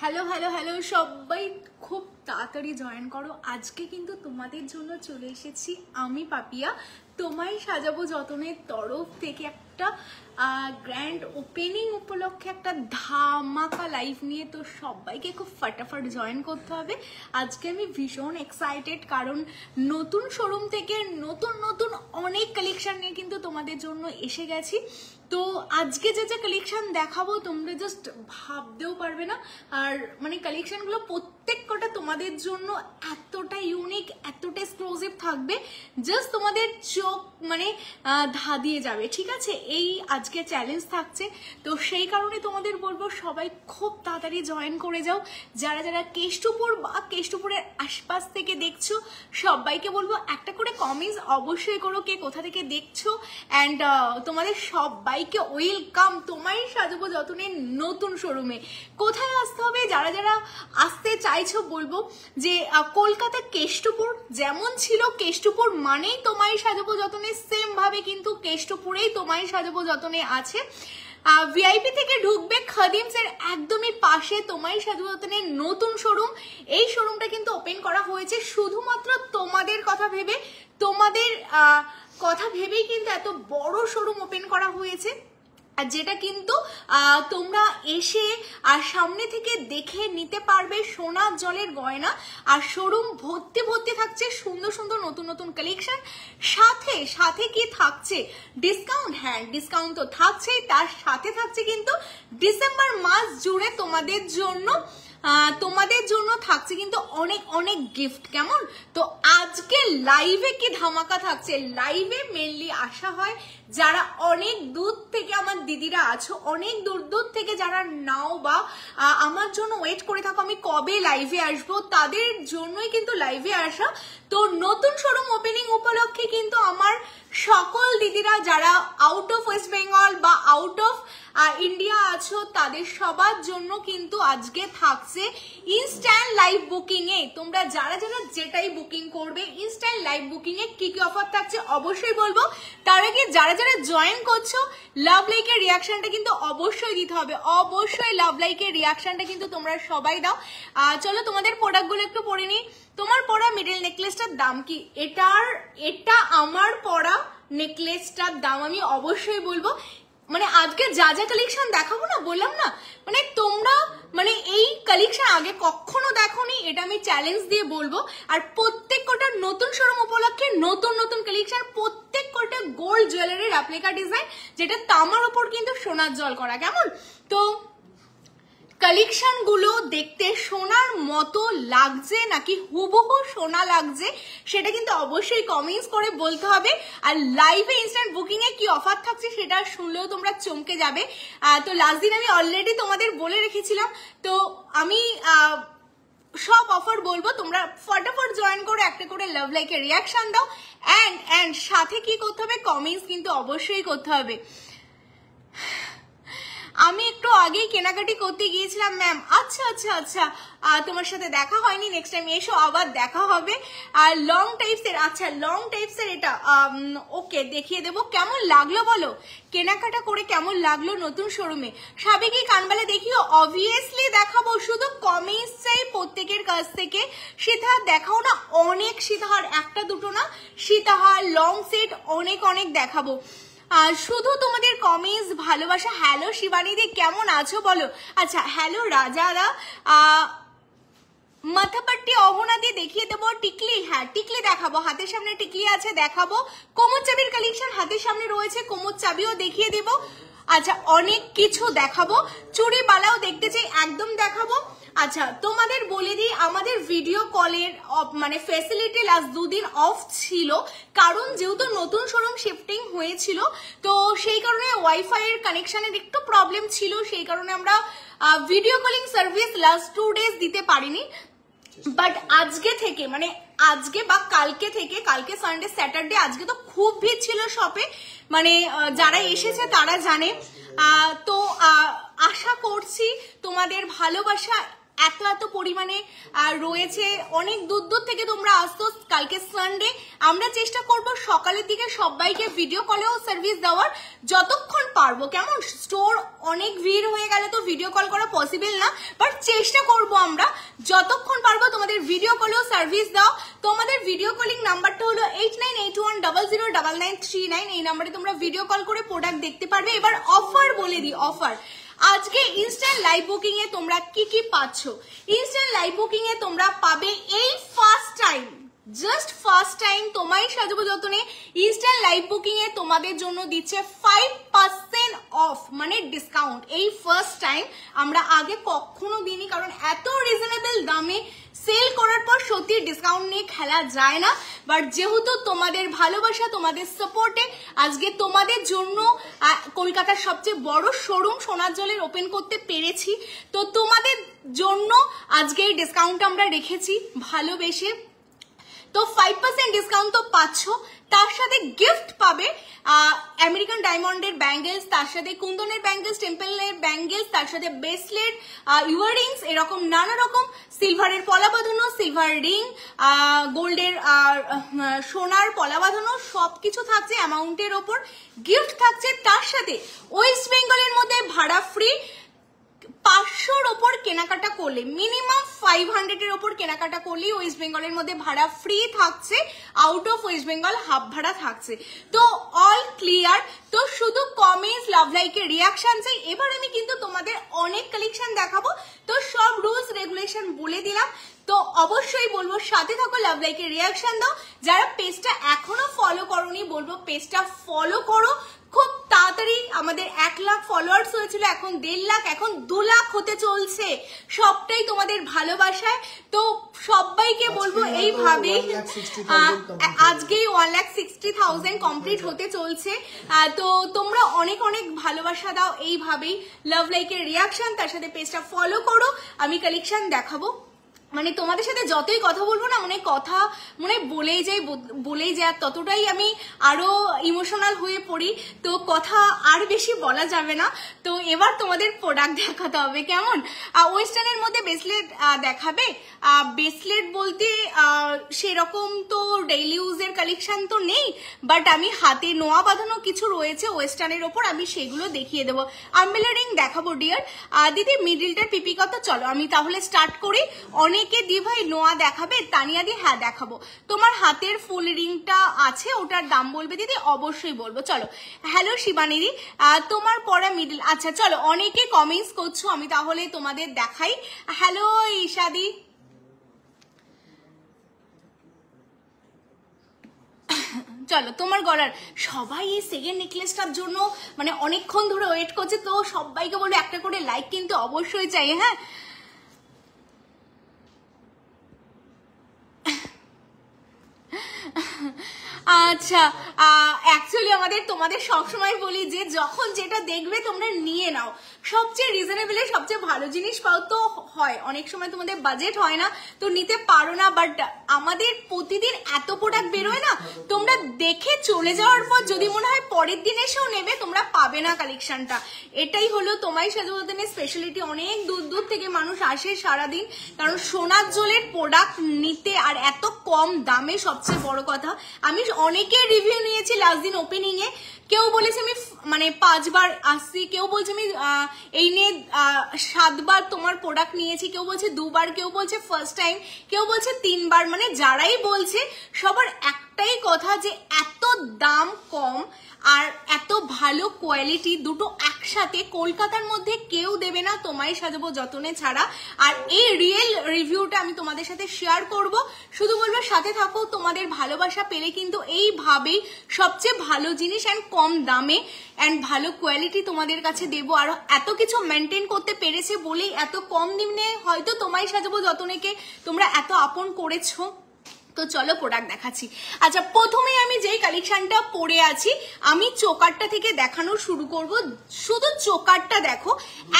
Hello hello hello সবাই খুব তাড়াতাড়ি জয়েন করো। আজকে কিন্তু তোমাদের জন্য চলে এসেছি আমি পাপিয়া, তোমায় সাজাবো যতনের তরফ থেকে একটা গ্র্যান্ড ওপেনিং উপলক্ষে একটা ধামাকা লাইভ নিয়ে। তো সবাইকে খুব ফটাফট জয়েন করতে হবে। আজকে আমি ভীষণ এক্সাইটেড, কারণ নতুন শোরুম থেকে নতুন নতুন অনেক কালেকশন নিয়ে কিন্তু তোমাদের জন্য এসে গেছি। তো আজকে যে যে কালেকশন দেখাবো তোমরা জাস্ট ভাবতেও পারবে না। আর মানে কালেকশনগুলো প্রত্যেক কটা তোমাদের জন্য এতটা ইউনিক, এতটা এক্সক্লুসিভ থাকবে, জাস্ট তোমাদের চোখ মানে ধাঁধিয়ে যাবে। ঠিক আছে, এই আজকে চ্যালেঞ্জ থাকছে। তো সেই কারণে তোমাদের বলবো সবাই খুব তাড়াতাড়ি জয়েন করে যাও। যারা যারা কেষ্টপুর বা কেষ্টপুরের আশপাশ থেকে দেখছো সবাইকে বলবো একটা করে কমেন্টস অবশ্যই করো, কে কোথা থেকে দেখছো। অ্যান্ড তোমাদের সবাইকে ওয়েলকাম তোমায় সাজাবো যতনের নতুন শোরুমে। কোথায় আসতে হবে, যারা যারা আসতে চাইছো বলবো যে কলকাতা কেষ্টপুর যেমন ছিল, কেষ্টপুর মানেই তোমায় সাজাবো যতনে, সেম ভাবে কিন্তু কেষ্টপুরেই তোমায় সাজাবো যতনে আছে। ভিআইপি থেকে ঢুকবে খাদিমস এর একদমই পাশে তোমায় সাজাবো যতনের নতুন শোরুম। এই শোরুমটা কিন্তু ওপেন করা হয়েছে শুধুমাত্র তোমাদের কথা ভেবে, তোমাদের কথা ভেবেই কিন্তু এত বড় শোরুম ওপেন করা হয়েছে, আর যেটা কিন্তু তোমরা এসে আর সামনে থেকে দেখে নিতে পারবে সোনার জলের গয়না। আর শোরুম ভর্তি ভর্তি থাকছে সুন্দর সুন্দর নতুন নতুন কালেকশন। সাথে সাথে কি থাকছে, ডিসকাউন্ট। হ্যাঁ, ডিসকাউন্ট তো থাকছেই, তার সাথে থাকছে কিন্তু ডিসেম্বর মাস জুড়ে তোমাদের জন্য থাকছে কিন্তু অনেক অনেক গিফট। কেমন? তো আজকে লাইভে কি ধামাকা থাকছে। লাইভে মেনলি আসা হয় যারা অনেক দূর থেকে, আমার দিদিরা আছো অনেক দূর দূর থেকে যারা নাও বা আমার জন্য ওয়েট করে থাকো আমি কবে লাইভে আসবো, তাদের জন্যই কিন্তু লাইভে আসা। তো নতুন শোরুম ওপেনিং উপলক্ষে কিন্তু আমার সকল দিদিরা যারা আউট অফ ওয়েস্ট বেঙ্গল বা আউট অফ ইন্ডিয়া আছো তাদের সবার জন্য কিন্তু আজকে থাকছে ইনস্ট্যান্ট লাইভ বুকিং এ। তোমরা যারা যারা যেটাই বুকিং করবে ইনস্ট্যান্ট লাইভ বুকিং এ কি কি অফার থাকছে অবশ্যই বলবো। তার আগে যারা যারা জয়েন করছো লাভ লাইকের রিয়াকশনটা কিন্তু অবশ্যই দিতে হবে, অবশ্যই লাভ লাইকের রিয়াকশনটা কিন্তু তোমরা সবাই দাও। চলো তোমাদের প্রোডাক্টগুলো একটু পরে নিই। তোমার পরা মিডল নেকলেসটার দাম কি? এটা আমার পরা নেকলেসটার দাম আমি অবশ্যই বলবো। মানে আজকে যা যা কালেকশন দেখাবো না, বললাম না মানে তোমরা মানে এই কালেকশন আগে কখনো দেখোনি, এটা আমি চ্যালেঞ্জ দিয়ে বলবো। আর প্রত্যেক কটা নতুন শোরুম উপলক্ষে নতুন নতুন কালেকশন, প্রত্যেক কটা গোল্ড জুয়েলারির অ্যাপ্লিকা ডিজাইন, যেটা তামার উপর কিন্তু সোনার জল করা। কেমন? তো কালেকশন গুলো দেখতে সোনার মতো লাগছে নাকি হুবহু সোনা লাগছে সেটা কিন্তু অবশ্যই কমেন্টস করে বলতে হবে। আর লাইভে ইনস্ট্যান্ট বুকিং এ কি অফার থাকছে সেটা শুনলেও তোমরা চমকে যাবে। তো লাস্ট দিন আমি অলরেডি তোমাদের বলে রেখেছিলাম, তো আমি সব অফার বলবো। তোমরা ফটাফট জয়েন করে একটা করে লাভ লাইকের রিয়াকশন দাও। অ্যান্ড সাথে কি করতে হবে, কমেন্টস কিন্তু অবশ্যই করতে হবে। আমি একটু আগেই কেনাকাটি করতে গিয়েছিলাম ম্যাম। আচ্ছা আচ্ছা আচ্ছা, তোমার সাথে দেখা হয়নি, নেক্সট টাইম এসো, আবার দেখা হবে। আর লং টাইপসের, আচ্ছা লং টাইপসের এটা ওকে দেখিয়ে দেবো। কেমন লাগলো বলো, কেনাকাটা করে কেমন লাগলো নতুন শোরুমে? সাবেকি কানবালা দেখিও, অবভিয়াসলি দেখাবো, শুধু কমেন্টস চাই প্রত্যেকের কাছ থেকে। সীতাহার দেখাও না, অনেক সীতাহার, একটা দুটো না, সীতাহার লং সেট অনেক অনেক দেখাবো। শুধু তোমাদের কমেন্টস ভালোবাসা। হ্যালো শিবানীদি, কেমন আছো বলো? আচ্ছা হ্যালো রাজারা, মাথাপাট্টি অহনাদি দেখিয়ে দেবো। টিকলি, হ্যাঁ টিকলি দেখাবো, হাতের সামনে টিকলি আছে দেখাবো। কোমর চাবির কালেকশন হাতের সামনে রয়েছে, কোমর চাবিও দেখিয়ে দেবো। আচ্ছা অনেক কিছু দেখাবো, চুড়ি বালাও দেখতে চাই একদম দেখাবো। আচ্ছা তোমাদের বলে দিই, আমাদের ভিডিও কলের মানে ফ্যাসিলিটি লাস্ট 2 দিন অফ ছিল, কারণ যেহেতু নতুন শোরুম শিফটিং হয়েছিল, তো সেই কারণে ওয়াইফাই এর কানেকশনের একটু প্রবলেম ছিল, সেই কারণে আমরা video calling service last 2 days দিতে পারিনি। বাট আজকে থেকে মানে আজকে বা কালকে থেকে, কালকে সানডে স্যাটারডে, আজকে তো খুব ভিড় ছিল শপে, মানে যারা এসেছে তারা জানে। তো আশা করছি তোমাদের ভালোবাসা এত এত পরিমাণে রয়েছে, অনেক দূর দূর থেকে তোমরা আসতো। কালকে সানডে, আমরা চেষ্টা করব সকালের দিকে সবাইকে ভিডিও কলেও সার্ভিস দেওয়ার যতক্ষণ পারবো, কেমন? স্টোর অনেক ভিড় হয়ে গেলে তো ভিডিও কল করা পসিবল না, বাট চেষ্টা করব আমরা যতক্ষণ পারবো তোমাদের ভিডিও কলেও সার্ভিস দাও। তোমাদের ভিডিও কলিং নাম্বারটা হলো 8981009939, এই নাম্বারে তোমরা ভিডিও কল করে প্রোডাক্ট দেখতে পারবে। এবার অফার বলে দিই, অফার আজকে ইনস্ট্যান্ট লাইভ বুকিং এ তোমরা কি কি পাচ্ছ। ইনস্ট্যান্ট লাইভ বুকিং এ তোমরা পাবে এই first time, just first time তোমায় সাজাবো যতনে ইনস্ট্যান্ট লাইভ বুকিং এ তোমাদের জন্য দিচ্ছে 5% অফ, মানে ডিসকাউন্ট। এই ফার্স্ট টাইম, আমরা আগে কখনো দিইনি, কারণ এত রিজনেবল দামে সেল করার পর সত্যি ডিসকাউন্ট নিয়ে খেলা যায় না। বাট যেহেতু তোমাদের ভালোবাসা, তোমাদের সাপোর্টে আজকে তোমাদের জন্য কলকাতার সবচেয়ে বড় শোরুম সোনার জলের ওপেন করতে পেরেছি, তো তোমাদের জন্য আজকে এই ডিসকাউন্ট আমরা রেখেছি ভালোবেসে। তো 5% ডিসকাউন্ট তো পাচ্ছ, তার সাথে গিফট পাবে আমেরিকান ডায়মন্ডের ব্যাঙ্গেলস, তার সাথে কুন্দনের ব্যাঙ্গেলস, টেম্পলের ব্যাঙ্গেলস, তার সাথে ব্রেসলেট, ইয়াররিংস, এরকম নানা রকম, সিলভারের পলা বাঁধানো, সিলভার রিং, গোল্ডের সোনার পলা বাঁধানো, সবকিছু থাকছে অ্যামাউন্টের ওপর, গিফট থাকছে। তার সাথে ওয়েস্ট বেঙ্গলের মধ্যে ভাড়া ফ্রি, 500-র ওপর কেনাকাটা করলে, মিনিমাম 500-এর ওপর কেনাকাটা করলেই ওয়েস্ট বেঙ্গলের মধ্যে ভাড়া ফ্রি থাকছে, out of West Bengal half ভাড়া থাকছে। তো অল ক্লিয়ার। তো শুধু কমেন্টস, লাভ লাইকের রিয়াকশন চাই। এবার আমি কিন্তু তোমাদের অনেক কালেকশন দেখাবো, তো সব রুলস রেগুলেশন বলে দিলাম। তো অবশ্যই বলবো সাথে থাকো, লাভ লাইকের রিয়াকশন দাও। যারা পেজটা এখনো ফলো করোনি, বলবো পেজটা ফলো করো। খুব তাড়াতাড়ি আমাদের 1 লাখ ফলোয়ার্স হয়েছিল, এখন 1.5 লাখ, এখন 2 লাখ হতে চলছে, সবটাই তোমাদের ভালোবাসায়। তো সবাইকে বলবো এইভাবেই, আজকেই 1,60,000 কমপ্লিট হতে চলছে। তো তোমরা অনেক অনেক ভালোবাসা দাও এইভাবেই, লাভ লাইকের রিয়াকশন, তার সাথে পেজটা ফলো করো। আমি কালেকশন দেখাবো, মানে তোমাদের সাথে যতই কথা বলবো না, কথা বলেই যাই, ততটাই আমি আরো ইমোশনাল হয়ে পড়ি। তো কথা আর বেশি বলা যাবে না। তো এবার তোমাদের প্রোডাক্ট দেখাতে হবে, কেমন? ওয়েস্টার্নের মধ্যে ব্রেসলেট দেখাবে। ব্রেসলেট বলতে সেরকম তো ডেইলি ইউজের কালেকশন তো নেই, বাট আমি হাতে নোয়া বাঁধানো কিছু রয়েছে ওয়েস্টার্নের ওপর, আমি সেগুলো দেখিয়ে দেবো। আম্বেলা রিং দেখাবো ডিয়ার। দিদি মিডিলটার পিপি কত? চলো আমি তাহলে স্টার্ট করি। অনেকে দি ভাই নোয়া দেখাবে, তানিয়া দি হ্যাঁ দেখাবো। তোমার হাতের ফুল রিংটা আছে, ওটার দাম বলবে দিদি? অবশ্যই বলবো। চলো, হ্যালো শিবানীদি, তোমার পরা মিডিল, আচ্ছা চলো, অনেকে কমেন্টস করছো, আমি তাহলে তোমাদের দেখাই। হ্যালো ঈশাদি, চলো তোমার গলার, সবাই এই সেকেন্ড নেকলেসটার জন্য মানে অনেকক্ষণ ধরে ওয়েট করছে, তো সবাইকে বলবো একটা করে লাইক কিন্তু অবশ্যই চাই। হ্যাঁ, আচ্ছা, অ্যাকচুয়ালি তোমাদের সবসময় বলি যে যখন যেটা দেখবে তোমরা নিয়ে নাও, সবচেয়ে রিজনেবলে সবচেয়ে ভালো জিনিস পাও। তো হয় অনেক সময় তোমাদের বাজেট হয় না, তো নিতে পারো না, বাট আমাদের প্রতিদিন এত প্রোডাক্ট বেরোয় না, তোমরা দেখে চলে যাওয়ার পর যদি মনে হয় পরের দিন এসেও নেবে, তোমরা পাবে না কালেকশনটা। এটাই হলো তোমায় সাজাবনের স্পেশালিটি। অনেক দূর দূর থেকে মানুষ আসে সারাদিন, কারণ সোনার জলের প্রোডাক্ট নিতে, আর এত কম দামে। সবচেয়ে বড় কথা, আমি অনেকের রিভিউ নিয়েছি লাস্ট দিন ওপেনিং এ, কেউ বলেছে আমি মানে 5 বার আসছি, কেউ বলছে আমি এই নিয়ে 7 বার তোমার প্রোডাক্ট নিয়েছি, কেউ বলছে 2 বার, কেউ বলছে ফার্স্ট টাইম, কেউ বলছে 3 বার। মানে যারাই বলছে সবার একটাই কথা যে এত দাম কম আর এত ভালো কোয়ালিটি, দুটো একসাথে কলকাতার মধ্যে কেউ দেবে না তোমায় সাজাবো যতনে ছাড়া। আর এই রিয়েল রিভিউটা আমি তোমাদের সাথে শেয়ার করব, শুধু বলবো সাথে থাকো। তোমাদের ভালোবাসা পেলে কিন্তু এইভাবেই সবচেয়ে ভালো জিনিস অ্যান্ড কম দামে অ্যান্ড ভালো কোয়ালিটি তোমাদের কাছে দেবো। আর এত কিছু মেনটেন করতে পেরেছে বলেই এত কম দিনে হয়তো তোমায় সাজাবো যতনেকে তোমরা এত আপন করেছো। তো চলো প্রোডাক্ট দেখাচ্ছি। আচ্ছা, প্রথমে আমি যেই কালেকশনটা পরে আছি, আমি চোকারটা থেকে দেখানো শুরু করব। শুধু চোকারটা দেখো,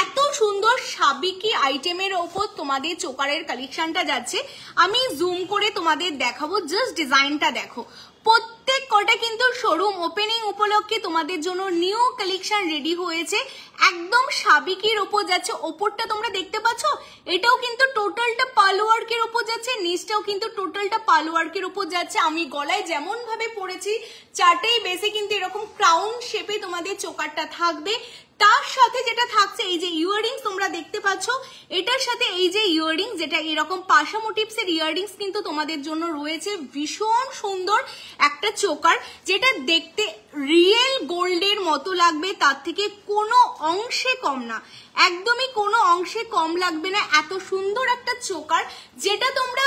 এত সুন্দর সাবিকি আইটেমের ওপর তোমাদের চোকারের কালেকশনটা যাচ্ছে। আমি জুম করে তোমাদের দেখাবো, জাস্ট ডিজাইনটা দেখো। প্রত্যেক কটা কিন্তু শোরুম ওপেনিং উপলক্ষে তোমাদের জন্য নিউ কালেকশন রেডি হয়েছে, একদম সাবিকের ওপর যাচ্ছে। ওপরটা তোমরা দেখতে পাচ্ছ, এটাও কিন্তু টোটালটা পাল ওয়ার্কের ওপর যাচ্ছে, নিচটাও কিন্তু টোটালটা পাল ওয়ার্কের ওপর যাচ্ছে। আমি গলায় যেমন ভাবে পরেছি চারটেই বেসে কিন্তু এরকম ক্রাউন শেপে তোমাদের চোকারটা থাকবে। তার সাথে যেটা থাকছে এই যে ইয়াররিংস তোমরা দেখতে পাচ্ছ, এটার সাথে এই যে ইয়াররিংস যেটা এরকম পাশা মোটিভসের ইয়াররিংস কিন্তু তোমাদের জন্য রয়েছে। ভীষণ সুন্দর একটা চোকার, যেটা দেখতে রিয়েল গোল্ডের মতো লাগবে, তার থেকে কোনো অংশে কম না, একদমই কোনো অংশে কম লাগবে না। এত সুন্দর একটা চোকার যেটা তোমরা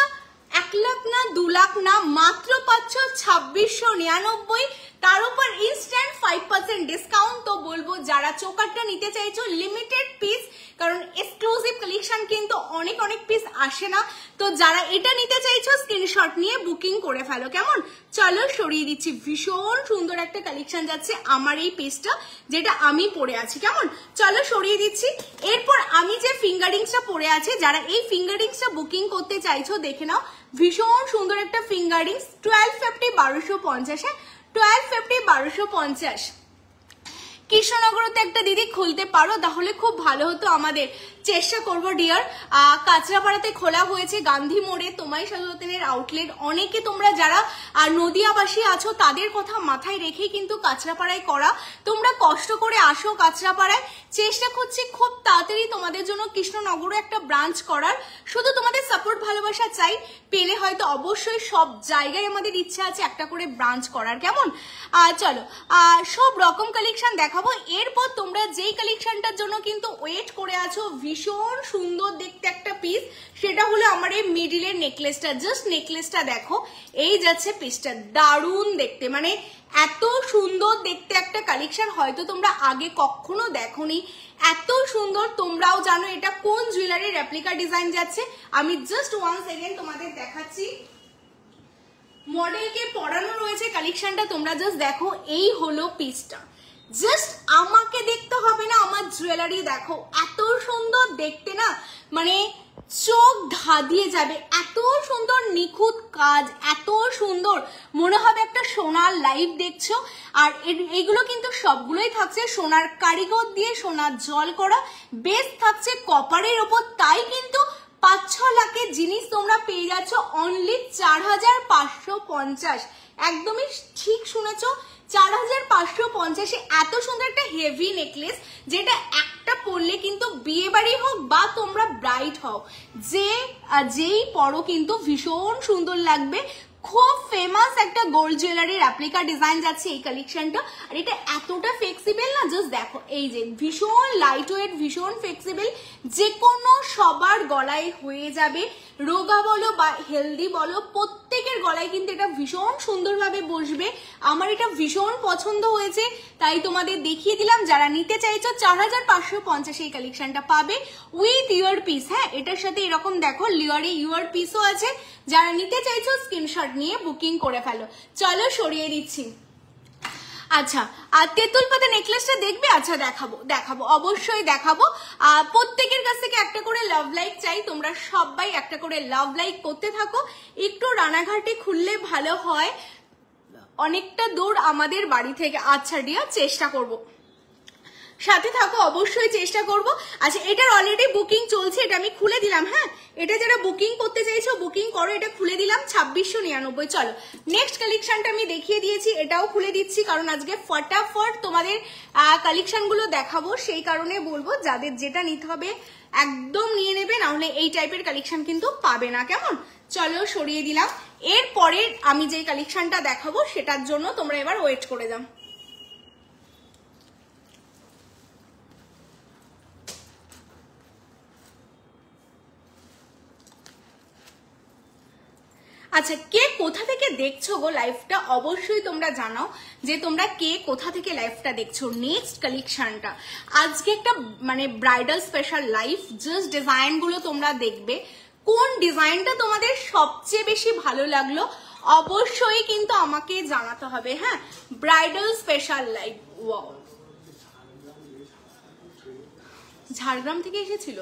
1 লাখ না 2 লাখ না, মাত্র পাচ্ছ 2699, তার উপর ইনস্ট্যান্ট 5% ডিসকাউন্ট। তো বলবো যারা চোকারটা নিতে চাইছো লিমিটেড পিস, কারণ এক্সক্লুসিভ কালেকশন কিন্তু অনেক অনেক পিস আসে না, তো যারা এটা নিতে চাইছো স্ক্রিনশট নিয়ে বুকিং করে ফেলো। কেমন, চলো সরিয়ে দিচ্ছি। ভীষণ সুন্দর একটা কালেকশন যাচ্ছে আমার এই পিসটা, যেটা আমি পরে আছি। কেমন, চলো সরিয়ে দিচ্ছি। এরপর আমি যে ফিঙ্গারিংসটা পরে আছি, যারা এই ফিঙ্গারিংসটা বুকিং করতে চাইছো দেখে নাও। ভীষণ সুন্দর একটা ফিঙ্গারিংস, 1250 1250, 1250 1250। কৃষ্ণনগরতে একটা দিদি খুলতে পারো তাহলে খুব ভালো হতো, আমাদের চেষ্টা করবো ডিয়ার। কাঁচরাপাড়াতে খোলা হয়েছে, গান্ধী মোড়ে তোমায় সাজতেনের আউটলেট। অনেকে তোমরা যারা নদিয়াবাসী আছো তাদের কথা মাথায় রেখেই কিন্তু কাঁচরাপাড়ায় করা, তোমরা কষ্ট করে আসো কাঁচরাপাড়ায়। চেষ্টা করছি খুব তাড়াতাড়ি তোমাদের জন্য কৃষ্ণনগরে একটা ব্রাঞ্চ করার, শুধু তোমাদের সাপোর্ট ভালোবাসা চাই, পেলে হয়তো অবশ্যই সব জায়গায় আমাদের ইচ্ছা আছে একটা করে ব্রাঞ্চ করার। কেমন, চলো সব রকম কালেকশন দেখাবো। এরপর তোমরা যেই কালেকশনটার জন্য কিন্তু ওয়েট করে আছো, ভীষণ সুন্দর দেখতে একটা পিস, সেটা হলো আমার এই মিডিলের নেকলেসটা। জাস্ট নেকলেসটা দেখো, এই যাচ্ছে পিসটা, দারুণ দেখতে, মানে এত সুন্দর দেখতে একটা কালেকশন হয়তো তোমরা আগে কখনো দেখোনি। এত সুন্দর, তোমরাও জানো এটা কোন জুয়েলারির রেপ্লিকা ডিজাইন যাচ্ছে। আমি জাস্ট 1 সেকেন্ড তোমাদের দেখাচ্ছি। মডেলকে পরানো রয়েছে কালেকশনটা, তোমরা জাস্ট দেখো। এই হলো পিসটা, জাস্ট আমাকে দেখতে হবে না, আমার জুয়েলারি দেখো, এত সুন্দর দেখতে না, মানে চোখ ধাঁধিয়ে যাবে। এত সুন্দর নিখুঁত কাজ, এত সুন্দর, মনে হবে একটা সোনার লাইভ দেখছো। আর এগুলো কিন্তু সবগুলোই থাকছে সোনার কারিগর দিয়ে, সোনার জল করা, বেস থাকছে কপারের ওপর। তাই কিন্তু 5-6 লাখের জিনিস তোমরা পেয়ে যাচ্ছ অনলি 4550। একদমই ঠিক শুনেছো, 4550। এত সুন্দর একটা হেভি নেকলেস, যেটা একটা পরলে কিন্তু বিয়ে বাড়ি হোক বা তোমরা ব্রাইড হও, যেই পরো কিন্তু ভীষণ সুন্দর লাগবে। খুব ফেমাস একটা গোল্ড জুয়েলারির রেপ্লিকা ডিজাইন যাচ্ছে এই কালেকশনটা। আর এটা এতটা ফ্লেক্সিবল না, জাস্ট দেখো, এই যে ভীষণ লাইট ওয়েট, ভীষণ ফ্লেক্সিবল, যে কোনো সবার গলায় হয়ে যাবে। রোগা বলো বা হেলদি বলো, প্রত্যেকের গলায় কিন্তু এটা ভীষণ সুন্দরভাবে বসবে। আমার এটা ভীষণ পছন্দ হয়েছে, তাই তোমাদের দেখিয়ে দিলাম। যারা নিতে চাইছো 4550 এই কালেকশনটা পাবে উইথ ইয়ার পিস। হ্যাঁ, এটার সাথে এরকম দেখো লিয়ারে ইয়ার পিসও আছে। যারা নিতে চাইছো স্ক্রিনশট নিয়ে বুকিং করে ফেলো। চলো সরিয়ে দিচ্ছি। আচ্ছা, আর তেঁতুল পাতা নেকলেসটা দেখবে? আচ্ছা, দেখাবো অবশ্যই দেখাবো। প্রত্যেকের কাছ থেকে একটা করে লাভ লাইক চাই, তোমরা সবাই একটা করে লাভ লাইক করতে থাকো। একটু রানাঘাটে খুললে ভালো হয়, অনেকটা দূর আমাদের বাড়ি থেকে। আচ্ছা ডিয়ার, চেষ্টা করব, সাথে থাকো, অবশ্যই চেষ্টা করব। আচ্ছা, এটার অলরেডি বুকিং চলছে, এটা আমি খুলে দিলাম। হ্যাঁ, এটা যারা বুকিং করতে চাইছো বুকিং করো, এটা খুলে দিলাম 2699। চলো নেক্সট কালেকশনটা আমি দেখিয়ে দিয়েছি, এটাও খুলে দিচ্ছি, কারণ আজকে ফটাফট তোমাদের কালেকশন গুলো দেখাবো, সেই কারণে বলবো যাদের যেটা নিতে হবে একদম নিয়ে নেবে, না হলে এই টাইপের কালেকশন কিন্তু পাবে না। কেমন, চলো সরিয়ে দিলাম। এরপরে আমি যে কালেকশনটা দেখাবো সেটার জন্য তোমরা এবার ওয়েট করে যাও। আচ্ছা, কে কোথা থেকে দেখছো গো লাইভটা, অবশ্যই তোমরা জানাও যে তোমরা কে কোথা থেকে লাইভটা দেখছো। নেক্সট কালেকশনটা আজকে একটা মানে bridal special live, just design গুলো তোমরা দেখবে। কোন ডিজাইনটা তোমাদের সবচেয়ে বেশি ভালো লাগলো অবশ্যই কিন্তু আমাকে জানাতে হবে। হ্যাঁ, bridal special live. Wow, Jhargram থেকে এসেছিল,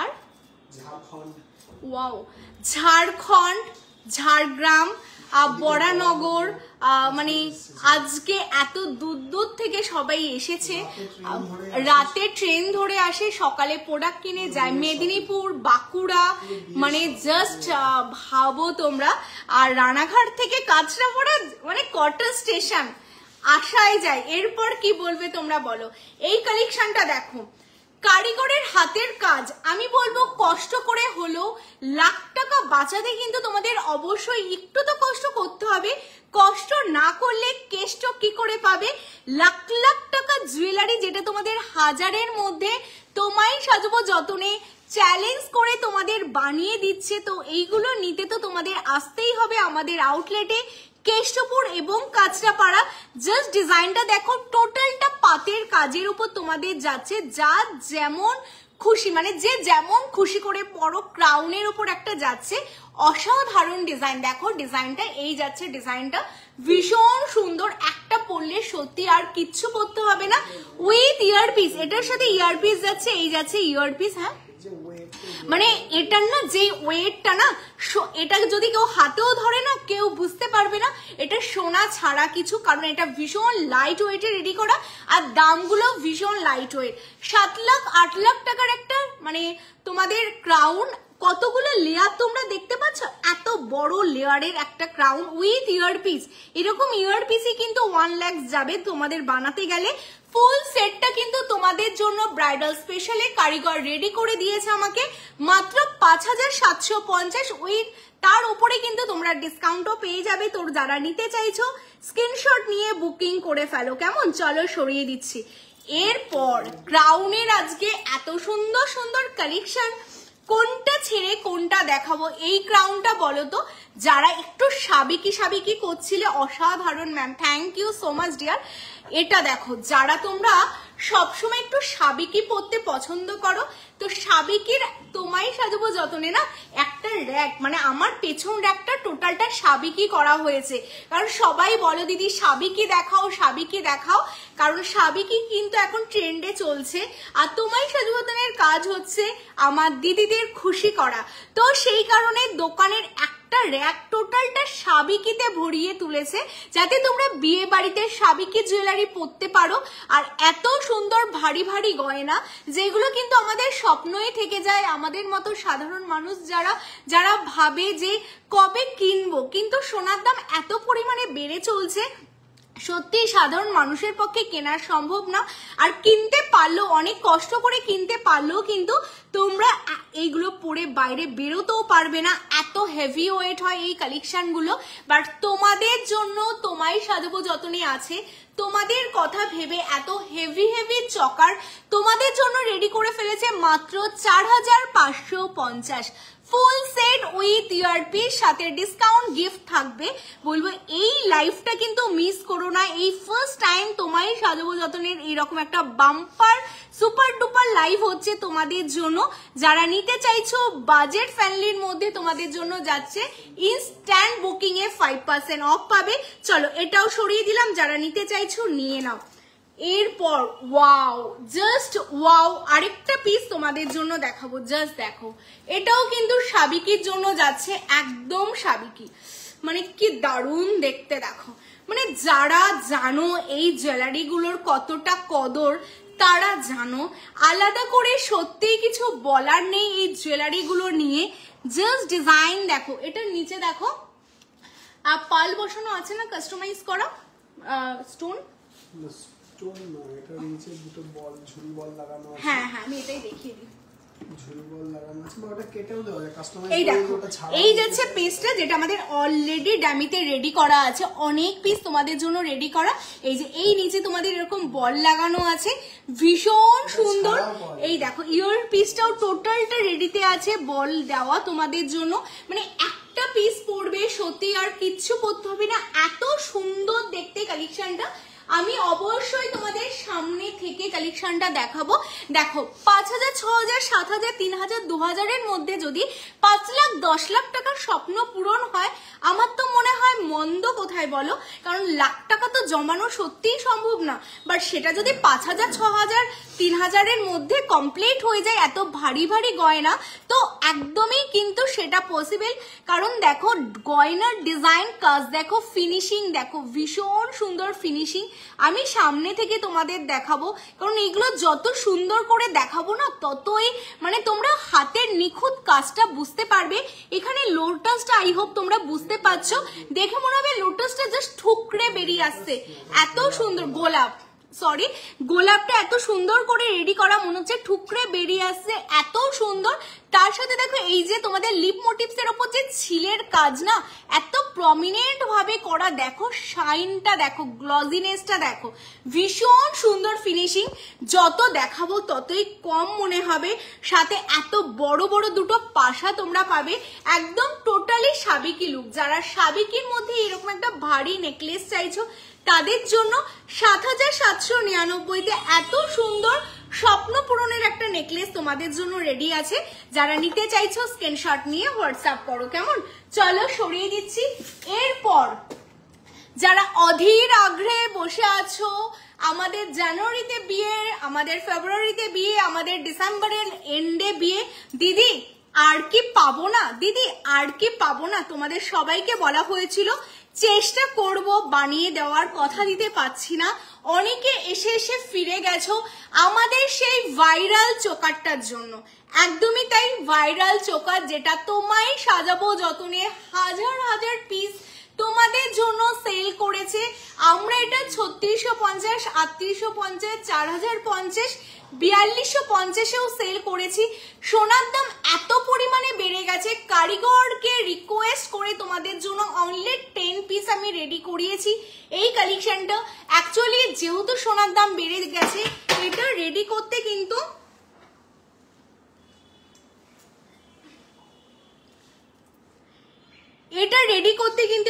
আর ওয়াও, ঝাড়খণ্ড, ঝাড়গ্রাম, বরানগর, মানে আজকে এত দূর থেকে সবাই এসেছে, রাতে ট্রেন ধরে আসে, সকালে প্রোডাক্ট কিনে যায়, মেদিনীপুর, বাঁকুড়া, মানে জাস্ট ভাবো তোমরা। আর রানাঘাট থেকে কাঁচরাপাড়া মানে কটা স্টেশন, আসাই যায়। এরপর কি বলবে তোমরা বলো। এই কালেকশনটা দেখো, কারিগরের হাতের কাজ, আমি বলবো কষ্ট করে হলো লাখ টাকা বাঁচাতে কিন্তু তোমাদের অবশ্যই একটু তো কষ্ট করতে হবে। কষ্ট না করলে কেষ্ট কি করে পাবে? লাখ লাখ টাকা জুয়েলারি, যেটা তোমাদের হাজারের মধ্যে তোমায় সাজবো যতনে চ্যালেঞ্জ করে তোমাদের বানিয়ে দিচ্ছে। তো এইগুলো নিতে তো তোমাদের আসতেই হবে আমাদের আউটলেটে, কেষ্টপুর এবং কাঁচরাপাড়া। জাস্ট ডিজাইনটা দেখো, টোটালটা পাতের কাজের উপর তোমাদের যাচ্ছে, যা যেমন খুশি মানে যে যেমন খুশি করে পরো, ক্রাউনের উপর একটা যাচ্ছে, অসাধারণ ডিজাইন। দেখো ডিজাইনটা এই যাচ্ছে, ডিজাইনটা ভীষণ সুন্দর, একটা পরলে সত্যি আর কিচ্ছু করতে হবে না। উইথ ইয়ারপিস, এটার সাথে ইয়ারপিস যাচ্ছে, এই যাচ্ছে ইয়ারপিস। হ্যাঁ মানে এটার না যে ওয়েটটা না, এটা যদি কেউ হাতেও ধরে না কেউ বুঝতে পারবে না এটা সোনা ছাড়া কিছু, কারণ এটা ভীষণ লাইট ওয়েটে রেডি করা, আর দামগুলো ভীষণ লাইট ওয়েট। 7 লাখ 8 লাখ টাকার একটা মানে তোমাদের ক্রাউন, কতগুলো লেয়ার তোমরা দেখতে পাচ্ছ, এত বড় লেয়ারের একটা ক্রাউন উইথ ইয়ারপিস। এরকম ইয়ারপিসই কিন্তু 1 লাখ যাবে তোমাদের বানাতে গেলে। ফুল সেটটা কিন্তু তোমাদের জন্য ব্রাইডাল স্পেশালে কারিগর রেডি করে দিয়েছে আমাকে মাত্র 5750 উইথ, তার উপরে কিন্তু তোমরা ডিসকাউন্টও পেয়ে যাবে। তোর যারা নিতে চাইছো স্ক্রিনশট নিয়ে বুকিং করে ফেলো, কেমন? চলো সরিয়ে দিচ্ছি। এরপর ক্রাউনের আজকে এত সুন্দর সুন্দর কালেকশন, কোনটা ছেড়ে কোনটা দেখাবো? এই ক্রাউনটা বলো তো, যারা একটু সাবিকি করছিলে, অসাধারণ ma'am, thank you so much dear. এটা দেখো, যারা তোমরা সবসময় একটু সাবিকি পরতে পছন্দ করো, তো সাবিকির তোমায় সাজবো যতনে না একটা র্যাক, মানে আমার পেছন র্যাকটা টোটালটা সাবিকি করা হয়েছে। কারণ সবাই বলো দিদি সাবিকি দেখাও, সাবিকি দেখাও, কারণ সাবিকি কিন্তু এখন ট্রেন্ডে চলছে। আর তোমায় সাজবনের কাজ হচ্ছে আমার দিদিদের খুশি করা, তো সেই কারণে দোকানের একটা র্যাক টোটালটা সাবিকিতে ভরিয়ে তুলেছে, যাতে তোমরা বিয়ে বাড়িতে সাবিকি জুয়েলারি পরতে পারো। আর এত সুন্দর ভারী ভারী গয়না, যেগুলো কিন্তু আমাদের স্বপ্নই থেকে যায়, আমাদের মতো সাধারণ মানুষ যারা ভাবে যে কবে কিনবো, কিন্তু সোনার দাম এত পরিমাণে বেড়ে চলছে, সত্যি সাধারণ মানুষের পক্ষে কেনা সম্ভব না। আর কিনতে পারলেও, অনেক কষ্ট করে কিনতে পারলেও কিন্তু তোমরা এইগুলো পরে বাইরে বেরোতেও পারবে না, এত হেভি ওয়েট হয় এই কালেকশনগুলো। বাট তোমাদের জন্য তোমায় সাজবো যতনে আছে, তোমাদের কথা ভেবে এত হেভি হেভি চকার তোমাদের জন্য রেডি করে ফেলেছে মাত্র 4550। ফুল সেট উইথ ইয়ারপিস, সাথে ডিসকাউন্ট গিফট থাকবে। বলবো এই লাইফটা কিন্তু মিস করো না, এই ফার্স্ট টাইম তোমায় সাজবো যতনের এইরকম একটা বাম্পার সুপার ডুপার লাইভ হচ্ছে তোমাদের জন্য। যারা নিতে চাইছো বাজেট ফ্রেন্ডলির মধ্যে তোমাদের জন্য যাচ্ছে, ইনস্ট্যান্ট বুকিং এ 5% অফ পাবে। চলো এটাও সরিয়ে দিলাম, যারা নিতে চাইছো নিয়ে নাও। এরপর ওয়াও, জাস্ট ওয়াও, আরেকটা পিস তোমাদের জন্য দেখাবো, জাস্ট দেখো, এটাও কিন্তু সাবিকির জন্য যাচ্ছে, একদম সাবিকি, মানে কি দারুণ দেখতে। দেখো মানে যারা জানো এই জুয়েলারি গুলোর কতটা কদর, তারা জানো, আলাদা করে সত্যিই কিছু বলার নেই এই জুয়েলারি গুলো নিয়ে। জাস্ট ডিজাইন দেখো, এটার নিচে দেখো পাল বসানো আছে না, কাস্টমাইজ করা স্টোন, এটার নিচে দুটো বল, ঝুড়ি বল লাগানো আছে। হ্যাঁ হ্যাঁ আমি এটাই দেখিয়ে দিই, ঝুড়ি বল লাগানো আছে, ওটা কেটেও দেওয়া যায় কাস্টমাইজ। এই দেখো, এই যাচ্ছে পিসটা, যেটা আমাদের অলরেডি ডামিতে রেডি করা আছে, অনেক পিস তোমাদের জন্য রেডি করা। এই যে এই নিচে তোমাদের এরকম বল লাগানো আছে, ভীষণ সুন্দর। এই দেখো ইয়ার পিসটাও টোটালটা রেডিতে আছে, বল দেওয়া তোমাদের জন্য, মানে একটা পিস পড়বে সত্যি আর কিচ্ছু করতে হবে না, এত সুন্দর দেখতে কালেকশনটা। আমি অবশ্যই তোমাদের সামনে থেকে কালেকশনটা দেখাবো। দেখো 5,000, 6,000, 7,000, 3,000, 2,000 মধ্যে যদি 5 লাখ 10 লাখ টাকার স্বপ্ন পূরণ হয়, আমার তো মনে হয় মন্দ কোথায় বলো? কারণ লাখ টাকা তো জমানো সত্যিই সম্ভব না, বাট সেটা যদি 5,000, 6,000, 3,000 মধ্যে কমপ্লিট হয়ে যায় এত ভারী ভারী গয়না, তো একদমই কিন্তু সেটা পসিবল। কারণ দেখো গয়নার ডিজাইন কাজ দেখো, ফিনিশিং দেখো, ভীষণ সুন্দর ফিনিশিং। আমি সামনে থেকে তোমাদের দেখাবো, কারণ এগুলো যত সুন্দর করে দেখাবো না ততই মানে তোমরা হাতের নিখুঁত কাজটা বুঝতে পারবে। এখানে লোটাসটা আই হোপ তোমরা বুঝতে পারছো, দেখে মনে হবে লোটাসটা জাস্ট ঠুকরে বেরিয়ে আসছে, এত সুন্দর। গোলাপটা এত সুন্দর করে রেডি করা, মনে হচ্ছে ঠুকরে বেরিয়ে আসছে, এত সুন্দর। তার সাথে দেখো এই যে তোমাদের লিপ মোটিভস এর উপর যে ছিলের কাজ না, এত প্রমিনেন্ট ভাবে করা, দেখো শাইনটা দেখো, গ্লজিনেসটা দেখো, ভীষণ সুন্দর ফিনিশিং। যত দেখাবো ততই কম মনে হবে। সাথে এত বড় বড় দুটো পাশা তোমরা পাবে, একদম টোটালি সাবিকি লুক। যারা সাবিকির মধ্যে এরকম একটা ভারী নেকলেস চাইছো তাদের জন্য 7,799 এত সুন্দর স্বপ্ন পূরণের একটা নেকলেস তোমাদের জন্য রেডি আছে। যারা নিতে চাইছো স্ক্রিনশট নিয়ে হোয়াটসঅ্যাপ করো, কেমন? চলো সরিয়ে দিচ্ছি। এরপর যারা অধীর আগ্রহে বসে আছো, আমাদের জানুয়ারিতে বিয়ে, আমাদের ফেব্রুয়ারিতে বিয়ে, আমাদের ডিসেম্বরের এন্ডে বিয়ে, দিদি আর কি পাবো না, দিদি আর কি পাবো না, তোমাদের সবাইকে বলা হয়েছিল, চেষ্টা করব বানিয়ে দেওয়ার, কথা দিতে পারছি না। অনেকে এসে এসে ফিরে গেছো আমাদের সেই ভাইরাল চোকারটার জন্য, একদমই তাই, ভাইরাল চোকার যেটা তোমায় সাজাবো যতনে হাজার হাজার পিস তোমাদের জন্য সেল করেছে। আমরা এটা 3650, 3850, 4050, 4250-এও সেল করেছি। সোনার দাম এত পরিমাণে বেড়ে গেছে, কারিগরকে রিকোয়েস্ট করে তোমাদের জন্য অনলি 10 পিস আমি রেডি করিয়েছি এই কালেকশনটা। অ্যাকচুয়ালি যেহেতু সোনার দাম বেড়ে গেছে, এটা রেডি করতে কিন্তু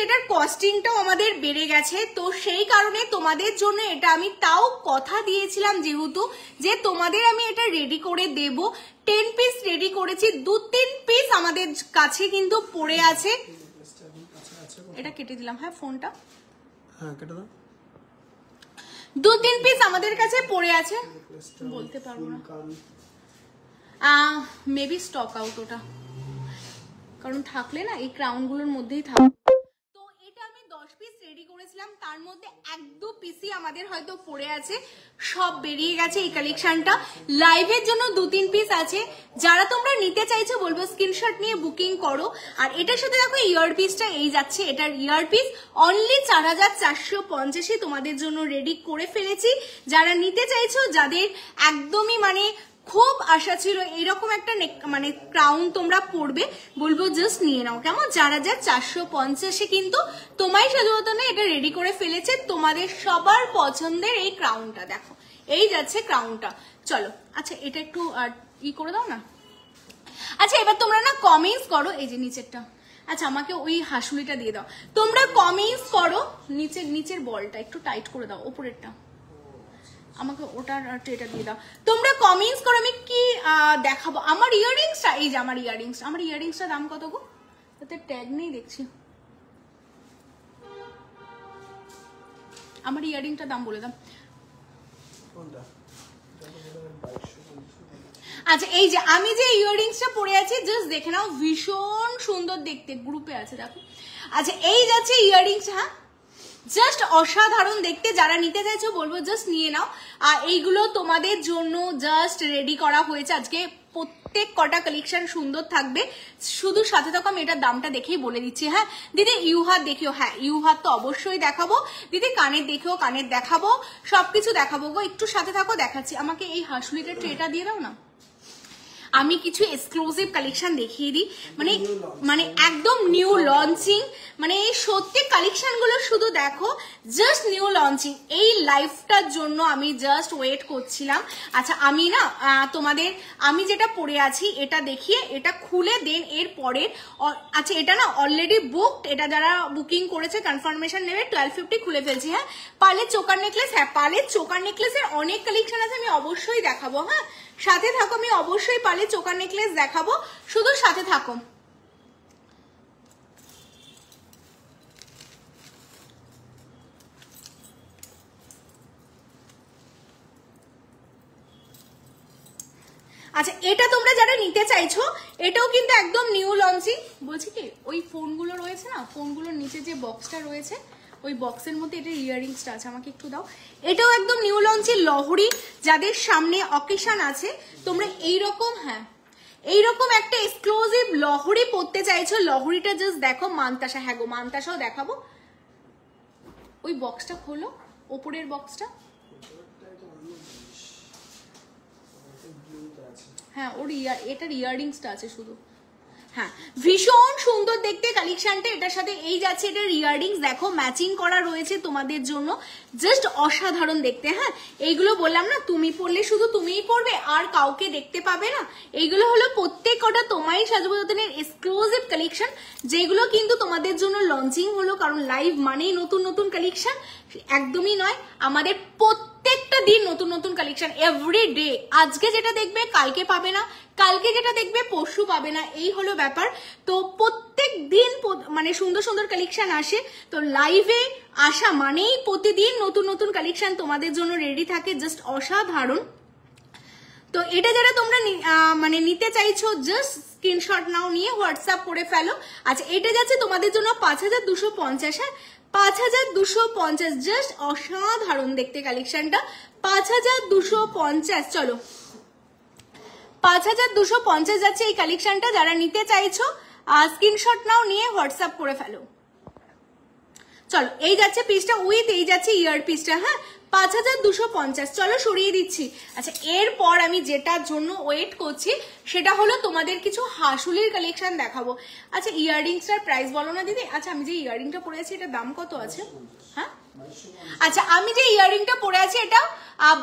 এটার কস্টিংটাও আমাদের বেড়ে গেছে। তো সেই কারণে তোমাদের জন্য এটা আমি তাও কথা দিয়েছিলাম যেহেতু, যে তোমাদের আমি এটা রেডি করে দেব। 10 পিস রেডি করেছি, 2-3 পিস আমাদের কাছে কিন্তু পড়ে আছে। এটা কেটে দিলাম, হ্যাঁ ফোনটা, হ্যাঁ কেটে দাও। 2-3 পিস আমাদের কাছে পড়ে আছে, বলতে পারবো না, মেবি স্টক আউট ওটা, কারণ থাকলে না এই ক্রাউন গুলোর মধ্যেই থাকবে। তো এটা আমি 10 পিস রেডি করেছিলাম, তার মধ্যে 1-2 পিসই আমাদের হয়তো পড়ে আছে, সব বেরিয়ে গেছে এই কালেকশনটা। লাইভের জন্য 2-3 পিস আছে, যারা তোমরা নিতে চাইছো বলবো স্ক্রিনশট নিয়ে বুকিং করো। আর এটার সাথে দেখো ইয়ার পিসটা এই যাচ্ছে, এটার ইয়ার পিস অনলি 4,450 তোমাদের জন্য রেডি করে ফেলেছি। যারা নিতে চাইছো, যাদের একদমই মানে খুব আশা ছিল এরকম একটা মানে ক্রাউন তোমরা পরবে, বলবো জাস্ট নিয়ে নাও, কেমন? 4,450 কিন্তু তোমায় সাজুবতনে এটা রেডি করে ফেলেছে তোমাদের সবার পছন্দের এই ক্রাউনটা। দেখো এই যাচ্ছে ক্রাউনটা। চলো আচ্ছা এটা একটু ই করে দাও না। আচ্ছা এবার তোমরা না কমেন্টস করো, এই যে নিচেরটা, আচ্ছা আমাকে ওই হাসুলিটা দিয়ে দাও। তোমরা কমেন্টস করো, নিচের বলটা একটু টাইট করে দাও, ওপরেরটা আমাকে ওটার ট্রেটা দিয়ে দাও। তোমরা কমেন্টস করো আমি কি দেখাবো। আমার ইয়াররিংসটা, এই যে আমার ইয়াররিংসটা দাম কত গো? তাতে ট্যাগ নেই দেখছি। আমার ইয়াররিংটার দাম বলে দাও। আচ্ছা এই যে আমি যে ইয়াররিংসটা পরে আছি জাস্ট দেখে নাও, ভীষণ সুন্দর দেখতে, গ্রুপে আছে দেখো। আচ্ছা এই যাচ্ছে ইয়াররিংস, হ্যাঁ জাস্ট অসাধারণ দেখতে। যারা নিতে চাইছো বলবো জাস্ট নিয়ে নাও। আর এইগুলো তোমাদের জন্য জাস্ট রেডি করা হয়েছে আজকে। প্রত্যেক কটা কালেকশন সুন্দর থাকবে, শুধু সাথে থাকো। আমি এটার দামটা দেখেই বলে দিচ্ছি। হ্যাঁ দিদি ইউ হাত দেখিও, হ্যাঁ ইউ হাত তো অবশ্যই দেখাবো দিদি, কানের দেখিও, কানের দেখাবো, সবকিছু দেখাবো গো, একটু সাথে থাকো দেখাচ্ছি। আমাকে এই হাসুলিটার ট্রেটা দিয়ে দাও না। আমি কিছু এক্সক্লুসিভ কালেকশন দেখিয়ে দিই, মানে একদম নিউ লঞ্চিং, মানে এই সত্যি কালেকশন গুলো শুধু দেখো, জাস্ট নিউ লঞ্চিং। এই লাইফটার জন্য আমি জাস্ট ওয়েট করছিলাম। আচ্ছা আমি না তোমাদের আমি যেটা পরে আছি এটা দেখিয়ে এটা খুলে দেন এর পরের, আচ্ছা এটা না অলরেডি বুকড, এটা যারা বুকিং করেছে কনফার্মেশন নেবে 1250 খুলে ফেলছি। হ্যাঁ পার্লের চোকার নেকলেস, হ্যাঁ পার্লের চোকার নেকলেসের অনেক কালেকশন আছে, আমি অবশ্যই দেখাবো। হ্যাঁ সাথে থাকো, আমি অবশ্যই পার্লের চোকার নেকলেস দেখাবো, শুধু সাথে থাকো। আচ্ছা এটা তোমরা যারা নিতে চাইছো এটাও কিন্তু একদম নিউ লঞ্চিং। বলছি কি ওই ফোনগুলো রয়েছে না, ফোনগুলোর নিচে যে বক্সটা রয়েছে ওই বক্সের মধ্যে এটা ইয়াররিংসটা আছে, আমাকে একটু দাও। এটাও একদম নিউ লঞ্চিং লহরি, যাদের সামনে অকেশন আছে তোমরা এইরকম, হ্যাঁ এইরকম একটা এক্সক্লুসিভ লহরি পড়তে চাইছো, লহরিটা জাস্ট দেখো। মানতাসা, হ্যাঁ গো মানতাসাও দেখাবো। ওই বক্সটা খোলো, ওপরের বক্সটা, হ্যাঁ ওর এটার ইয়াররিংসটা আছে শুধু। হ্যাঁ ভীষণ সুন্দর দেখতে কালেকশনটা, এটার সাথে এই যাচ্ছে এটার ইয়াররিংস দেখো ম্যাচিং করা রয়েছে তোমাদের জন্য, জাস্ট অসাধারণ দেখতে। হ্যাঁ এইগুলো বললাম না তুমি পরলে শুধু তুমিই পরবে আর কাউকে দেখতে পাবে না, এইগুলো হলো প্রত্যেক কটা তোমারই সাজাবো যতনের এক্সক্লুসিভ কালেকশন, যেগুলো কিন্তু তোমাদের জন্য লঞ্চিং হলো, কারণ লাইভ মানেই নতুন নতুন কালেকশন, একদমই নয় আমাদের প্রত্যেকটা দিন নতুন নতুন কালেকশন এভরি ডে। আজকে যেটা দেখবে কালকে পাবে না, কালকে যেটা দেখবে পরশু পাবে না, এই হলো ব্যাপার। তো প্রত্যেক দিন মানে সুন্দর সুন্দর কালেকশন আসে, তো লাইভে আসা মানেই প্রতিদিন নতুন নতুন কালেকশন তোমাদের জন্য রেডি থাকে, জাস্ট অসাধারণ। তো এটা যারা তোমরা মানে নিতে চাইছো জাস্ট স্ক্রিনশট নাও, নিয়ে হোয়াটসঅ্যাপ করে ফেলো। আচ্ছা এটা যাচ্ছে তোমাদের জন্য 5250। হ্যাঁ 5250, জাস্ট অসাধারণ দেখতে কালেকশনটা, 5250। চলো 5250 যাচ্ছে এই কালেকশনটা, যারা নিতে চাইছো স্ক্রিনশট নাও, নিয়ে হোয়াটসঅ্যাপ করে ফেলো। চলো এই যাচ্ছে পিসটা উইথ, এই যাচ্ছে ইয়ার পিসটা। হ্যাঁ 5250, চলো সরিয়ে দিচ্ছি। আচ্ছা এরপর আমি যেটার জন্য ওয়েট করছি সেটা হলো তোমাদের কিছু হাসুলির কালেকশন দেখাবো। আচ্ছা ইয়াররিংসটার প্রাইস বলো না দিদি। আচ্ছা আমি যে ইয়াররিংটা পরে আছি এটার দাম কত আছে? হ্যাঁ আচ্ছা আমি যে ইয়াররিংটা পরে আছি এটা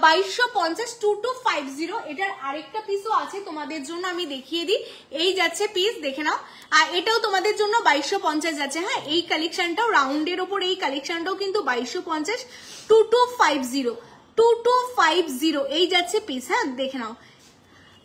2250, 2250। এটার আরেকটা পিসও আছে তোমাদের জন্য, আমি দেখিয়ে দিই। এই যাচ্ছে পিস, দেখে নাও। আর এটাও তোমাদের জন্য 2250 যাচ্ছে। হ্যাঁ এই কালেকশনটাও রাউন্ডের ওপর, এই কালেকশনটাও কিন্তু 2250, 2250, 2250 এই যাচ্ছে পিস। হ্যাঁ দেখে নাও।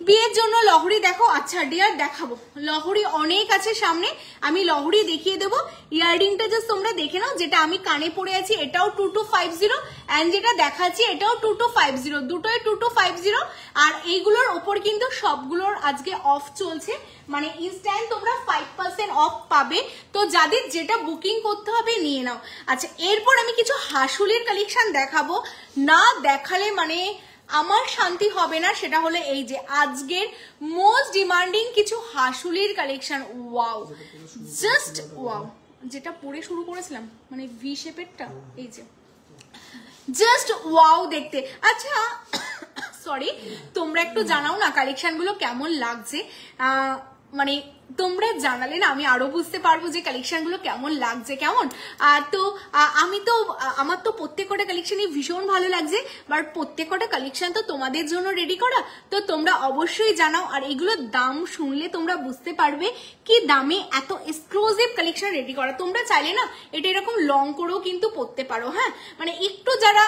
বিয়ের জন্য লহরি দেখো। আচ্ছা ডিয়ার দেখাবো, লহরি অনেক আছে সামনে, আমি লহরি দেখিয়ে দেবো। ইয়াররিংটা জাস্ট তোমরা দেখে নাও, যেটা আমি কানে পরে আছি এটাও 2250, এন্ড যেটা দেখাচ্ছি এটাও 2250, দুটোই 2250। আর এইগুলোর ওপর কিন্তু সবগুলোর আজকে অফ চলছে, মানে ইনস্ট্যান্ট তোমরা 5% অফ পাবে। তো যাদের যেটা বুকিং করতে হবে নিয়ে নাও। আচ্ছা এরপর আমি কিছু হাসুলির কালেকশন দেখাবো, না দেখালে মানে আমার শান্তি হবে না, সেটা হলো এই যে আজকের মোস্ট ডিমান্ডিং কিছু হাসুলির কালেকশন। ওয়াও জাস্ট ওয়াও, যেটা পরে শুরু করেছিলাম মানে ভি শেপেরটা, এই যে জাস্ট ওয়াও দেখতে। আচ্ছা সরি তোমরা একটু জানাও না কালেকশন গুলো কেমন লাগছে, মানে তোমরা জানালে না আমি আরো বুঝতে পারবো যে কালেকশন গুলো কেমন লাগছে। কেমন তো আমি তো আমার তো প্রত্যেকটা কালেকশনই ভীষণ ভালো লাগছে, বাট প্রত্যেকটা কালেকশন তো তোমাদের জন্য রেডি করা, তো তোমরা অবশ্যই জানাও। আর এগুলোর দাম শুনলে তোমরা বুঝতে পারবে কি দামে এত এক্সক্লুসিভ কালেকশন রেডি করা। তোমরা চাইলে না এটা এরকম লং করেও কিন্তু পরতে পারো। হ্যাঁ মানে একটু যারা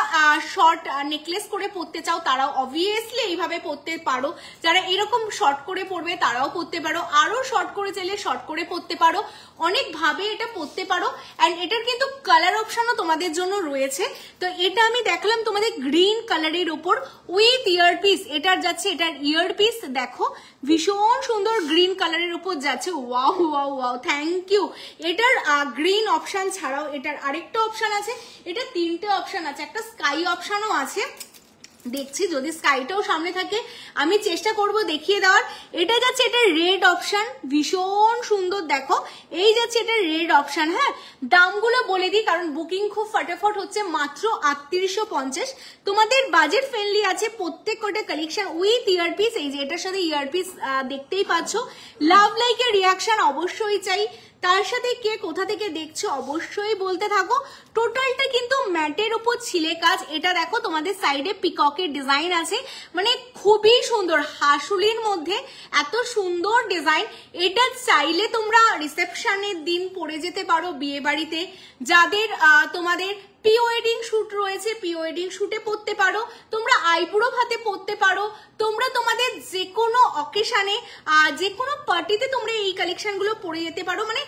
শর্ট নেকলেস করে পরতে চাও তারাও অবভিয়াসলি এইভাবে পরতে পারো, যারা এরকম শর্ট করে পরবে তারাও পরতে পারো, আরো শর্ট করে চাইলে শর্ট করে পরতে পারো, অনেক ভাবে এটা পরতে পারো। এন্ড এটার কিন্তু কালার অপশনও তোমাদের জন্য রয়েছে। তো এটা আমি দেখলাম তোমাদের গ্রিন কালারের উপর উইথ ইয়ারপিস, এটার যাচ্ছে এটার ইয়ারপিস দেখো ভীষণ সুন্দর গ্রিন কালারের উপর যাচ্ছে। Wow wow wow, thank you. এটার গ্রিন অপশন ছাড়াও এটার আরেকটা অপশন আছে, এটা তিনটে অপশন আছে, একটা স্কাই অপশনও আছে। দেখছি যদি স্কাইটাও সামনে থাকে আমি চেষ্টা করব দেখিয়ে দেওয়ার। এটা যাচ্ছে এটা রেড অপশন, ভীষণ সুন্দর। দেখো এই যাচ্ছে এটা রেড অপশন। হ্যাঁ, দামগুলো বলে দিই কারণ বুকিং খুব ফটাফট হচ্ছে, মাত্র 3850। তোমাদের বাজেট ফ্রেন্ডলি আছে প্রত্যেক কটা কালেকশন উইথ ইয়ারপিস। এই যে এটার সাথে ইয়ারপিস দেখতেই পাচ্ছ। লাভ লাইকের রিয়াকশন অবশ্যই চাই, তার সাথে কে কোথা থেকে দেখছো অবশ্যই বলতে থাকো। টোটালটা কিন্তু ম্যাটের উপর ছিলে কাজ। এটা দেখো তোমাদের সাইডে পিককের ডিজাইন আছে, মানে খুবই সুন্দর, হাসুলির মধ্যে এত সুন্দর ডিজাইন। এটা চাইলে তোমরা রিসেপশনের দিন পরে যেতে পারো বিয়ে বাড়িতে, যাদের তোমাদের প্রি ওয়েডিং শুট রয়েছে প্রি ওয়েডিং শুটে পরতে পারো, তোমরা আইবুড়ো ভাতে পরতে পারো, তোমরা তোমাদের যে কোনো অকেশনে যে কোনো পার্টিতে তোমরা এই কালেকশন গুলো পরে যেতে পারো। মানে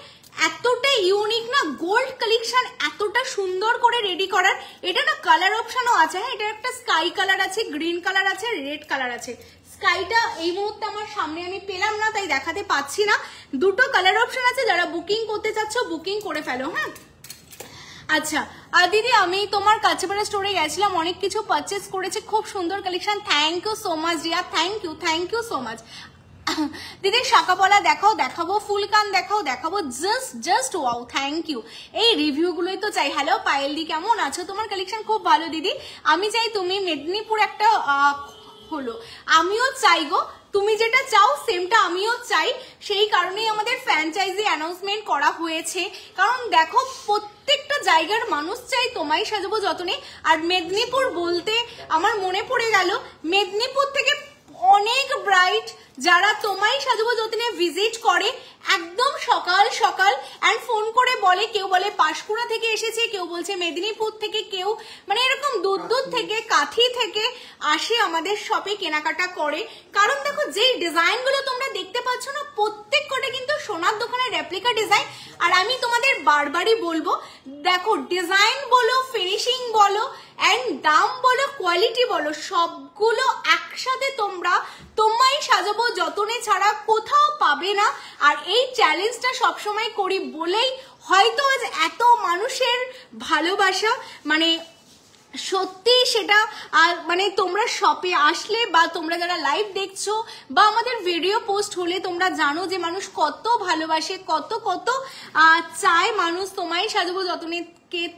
এতটা ইউনিক না, গোল্ড কালেকশন এতটা সুন্দর করে রেডি করার। এটা না কালার অপশনও আছে। হ্যাঁ, এটা একটা স্কাই কালার আছে, গ্রিন কালার আছে, রেড কালার আছে। স্কাইটা এই মুহূর্তে আমার সামনে আমি পেলাম না তাই দেখাতে পাচ্ছি না। দুটো কালার অপশন আছে, যারা বুকিং করতে চাচ্ছ বুকিং করে ফেলো। হ্যাঁ, আচ্ছা দিদি আমি তোমার কাছেপাড়া স্টোরে গেছিলাম, অনেক কিছু পারচেস করেছে, খুব সুন্দর collection. Thank you so much Riya, thank you so much. দিদি শাকাপলা দেখাবো, ফুল কান দেখাবো, জাস্ট ওয়াও, থ্যাংক ইউ। এই রিভিউ গুলোই তো চাই। হ্যালো পায়েল দি, কেমন আছো? তোমার কালেকশন খুব ভালো দিদি। আমি চাই তুমি মেদিনীপুর একটা হলো, আমিও চাই গো, তুমি যেটা চাও সেমটা আমিও চাই। সেই কারণেই আমাদের ফ্র্যাঞ্চাইজি অ্যানাউন্সমেন্ট করা হয়েছে, কারণ দেখো প্রত্যেকটা জায়গার মানুষ চাই তোমায় সাজাবো যতনে। আর মেদিনীপুর বলতে আমার মনে পড়ে গেল, মেদিনীপুর থেকে অনেক ব্রাইট যারা তোমায় সাজাবো যতনে ভিজিট করে একদম সকাল সকাল এন্ড ফোন করে বলে, কেউ বলে পাঁশকুড়া থেকে এসেছে, কেউ বলছে মেদিনীপুর থেকে, কেউ মানে এরকম দূর দূর থেকে কাঁথি থেকে আসে আমাদের শপে কেনাকাটা করে। কারণ দেখো যেই ডিজাইন গুলো তোমরা দেখতে পাচ্ছ না, প্রত্যেক কটা কিন্তু সোনার দোকানের রেপ্লিকা ডিজাইন। আর আমি তোমাদের বারবারই বলবো, দেখো ডিজাইন বলো, ফিনিশিং বলো, এন্ড দাম বলো, কোয়ালিটি বলো, সবগুলো একসাথে তোমরা তোমায় সাজাবো যতনে ছাড়া কোথাও পাবে না। আর এই চ্যালেঞ্জটা সবসময় করি বলেই হয়তো আজ এত মানুষের ভালোবাসা, মানে সত্যি সেটা মানে তোমরা শপে আসলে বা তোমরা যারা লাইভ দেখছো বা আমাদের ভিডিও পোস্ট হলে তোমরা জানো যে মানুষ কত ভালোবাসে, কত কত চায় মানুষ তোমায় সাজাবো যতনে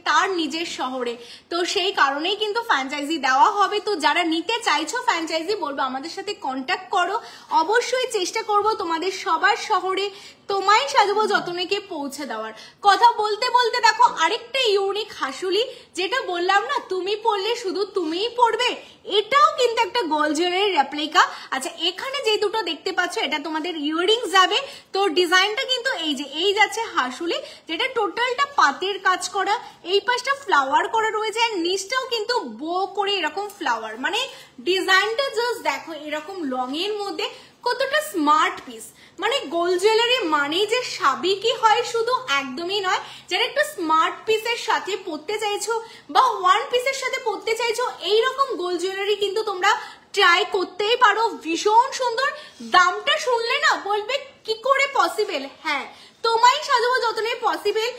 তার নিজের শহরে। তো সেই কারণেই কিন্তু ফ্র্যাঞ্চাইজি দেওয়া হবে। তো যারা নিতে চাইছো ফ্র্যাঞ্চাইজি, বলবো আমাদের সাথে কন্ট্যাক্ট করো, অবশ্যই চেষ্টা করব তোমাদের সবার শহরে তোমায় সাজাবো যতনেকে পৌঁছে দেওয়ার। কথা বলতে বলতে দেখো আরেকটা ইউনিক হাসুলি, যেটা বললাম না তুমি পরলে শুধু তুমিই পরবে, এটাও কিন্তু একটা গোল্ড জুয়েলারি রেপ্লিকা। আচ্ছা এখানে যে দুটো দেখতে পাচ্ছ এটা তোমাদের ইয়াররিংস যাবে। তো ডিজাইনটা কিন্তু এই যে এই যাচ্ছে হাসুলি, যেটা টোটালটা পাতের কাজ করা, এই পাশটা ফ্লাওয়ার করা রয়েছে আর নিচটাও কিন্তু বো করে এরকম ফ্লাওয়ার। মানে ডিজাইনটা জাস্ট দেখো, এরকম লং এর মধ্যে কতটা স্মার্ট পিস। মানে গোল্ড জুয়েলারি মানেই যে সাবিকি হয় শুধু, একদমই নয়। যারা একটু স্মার্ট পিসের সাথে পরতে চাইছো বা ওয়ান পিসের সাথে পরতে চাইছো, এইরকম গোল্ড জুয়েলারি কিন্তু তোমরা ট্রাই করতেই পারো। ভীষণ সুন্দর, দামটা শুনলে না বলবে কি করে পসিবল। হ্যাঁ, তোমায় সাজাবো যতনে পসিবল।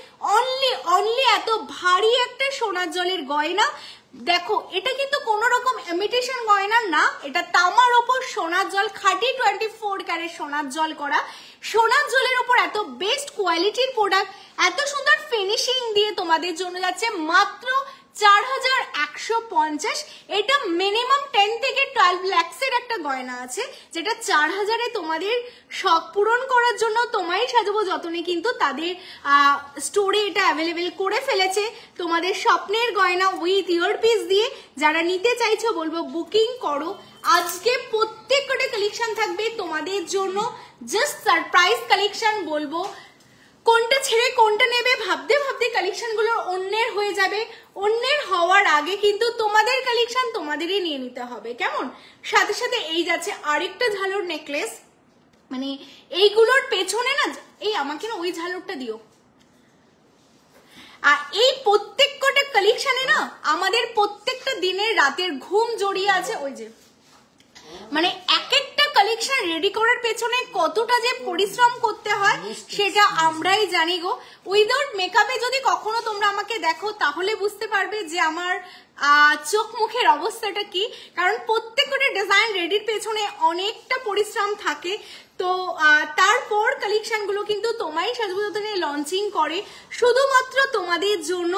অনলি এত ভারী একটা সোনার জলের গয়না। দেখো এটা কিন্তু কোন রকম ইমিটেশন গয়না না, এটা তামার ওপর সোনার জল, খাঁটি 24 ক্যারেট সোনার জল করা। সোনার জলের উপর এত বেস্ট কোয়ালিটির প্রোডাক্ট, এত সুন্দর ফিনিশিং দিয়ে তোমাদের জন্য যাচ্ছে মাত্র 4150। এটা মিনিমাম 10 থেকে 12 লাখসের একটা গয়না আছে, যেটা 4000-এ তোমাদের শখ পূরণ করার জন্য তোমায় সাজাবো যতনে কিন্তু তাদের স্টোরে এটা অ্যাভেলেবেল করে ফেলেছে। তোমাদের স্বপ্নের গয়না উইথ ইয়ারপিস দিয়ে যারা নিতে চাইছো বলবো বুকিং করো। আজকে প্রত্যেকটা কালেকশন থাকবে তোমাদের জন্য জাস্ট সারপ্রাইজ কালেকশন। বলবো কোনটা ছেড়ে কোনটা নেবে ভাবতে ভাবতে কালেকশন গুলো অন্যের হয়ে যাবে। অন্যের হওয়ার আগে কিন্তু তোমাদের কালেকশন তোমাদেরই নিয়ে নিতে হবে, কেমন? সাথে সাথে এই যাচ্ছে আরেকটা ঝালর নেকলেস, মানে এইগুলোর পেছনে না, এই আমাকে না ওই ঝালরটা দিও। আর এই প্রত্যেক কটা কালেকশনে না আমাদের প্রত্যেকটা দিনের রাতের ঘুম জড়িয়ে আছে। ওই যে মানে এক একটা কালেকশন রেডি করার পেছনে কতটা যে পরিশ্রম করতে হয় সেটা আমরাই জানি গো। উইদাউট মেকআপে যদি কখনো তোমরা আমাকে দেখো তাহলে বুঝতে পারবে যে আমার চোখ মুখের অবস্থাটা কি, কারণ প্রত্যেকটা ডিজাইন রেডির পেছনে অনেকটা পরিশ্রম থাকে। তো তারপর কালেকশনগুলো কিন্তু তোমাই সাজবো যতনে লঞ্চিং করে শুধুমাত্র তোমাদের জন্য।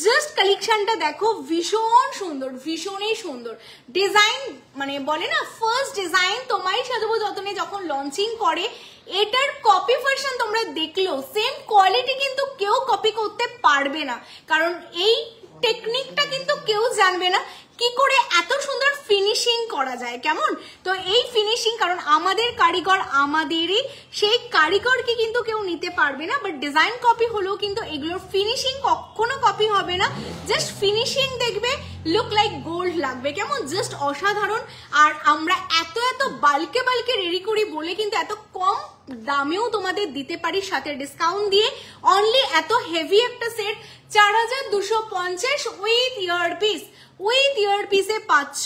জাস্ট কালেকশনটা দেখো, ভীষণ সুন্দর, ভীষণই সুন্দর ডিজাইন, মানে বলে না ফার্স্ট ডিজাইন তোমাই সাজবো যতনে যখন লঞ্চিং করে এটার কপি ভার্সন তোমরা দেখলো, সেম কোয়ালিটি কিন্তু কেউ কপি করতে পারবে না, কারণ এই টেকনিকটা কিন্তু কেউ জানবে না কি করে এত সুন্দর ফিনিশিং করা যায়। কেমন তো এই ফিনিশিং, কারণ আমাদের কারিগর আমাদেরই, সেই কারিগরকে কিন্তু কেউ নিতে পারবে না। বাট ডিজাইন কপি হলেও কিন্তু এগুলোর ফিনিশিং কখনো কপি হবে না। জাস্ট ফিনিশিং দেখবে, লুক লাইক গোল্ড লাগবে, কেমন জাস্ট অসাধারণ। আর আমরা এত এত বালকে বালকে রেডি করি বলে কিন্তু এত কম দামেও তোমাদের দিতে পারি, সাথে ডিসকাউন্ট দিয়ে। অনলি এত হেভি একটা সেট 4250 উইথ ইয়ারপিস, উইথ ইয়ারপিসে পাচ্ছ।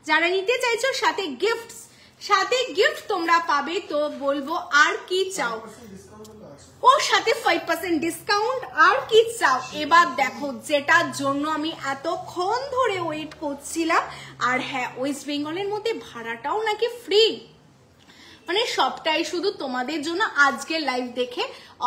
যারা নিতে চাইছো সাথে গিফট তোমরা পাবে। তো বলবো আর কি চাও, ওর সাথে 5% ডিসকাউন্ট, আর কি চাও। এবার দেখো যেটার জন্য আমি এতক্ষণ ধরে ওয়েট করছিলাম, আর হ্যাঁ ওয়েস্ট বেঙ্গলের মধ্যে ভাড়াটাও নাকি ফ্রি, মানে সবটাই শুধু তোমাদের জন্য আজকের লাইভ দেখে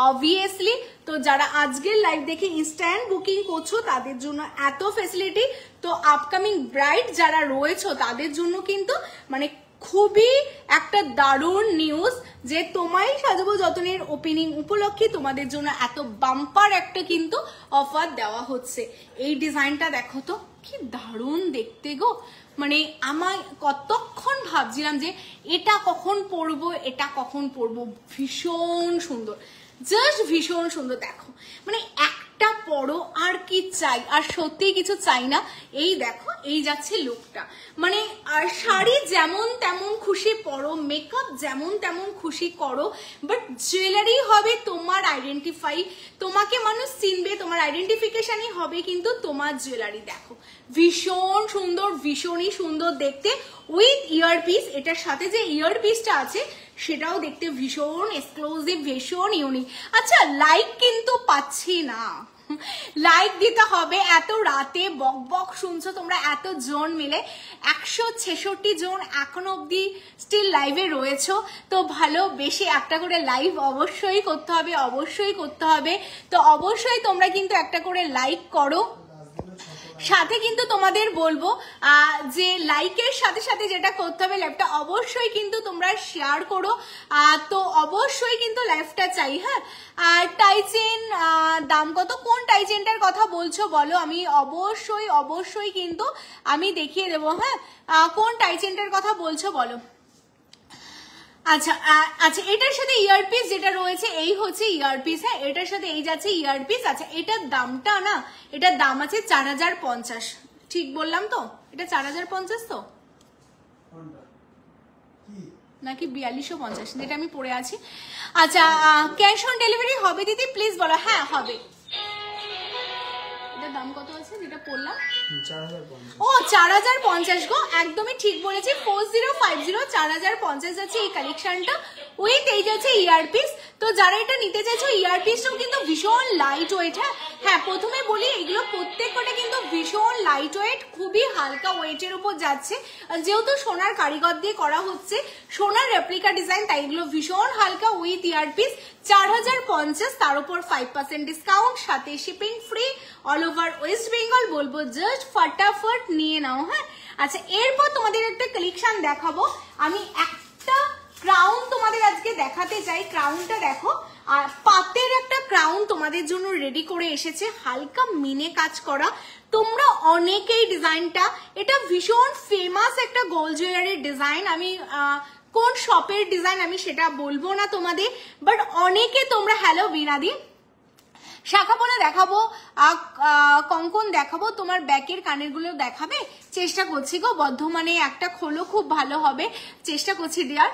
অবভিয়াসলি। তো যারা আজকের লাইভ দেখে ইনস্ট্যান্ট বুকিং করছো তাদের জন্য এত ফ্যাসিলিটি। তো আপকামিং ব্রাইড যারা রয়েছো তাদের জন্য কিন্তু মানে খুবই একটা দারুণ নিউজ যে তোমাই সাজাবো যতনের ওপেনিং উপলক্ষে তোমাদের জন্য এত বাম্পার একটা কিন্তু অফার দেওয়া হচ্ছে। এই ডিজাইনটা দেখো তো কি দারুণ দেখতে গো, মানে আমার কতক্ষণ ভাবছিলাম যে এটা কখন পরবো, এটা কখন পরবো। ভীষণ সুন্দর, জাস্ট ভীষণ সুন্দর। দেখো মানে একটা পরো আর কি চাই, আর সত্যি কিছু চাই না। এই দেখো এই যাচ্ছে লুকটা, মানে আর শাড়ি যেমন তেমন খুশি পরো, মেকআপ যেমন তেমন খুশি করো, বাট জুয়েলারি হবে তোমার আইডেন্টিফাই, তোমাকে মানুষ চিনবে, তোমার আইডেন্টিফিকেশনই হবে কিন্তু তোমার জুয়েলারি। দেখো ভীষণ সুন্দর, ভীষণই সুন্দর দেখতে উইথ ইয়ারপিস। এটার সাথে যে ইয়ারপিসটা আছে সেটাও দেখতে ভীষণ এক্সক্লুসিভ, ভীষণ ইউনিক। আচ্ছা লাইক কিন্তু পাচ্ছি না, লাইক দিতে হবে। এত রাতে বক বক শুনছো তোমরা এত জন মিলে, 166 জন এখনো অব্দি স্টিল লাইভে রয়েছো। তো ভালো বেশি একটা করে লাইভ অবশ্যই করতে হবে, অবশ্যই করতে হবে। তো অবশ্যই তোমরা কিন্তু একটা করে লাইক করো। সাথে কিন্তু তোমাদের বলবো যে লাইকের সাথে সাথে যেটা করতে হবে, লাইভটা অবশ্যই কিন্তু তোমরা শেয়ার করো। তো অবশ্যই কিন্তু লাইভটা চাই। হ্যাঁ আর টাইচেন দাম কত, কোন টাইচেনটার কথা বলছো বলো, আমি অবশ্যই অবশ্যই কিন্তু আমি দেখিয়ে দেবো। হ্যাঁ কোন টাইচেনটার কথা বলছো বলো। আচ্ছা আচ্ছা এটার সাথে ইয়ারপিস যেটা রয়েছে এই হচ্ছে ইয়ারপিস। হ্যাঁ এটার সাথে এই যাচ্ছে ইয়ারপিস। আচ্ছা এটার দামটা না, এটার দাম আছে 4050, ঠিক বললাম তো? এটা 4050 তো নাকি 4250 যেটা আমি পরে আছি। আচ্ছা ক্যাশ অন ডেলিভারি হবে দিদি প্লিজ বলো। হ্যাঁ হবে। এটার দাম কত আছে যেটা পড়লাম? 4050। ও 4050 গো, একদমই ঠিক বলেছি। 4050 4050 যাচ্ছে এই কালেকশনটা উইথ এই যাচ্ছে ইয়ারপিস। তো যারা এটা নিতে চাইছো ইয়ারপিসটাও কিন্তু ভীষণ লাইট ওয়েট। হ্যাঁ প্রথমে বলি এগুলো প্রত্যেকটা কিন্তু ভীষণ লাইট ওয়েট, খুবই হালকা ওয়েটের উপর যাচ্ছে। যেহেতু সোনার কারিগর দিয়ে করা হচ্ছে, সোনার রেপ্লিকা ডিজাইন, তাই এগুলো ভীষণ হালকা উইথ ইয়ারপিস। 4050, তার উপর 5% ডিসকাউন্ট, সাথে shipping free all over West Bengal. বলবো জাস্ট ফটাফট নিয়ে নাও। হ্যাঁ আচ্ছা এরপর তোমাদের একটা কালেকশন দেখাবো। আমি একটা ক্রাউন তোমাদের আজকে দেখাতে চাই। ক্রাউনটা দেখো, আর পাতের একটা ক্রাউন তোমাদের জন্য রেডি করে এসেছে, হালকা মিনে কাজ করা। তোমরা অনেকেই ডিজাইনটা, এটা ভীষণ ফেমাস একটা গোল্ড জুয়েলারির ডিজাইন। আমি কোন শপের ডিজাইন আমি সেটা বলবো না তোমাদের, বাট অনেকে তোমরা, হ্যালো বিনাদি, শাখাপোনা দেখাবো, কঙ্কন দেখাবো, তোমার ব্যাকের কানের গুলো দেখাবে, চেষ্টা করছি গো, বর্ধমানে একটা খোলো, খুব ভালো হবে, চেষ্টা করছি ডিয়ার।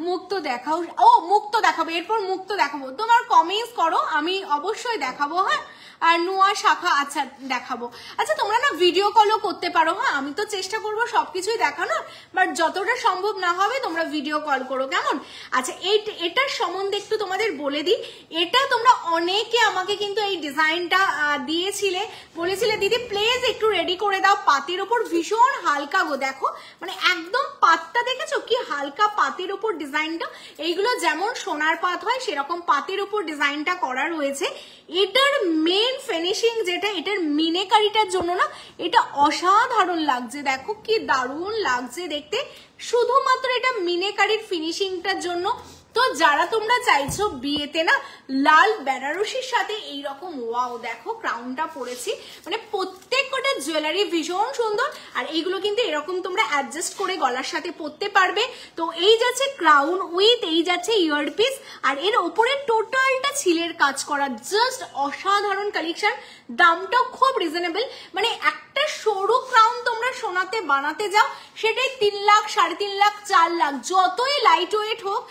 মুখ তো দেখাও, ও মুখ তো দেখাবো, এরপর মুখ তো দেখাবো, তোমার কমেন্টস করো, আমি অবশ্যই দেখাবো। হ্যাঁ, আর নোয়া শাখা, আচ্ছা দেখাবো। আচ্ছা তোমরা না ভিডিও কলও করতে পারো, হ্যাঁ আমি তো চেষ্টা করবো সবকিছুই দেখানোর, বাট যতটা সম্ভব না হবে তোমরা ভিডিও কল করো, কেমন? আচ্ছা এটার সম্বন্ধে একটু তোমাদের বলে দিই। এটা তোমরা অনেকে আমাকে কিন্তু এই ডিজাইনটা দিয়েছিলে, বলেছিলে দিদি প্লিজ একটু রেডি করে দাও, পাতের ওপর ভীষণ হালকা গো, দেখো মানে একদম পাতটা দেখেছো কি হালকা পাতের ওপর ডিজাইনটা, এইগুলো যেমন সোনার পাত হয় সেরকম পাতের ওপর ডিজাইনটা করা রয়েছে। এটার মেন ফিনিশিং যেটা, এটার মিনেকারিটার জন্য না এটা অসাধারণ লাগছে, দেখো কি দারুণ লাগছে দেখতে, শুধুমাত্র এটা মিনেকারির ফিনিশিংটার জন্য। তো যারা তোমরা চাইছো বিয়েতে না লাল বেনারসির সাথে এইরকম, ওয়াও দেখো ক্রাউনটা পরেছি, মানে প্রত্যেকটা জুয়েলারি ভীষণ সুন্দর, আর এইগুলো কিন্তু এরকম তোমরা অ্যাডজাস্ট করে গলার সাথে পরতে পারবে। তো এই যাচ্ছে ক্রাউন উইথ এই যাচ্ছে ইয়ারপিস, আর এর ওপরে টোটালটা ছিলের কাজ করা, জাস্ট অসাধারণ কালেকশন, দামটাও খুব রিজনেবল। মানে একটা সরু ক্রাউন তোমরা সোনাতে বানাতে যাও সেটাই 3 লাখ, 3.5 লাখ, 4 লাখ, যতই লাইট ওয়েট হোক,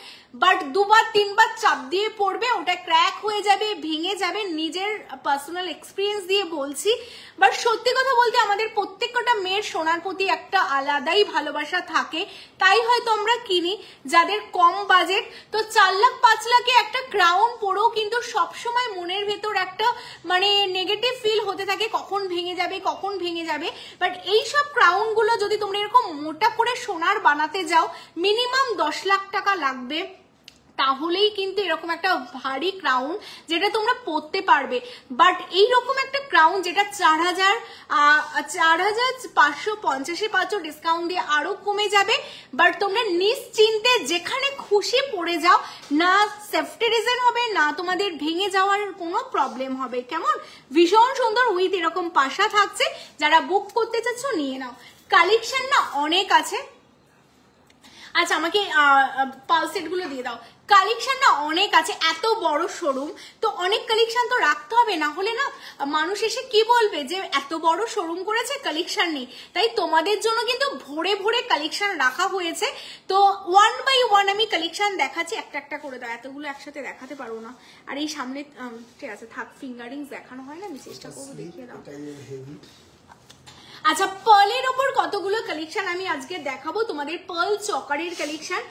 বাট 2-3 চাপ দিয়ে পড়বে, ওটা ক্র্যাক হয়ে যাবে, ভেঙে যাবে, নিজের পার্সোনাল এক্সপিরিয়েন্স দিয়ে বলছি। বাট সত্যি কথা বলতে আমাদের প্রত্যেকটা মেয়ের সোনার প্রতি একটা আলাদাই ভালোবাসা থাকে, তাই হয়তো আমরা কিনি। যাদের কম বাজেট, তো 4 লাখ 5 লাখে একটা ক্রাউন পরেও কিন্তু সবসময় মনের ভেতর একটা মানে নেগেটিভ ফিল হতে থাকে, কখন ভেঙে যাবে কখন ভেঙে যাবে। বাট এইসব ক্রাউন গুলো যদি তোমরা এরকম মোটা করে সোনার বানাতে যাও, মিনিমাম 10 লাখ টাকা লাগবে, তাহলেই কিন্তু এরকম একটা ভারী ক্রাউন যেটা তোমরা পরতে পারবে। বাট এইরকম একটা ক্রাউন যেটা 4,550 পাচ্ছ, ডিসকাউন্ট দিয়ে আরো কমে যাবে, বাট তোমরা নিশ্চিন্তে যেখানে খুশি পরে যাও, না সেফটি রিজন হবে, না তোমাদের ভেঙে যাওয়ার কোনো প্রবলেম হবে, কেমন? ভীষণ সুন্দর উইথ এরকম পাশা থাকছে, যারা বুক করতে চাচ্ছ নিয়ে নাও। কালেকশন না অনেক আছে। আচ্ছা আমাকে পালসেট গুলো দিয়ে দাও। কালেকশন না অনেক আছে, এত বড় শোরুম, তো অনেক কালেকশন তো রাখতে হবে, না হলে না মানুষ এসে কি বলবে যে এত বড় শোরুম করেছে কালেকশন নেই। তাই তোমাদের জন্য কিন্তু ভরে ভরে কালেকশন রাখা হয়েছে। তো 1 বাই 1 আমি কালেকশন দেখাচ্ছি, একটা একটা করে দাও, এতগুলো একসাথে দেখাতে পারবো না। আর এই সামনে ঠিক আছে থাক, ফিঙ্গারিংস দেখানো হয় না, আমি চেষ্টা করবো দেখিয়ে দাও। আচ্ছা পার্লের ওপর কতগুলো কালেকশন আমি আজকে দেখাবো তোমাদের, পার্ল চকারের কালেকশন।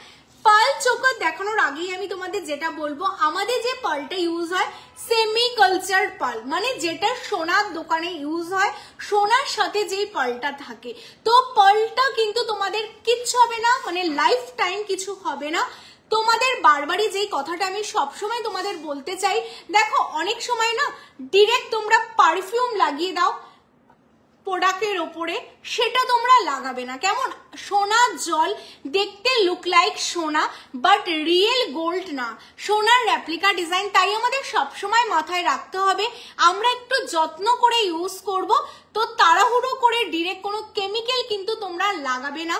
পার্ল চোকার দেখানোর আগেই আমি তোমাদের যেটা বলবো, আমাদের যে পার্লটা ইউজ হয় সেমি কালচার পার্ল, মানে যেটা সোনার দোকানে ইউজ হয়, সোনার সাথে যেই পার্লটা থাকে। তো পার্লটা কিন্তু তোমাদের কিচ্ছু হবে না, মানে লাইফ টাইম কিছু হবে না। তোমাদের বারবারই যেই কথাটা আমি সবসময় তোমাদের বলতে চাই, দেখো অনেক সময় না ডিরেক্ট তোমরা পারফিউম লাগিয়ে দাও প্রোডাক্টের ওপরে, সেটা তোমরা লাগাবে না, কেমন? সোনা জল দেখতে লুক লাইক সোনা, বাট রিয়েল গোল্ড না, সোনার রেপ্লিকা ডিজাইন। তাই আমাদের সবসময় মাথায় রাখতে হবে আমরা একটু যত্ন করে ইউজ করব। তো তাড়াহুড়ো করে ডিরেক্ট কোনো কেমিক্যাল কিন্তু তোমরা লাগাবে না,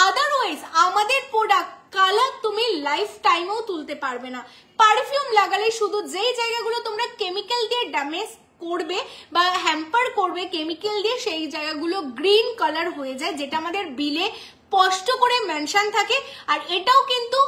আদারওয়াইজ আমাদের প্রোডাক্ট কালার তুমি লাইফ টাইমেও তুলতে পারবে না। পারফিউম লাগালে শুধু যেই জায়গাগুলো তোমরা কেমিক্যাল দিয়ে ড্যামেজ করবে বা হ্যাম্পার করবে কেমিক্যাল দিয়ে, সেই জায়গাগুলো গ্রিন কালার হয়ে যায়, যেটা আমাদের বিলে স্পষ্ট করে মেনশন থাকে। আর এটাও কিন্তু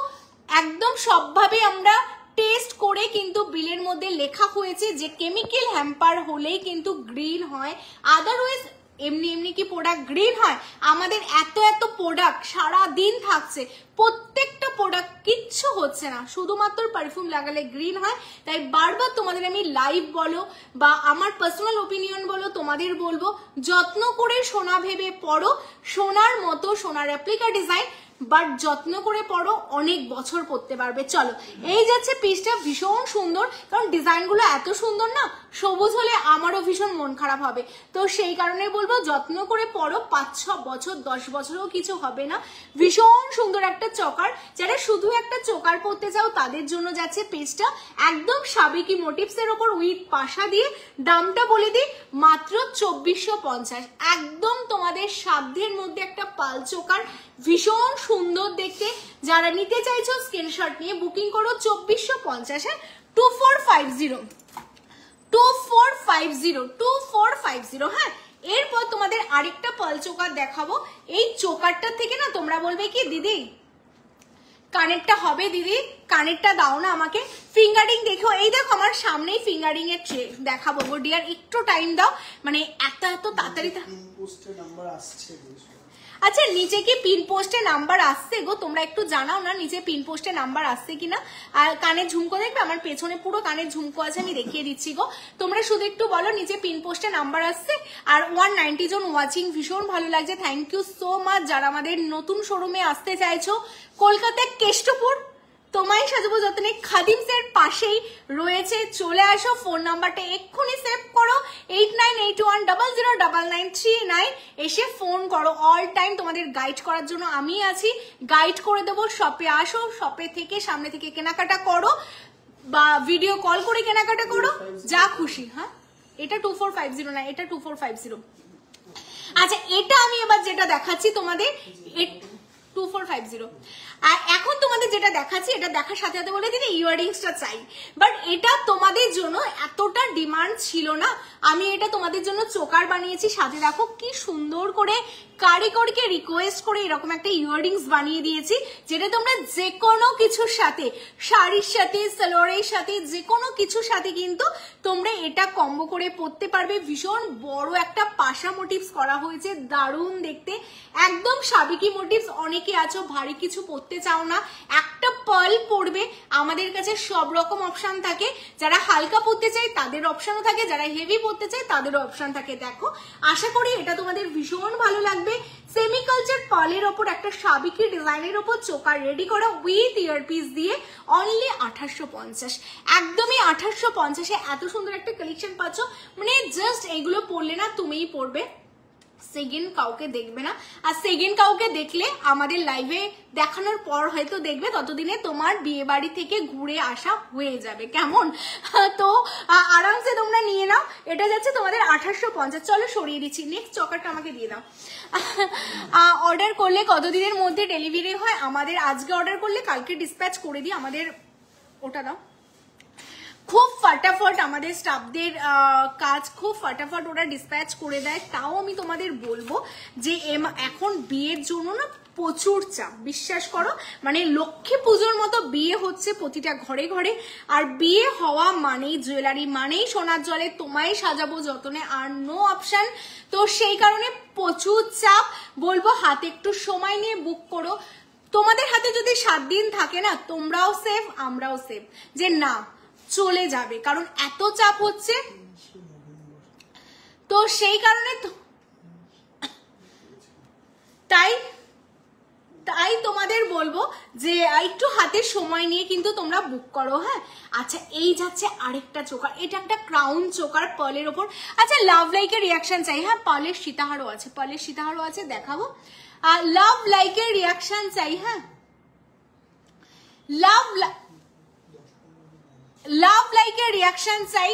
একদম সবভাবে আমরা টেস্ট করে কিন্তু বিলের মধ্যে লেখা হয়েছে যে কেমিক্যাল হ্যাম্পার হলেই কিন্তু গ্রিন হয়, আদারওয়াইজ এমনি এমনি কি প্রোডাক্ট গ্রিন হয়? আমাদের এত এত প্রোডাক্ট সারা দিন থাকছে, প্রত্যেকটা প্রোডাক্ট কিচ্ছু হচ্ছে না, শুধুমাত্র পারফিউম লাগালে গ্রিন হয়। তাই বারবার তোমাদের আমি লাইভ বলো বা আমার পার্সোনাল ওপিনিয়ন বলো, তোমাদের বলবো যত্ন করে সোনা ভেবে পড়ো, সোনার মতো সোনার রেপ্লিকা ডিজাইন, বাট যত্ন করে পড়ো, অনেক বছর পড়তে পারবে। চলো এই যাচ্ছে পিসটা, ভীষণ সুন্দর, কারণ ডিজাইনগুলো এত সুন্দর না, সবুজ হলে আমারও ভীষণ মন খারাপ হবে। তো সেই কারণে বলবো যত্ন করে পড়ো, 5-6 বছর 10 বছরও কিছু হবে না। ভীষণ সুন্দর একটা চকার, যারা শুধু একটা চোকার পরতে চাও তাদের জন্য যাচ্ছে পিসটা, একদম সাবেকি মোটিভস এর উপর উইথ পাশা দিয়ে। দামটা বলে দিই মাত্র 2450, একদম তোমাদের সাধ্যের মধ্যে একটা পাল চোকার, ভীষণ সুন্দর দেখতে। যারা নিতে চাইছো স্ক্রিনশট নিয়ে বুকিং করো 2450, 2450 2450। হ্যাঁ এরপর তোমাদের আরেকটা পার্ল চোকার দেখাবো। এই চোকারটার থেকে না তোমরা বলবে কি দিদি কানেরটা হবে, দিদি কানেরটা দাও না আমাকে। ফিঙ্গারিং দেখো, এই দেখো আমার সামনেই ফিঙ্গারিং এর ট্রে দেখাবো গো ডিয়ার, একটু টাইম দাও, মানে এত তাড়াতাড়ি। আচ্ছা নিচে কি পিন পোস্টে নাম্বার আসছে গো? তোমরা একটু জানাও না নিচে পিন পোস্টে নাম্বার আসছে কিনা। আর কানের ঝুমকো দেখবে, আমার পেছনে পুরো কানের ঝুমকো আছে, আমি দেখিয়ে দিচ্ছি গো। তোমরা শুধু একটু বলো নিচে পিন পোস্টে নাম্বার আসছে। আর 190 জন ওয়াচিং, ভীষণ ভালো লাগছে, থ্যাংক ইউ সো মাচ। যারা আমাদের নতুন শোরুমে আসতে চাইছো, কলকাতার কেষ্টপুর তোমায় সাজাবো যতনে খাদিমসের পাশেই রয়েছে, চলে আসো। ফোন নাম্বারটা এক্ষুনি সেভ করো 8981009939, এসে ফোন করো। অল টাইম তোমাদের গাইড করার জন্য আমি আছি, গাইড করে দেবো। শপে আসো, শপে থেকে সামনে থেকে কেনাকাটা করো বা ভিডিও কল করে কেনাকাটা করো, যা খুশি। হ্যাঁ এটা 2450 না, এটা 2450। আচ্ছা এটা আমি এবার যেটা দেখাচ্ছি তোমাদের 2450। আর এখন তোমাদের যেটা দেখাচ্ছি, এটা দেখার সাথে সাথে বলে দিদি ইয়াররিংসটা চাই, বাট এটা তোমাদের জন্য এতটা ডিমান্ড ছিল না, আমি এটা তোমাদের জন্য চোকার বানিয়েছি। সাথে দেখো কি সুন্দর করে কারিগরকে রিকোয়েস্ট করে এরকম একটা ইয়াররিংস বানিয়ে দিয়েছি, যেটা তোমরা যে কোনো কিছুর সাথে, শাড়ির সাথে, সালোয়ারের সাথে, যে কোনো কিছুর সাথে কিন্তু তোমরা এটা কম্বো করে পরতে পারবে। ভীষণ বড় একটা পাশা মোটিভস করা হয়েছে, দারুণ দেখতে, একদম সাবিকি মোটিভস। অনেকে আছো ভারী কিছু পরতে চাও না, একটা পার্ল পরবে, আমাদের কাছে সব রকম অপশন থাকে। যারা হালকা পরতে চায় তাদের অপশনও থাকে, যারা হেভি পরতে চায় তাদেরও অপশন থাকে। দেখো আশা করি এটা তোমাদের ভীষণ ভালো লাগবে। সেমি কালচার পার্লের ওপর একটা সাবিকি ডিজাইনের ওপর চোকার রেডি করা উইথ ইয়ারপিস দিয়ে অনলি 2850, একদমই 2850-এ এত সুন্দর একটা কালেকশন পাচ্ছ। মানে জাস্ট এগুলো পরলে না তুমিই পরবে, সেকেন্ড কাউকে দেখবে না। আর সেকেন্ড কাউকে দেখলে আমাদের লাইভে দেখানোর পর হয়তো দেখবে, ততদিনে তোমার বিয়ে বাড়ি থেকে ঘুরে আসা হয়ে যাবে, কেমন? তো আরামসে তোমরা নিয়ে নাও। এটা যাচ্ছে তোমাদের 2850। চলো সরিয়ে দিচ্ছি, নেক্সট চকারটা আমাকে দিয়ে দাও। অর্ডার করলে কতদিনের মধ্যে ডেলিভারি হয়? আমাদের আজকে অর্ডার করলে কালকে ডিসপ্যাচ করে দিই, আমাদের ওটা দাও। খুব ফাটাফট আমাদের স্টাফদের কাজ, খুব ফাটাফট ওরা ডিসপ্যাচ করে দেয়। তাও আমি তোমাদের বলবো যে এখন বিয়ের জন্য না প্রচুর চাপ, বিশ্বাস করো। মানে লক্ষ্মী পুজোর মতো বিয়ে হচ্ছে প্রতিটা ঘরে ঘরে, আর বিয়ে হওয়া মানেই জুয়েলারি, মানেই সোনার জলে তোমায় সাজাবো যতনে, আর নো অপশন। তো সেই কারণে প্রচুর চাপ, বলবো হাতে একটু সময় নিয়ে বুক করো। তোমাদের হাতে যদি 7 দিন থাকে না, তোমরাও সেফ আমরাও সেফ, যে না চলে যাবে, কারণ এত চাপ হচ্ছে। তো সেই কারণে তাই তোমাদের বলবো যে একটু হাতে সময় নিয়ে কিন্তু তোমরা বুক করো। হ্যাঁ আচ্ছা এই যাচ্ছে আরেকটা চোকার, এটা একটা ক্রাউন চোকার পার্লের ওপর। আচ্ছা লাভ লাইকের রিয়াকশন চাই। হ্যাঁ পার্লের সীতাহারও আছে, পার্লের সীতাহারও আছে, দেখাবো। লাভ লাইকের রিয়াকশন চাই। হ্যাঁ লাভ লাইকের রিয়াকশন চাই।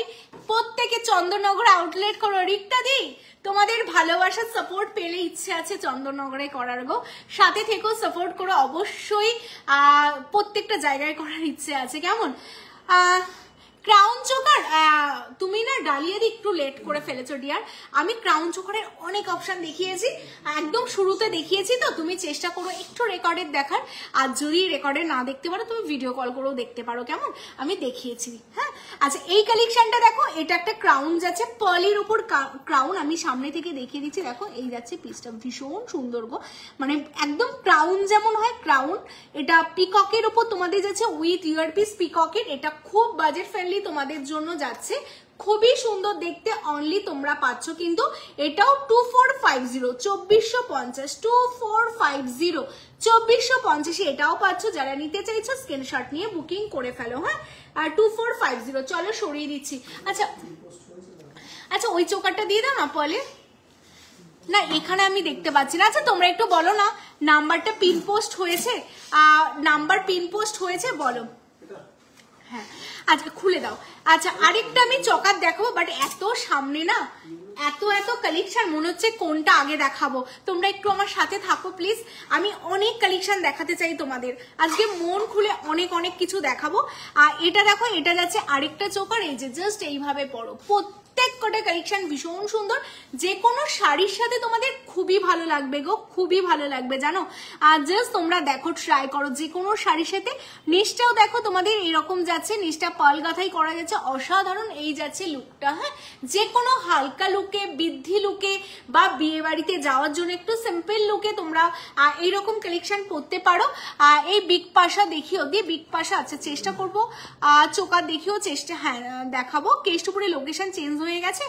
প্রত্যেকে চন্দননগর আউটলেট করো। রিক্তা দি তোমাদের ভালোবাসার সাপোর্ট পেলে ইচ্ছে আছে চন্দননগরে করার গো, সাথে থেকেও সাপোর্ট করো অবশ্যই। প্রত্যেকটা জায়গায় করার ইচ্ছে আছে, কেমন? ক্রাউন চোকার তুমি না ডালিয়া দি একটু লেট করে ফেলেছো ডিয়ার। আমি ক্রাউন চোকারের অনেক অপশন দেখিয়েছি, একদম শুরুতে দেখিয়েছি, তো তুমি চেষ্টা করো একটু রেকর্ডের দেখার। আর যদি রেকর্ডে না দেখতে পারো তুমি ভিডিও কল করেও দেখতে পারো, কেমন? আমি দেখিয়েছি। হ্যাঁ আচ্ছা এই কালেকশনটা দেখো, এটা একটা ক্রাউন যাচ্ছে পার্লের উপর ক্রাউন, আমি সামনে থেকে দেখিয়ে দিচ্ছি। দেখো এই যাচ্ছে পিসটা, ভীষণ সুন্দর গো, মানে একদম ক্রাউন যেমন হয় ক্রাউন। এটা পিককের উপর তোমাদের যাচ্ছে উইথ ইয়ারপিস পিককের, এটা খুব বাজেট ফ্রেন্ডলি তোমাদের জন্য যাচ্ছে, খুবই সুন্দর দেখতে। অনলি তোমরা পাচ্ছ কিন্তু এটাও 2450, 2450, 2450, 2450 এটাও পাচ্ছ। যারা নিতে চাইছো স্ক্রিনশট নিয়ে বুকিং করে ফেলো। হ্যাঁ আর 2450। চলো সরিয়ে দিচ্ছি। আচ্ছা ওই চোকারটা দিয়ে দাও না পলে, না এখানে আমি দেখতে পাচ্ছি না। আচ্ছা তোমরা একটু বলো না নাম্বারটা পিন পোস্ট হয়েছে, নাম্বার পিন পোস্ট হয়েছে বলো। হ্যাঁ আচ্ছা খুলে দাও। আচ্ছা আরেকটা আমি চকার দেখাবো, বাট এত সামনে না এত কালেকশন, মনে হচ্ছে কোনটা আগে দেখাবো। তোমরা একটু আমার সাথে থাকো প্লিজ, আমি অনেক কালেকশন দেখাতে চাই তোমাদের আজকে, মন খুলে অনেক কিছু দেখাবো। আর এটা দেখো, এটা যাচ্ছে আরেকটা চোকার, এই যে জাস্ট এইভাবে পড়ো, প্রত্যেকটা কালেকশন ভীষণ সুন্দর, যে কোনো শাড়ির সাথে তোমাদের খুবই ভালো লাগবে গো, খুবই ভালো লাগবে জানো। আর জাস্ট তোমরা দেখো, ট্রাই করো যে কোনো শাড়ির সাথে। নিচটাও দেখো তোমাদের এরকম যাচ্ছে, নিচটা পাল গাথাই করা যাচ্ছে, অসাধারণ এই যাচ্ছে লুকটা। হ্যাঁ, যে কোনো হালকা লুকে, বৃদ্ধি লুকে বা বিয়ে বাড়িতে যাওয়ার জন্য একটু সিম্পল লুকে তোমরা এইরকম কালেকশন পরতে পারো। এই বিগ পাশা দেখিও দিয়ে, বিগ পাশা আচ্ছা চেষ্টা করবো, চোকার দেখিও চেষ্টা, হ্যাঁ দেখাবো। কেষ্টপুরে লোকেশন চেঞ্জ হয়ে গেছে,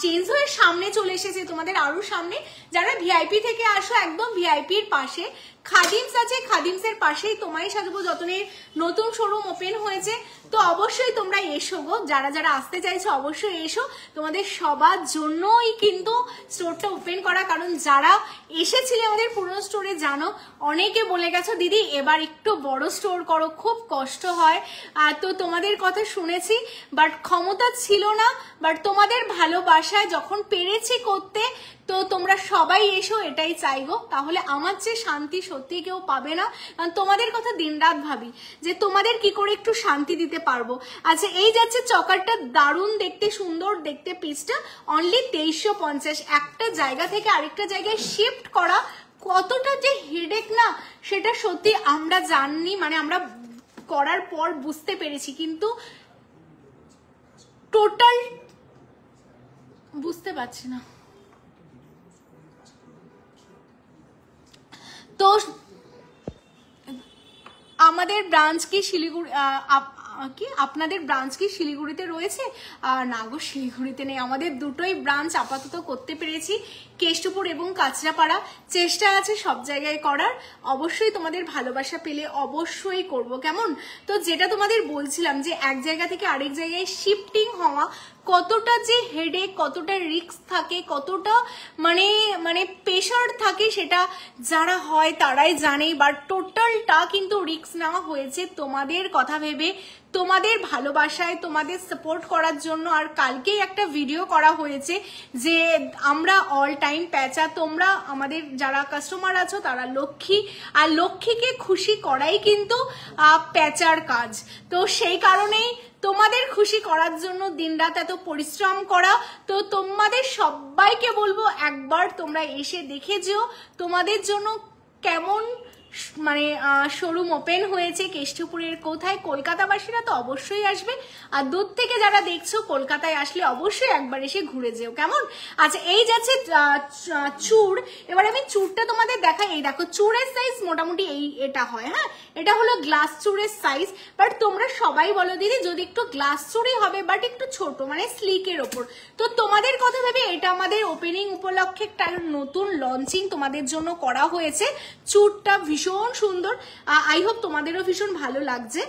চেঞ্জ হয়ে সামনে চলে এসেছে তোমাদের, আরো সামনে। যারা ভিআইপি থেকে আসো, একদম ভিআইপির পাশে খাদিমস আছে, খাদিমসের পাশেই তোমায় সাজাবো যতনের নতুন শোরুম ওপেন হয়েছে। তো অবশ্যই তোমরা এসো গো, যারা যারা আসতে চাইছো অবশ্যই এসো, তোমাদের সবার জন্যই কিন্তু স্টোরটা ওপেন করা। কারণ যারা এসেছিলে আমাদের পুরনো স্টোরে জানো, অনেকে বলে গেছো দিদি এবার একটু বড় স্টোর করো, খুব কষ্ট হয়। তো তোমাদের কথা শুনেছি, বাট ক্ষমতা ছিল না, বাট তোমাদের ভালোবাসায় যখন পেরেছি করতে, তো তোমরা সবাই এসো, এটাই চাইগো। তাহলে আমার চেয়ে শান্তি সত্যি কেউ পাবে না, কারণ তোমাদের কথা দিনরাত ভাবি যে তোমাদের কি করে একটু শান্তি দিতে পারবো। আচ্ছা এই যাচ্ছে চকারটা, দারুণ দেখতে, সুন্দর দেখতে পিসটা, অনলি 2350। একটা জায়গা থেকে আরেকটা জায়গায় শিফট করা কতটা যে হেডেক না, সেটা সত্যি আমরা জানি, মানে আমরা করার পর বুঝতে পেরেছি, কিন্তু টোটাল বুঝতে পারছি না। তো আমাদের ব্রাঞ্চ কি শিলিগুড়ি, কি আপনাদের ব্রাঞ্চ কি শিলিগুড়িতে রয়েছে? না গো, শিলিগুড়িতে নেই, আমাদের দুটোই ব্রাঞ্চ আপাতত করতে পেরেছি, কেষ্টপুর এবং কাঁচরাপাড়া। চেষ্টা আছে সব জায়গায় করার, অবশ্যই তোমাদের ভালোবাসা পেলে অবশ্যই করব, কেমন? তো যেটা তোমাদের বলছিলাম যে এক জায়গা থেকে আরেক জায়গায় শিফটিং হওয়া কতটা যে হেডেক, কতটা রিস্ক থাকে, কতটা মানে মানে প্রেশার থাকে, সেটা যারা হয় তারাই জানে। বাট টোটালটা কিন্তু রিস্ক নেওয়া হয়েছে তোমাদের কথা ভেবে, তোমাদের ভালোবাসায়, তোমাদের সাপোর্ট করার জন্য। আর কালকেই একটা ভিডিও করা হয়েছে যে আমরা অল টাইম প্যাচা, তোমরা আমাদের যারা কাস্টমার আছো তারা লক্ষ্মী, আর লক্ষ্মীকে খুশি করাই কিন্তু প্যাচার কাজ। তো সেই কারণেই তোমাদের খুশি করার জন্য দিনরাত এত পরিশ্রম করা। তো তোমাদের সবাইকে বলবো একবার তোমরা এসে দেখে যেও তোমাদের জন্য কেমন মানে শোরুম ওপেন হয়েছে, কেষ্টপুরের কোথায়। কলকাতাবাসীরা তো অবশ্যই আসবে, আর দূর থেকে যারা দেখছো কলকাতায় আসলে অবশ্যই একবার এসে ঘুরে যেও, কেমন? আচ্ছা এই যাচ্ছে চূড়, এবার আমি চূড়টা তোমাদের দেখাই। এই দেখো চূড়ের সাইজ মোটামুটি এটা হয়, হ্যাঁ এটা হলো গ্লাস চূড়ের সাইজ। বাট তোমরা সবাই বলো দিদি যদি একটু গ্লাস চূড়ই হবে, বাট একটু ছোট মানে স্লিকের ওপর। তো তোমাদের কথা ভেবে এটা আমাদের ওপেনিং উপলক্ষে একটা নতুন লঞ্চিং তোমাদের জন্য করা হয়েছে। চূড়টা ভীষণ সুন্দর, আই হোপ তোমাদেরও ভীষণ ভালো লাগছে।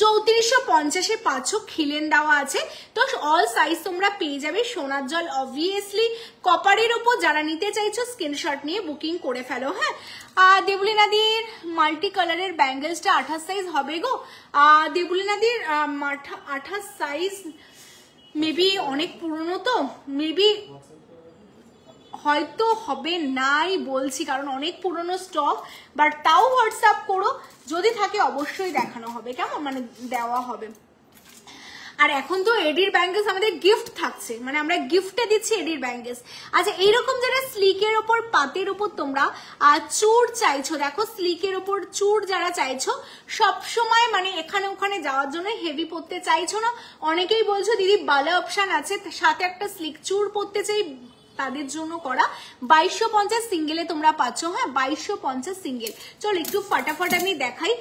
3450 পাঁচও খিলেন দেওয়া আছে। তো অল সাইজ তোমরা পেয়ে যাবে। সোনার জল অবভিয়াসলি, কপারের ওপর যারা নিতে চাইছো স্ক্রিনশট নিয়ে বুকিং করে ফেলো। হ্যাঁ, দেবুলিনাদির মাল্টি কালারের ব্যাঙ্গেলসটা 28 সাইজ হবে গো। দেবুলিনাদির 28 সাইজ মেবি অনেক পুরনো, তো মেবি হয়তো হবে নাই বলছি, কারণ অনেক পুরনো স্টক। বাট তাও হোয়াটসঅ্যাপ করো, যদি থাকে অবশ্যই দেখানো হবে, কেমন মানে দেওয়া হবে। আর এখন তো এডির ব্যাঙ্গেলস আমাদের গিফট থাকছে, মানে আমরা গিফটে দিচ্ছি এডির ব্যাঙ্গেলস। আচ্ছা এইরকম যারা স্লিকের ওপর, পাতের ওপর তোমরা চূড় চাইছো, দেখো স্লিকের ওপর চূড় যারা চাইছো, সবসময় মানে এখানে ওখানে যাওয়ার জন্য হেভি পরতে চাইছো না। অনেকেই বলছো দিদি বালা অপশন আছে, সাথে একটা স্লিক চূড় পরতে চাই, তাদের জন্য করা 2250 সিঙ্গেলে তোমরা পাচ্ছ। হ্যাঁ 2250 সিঙ্গেল। চল একটু ফাটাফাট আমি দেখাই,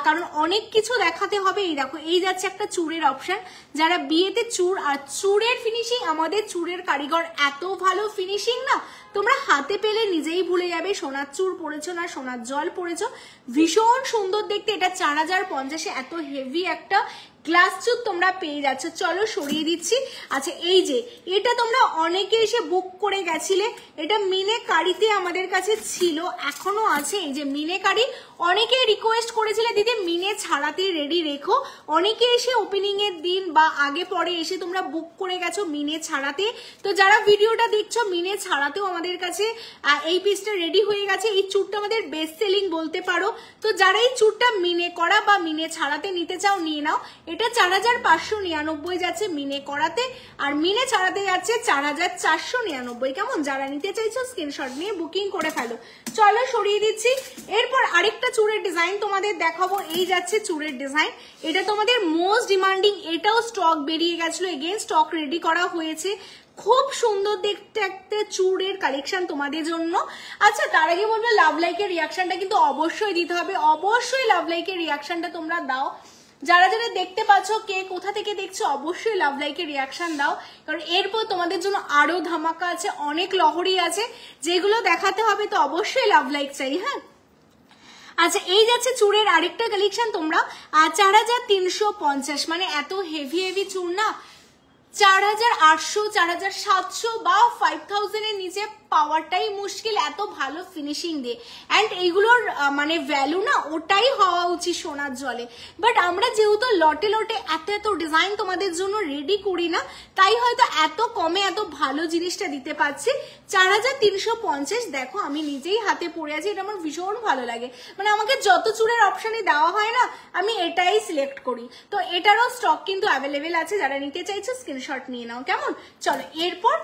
কারণ অনেক কিছু দেখাতে হবে। এই দেখো এই যাচ্ছে একটা চূড়ের অপশন, যারা বিয়েতে চূড়, আর চূড়ের ফিনিশিং, আমাদের চূড়ের কারিগর এত ভালো ফিনিশিং না, তোমরা হাতে পেলে নিজেই ভুলে যাবে সোনার চূড় পরেছো না সোনার জল পরেছো। ভীষণ সুন্দর দেখতে, এটা 4050 এত হেভি একটা গ্লাস চূড় তোমরা পেয়ে যাচ্ছ। চলো সরিয়ে দিচ্ছি। আচ্ছা এই যে এটা তোমরা অনেকে এসে বুক করে গেছিলে, এটা মিনেকারিতে আমাদের কাছে ছিল, এখনো আছে। এই যে মিনেকারি, অনেকে রিকোয়েস্ট করেছিলে দিদি মিনে ছাড়াতে রেডি রেখো। অনেকে এসে ওপেনিং এর দিন বা আগে পরে এসে তোমরা বুক করে গেছো মিনে ছাড়াতে। তো যারা ভিডিওটা দেখছো মিনে ছাড়াতেও আমাদের কাছে এই পিসটা রেডি হয়ে গেছে। এই চুড়টা আমাদের বেস্ট সেলিং বলতে পারো। তো যারা এই চুড়টা মিনে করা বা মিনে ছাড়াতে নিতে চাও নিয়ে নাও। এটা 4599 যাচ্ছে মিনে করাতে, আর মিনে ছাড়াতে যাচ্ছে 4499। কেমন? যারা নিতে চাইছো স্ক্রিনশট নিয়ে বুকিং করে ফেলো। চলো সরিয়ে দিচ্ছি। এরপর আরেকটা চুড়ের ডিজাইন তোমাদের দেখাবো। এই যাচ্ছে চুড়ের ডিজাইন, এটা তোমাদের মোস্ট ডিমান্ডিং। এটাও স্টক বেরিয়ে গেছিল, এগেন স্টক রেডি করা হয়েছে। খুব সুন্দর দেখতে একটা চুড়ের কালেকশন তোমাদের জন্য। আচ্ছা তার আগে বলবো লাভ লাইকের রিয়াকশনটা কিন্তু অবশ্যই দিতে হবে। অবশ্যই লাভ লাইকের রিয়াকশনটা তোমরা দাও। যারা যারা দেখতে পাচ্ছ, কে কোথা থেকে দেখছো, অবশ্যই লাভ লাইকের রিয়াকশন দাও, কারণ এরপর তোমাদের জন্য আরো ধামাকা আছে, অনেক লহরি আছে যেগুলো দেখাতে হবে। তো অবশ্যই লাভ লাইক চাই। হ্যাঁ আচ্ছা এই যাচ্ছে চুড়ের আরেকটা কালেকশন তোমরা 4350, মানে এত হেভি হেভি চুড় না, 4800 4700 বা 5000 এর নিচে পাওয়াটাই মুশকিল, এত ভালো ফিনিশিং দিয়ে। অ্যান্ড এইগুলোর মানে ভ্যালু না ওটাই হওয়া উচিত সোনার জলে। বাট আমরা যেহেতু লটে লটে এত এত ডিজাইন তোমাদের জন্য রেডি করি না, তাই হয়তো এত কমে এত ভালো জিনিসটা দিতে পারছি। 4350 দেখো, আমি নিজেই হাতে পরে আছি, এটা আমার ভীষণ ভালো লাগে। মানে আমাকে যত চুড়ের অপশানে দেওয়া হয় না, আমি এটাই সিলেক্ট করি। তো এটারও স্টক কিন্তু অ্যাভেলেবেল আছে, যারা নিতে চাইছো স্ক্রিনশট নিয়ে নাও। কেমন? চলো এরপর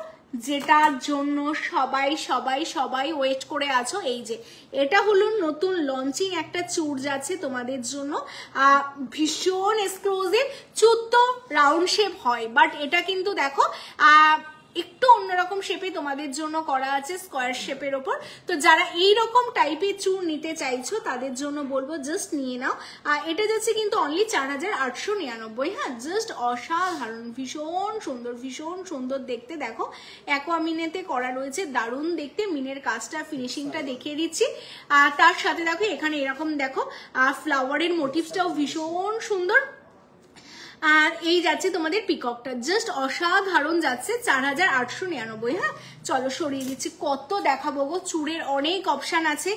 যেটার জন্য সবাই সবাই সবাই ওয়েট করে আছো, এই যে এটা হলো নতুন লঞ্চিং একটা চুড় যাচ্ছে তোমাদের জন্য, ভীষণ এক্সক্লুসিভ। চুড় তো রাউন্ড শেপ হয়, বাট এটা কিন্তু দেখো একটু অন্যরকম শেপে তোমাদের জন্য করা আছে, স্কোয়ার শেপের ওপর। তো যারা এইরকম টাইপের চুড় নিতে চাইছো তাদের জন্য বলবো জাস্ট নিয়ে নাও। এটা যাচ্ছে কিন্তু অনলি 4899। হ্যাঁ জাস্ট অসাধারণ, ভীষণ সুন্দর, ভীষণ সুন্দর দেখতে। দেখো অ্যাকোয়া মিনেতে করা রয়েছে, দারুণ দেখতে। মিনের কাজটা ফিনিশিংটা দেখিয়ে দিচ্ছি। তার সাথে দেখো এখানে এরকম দেখো ফ্লাওয়ারের মোটিভসটাও ভীষণ সুন্দর। আর এই যাচ্ছে তোমাদের পিককটা, জাস্ট অসাধারণ যাচ্ছে 4899। হ্যাঁ চলো সরিয়ে দিচ্ছি, কত দেখাবো গো, চুড়ের অনেক অপশান আছে।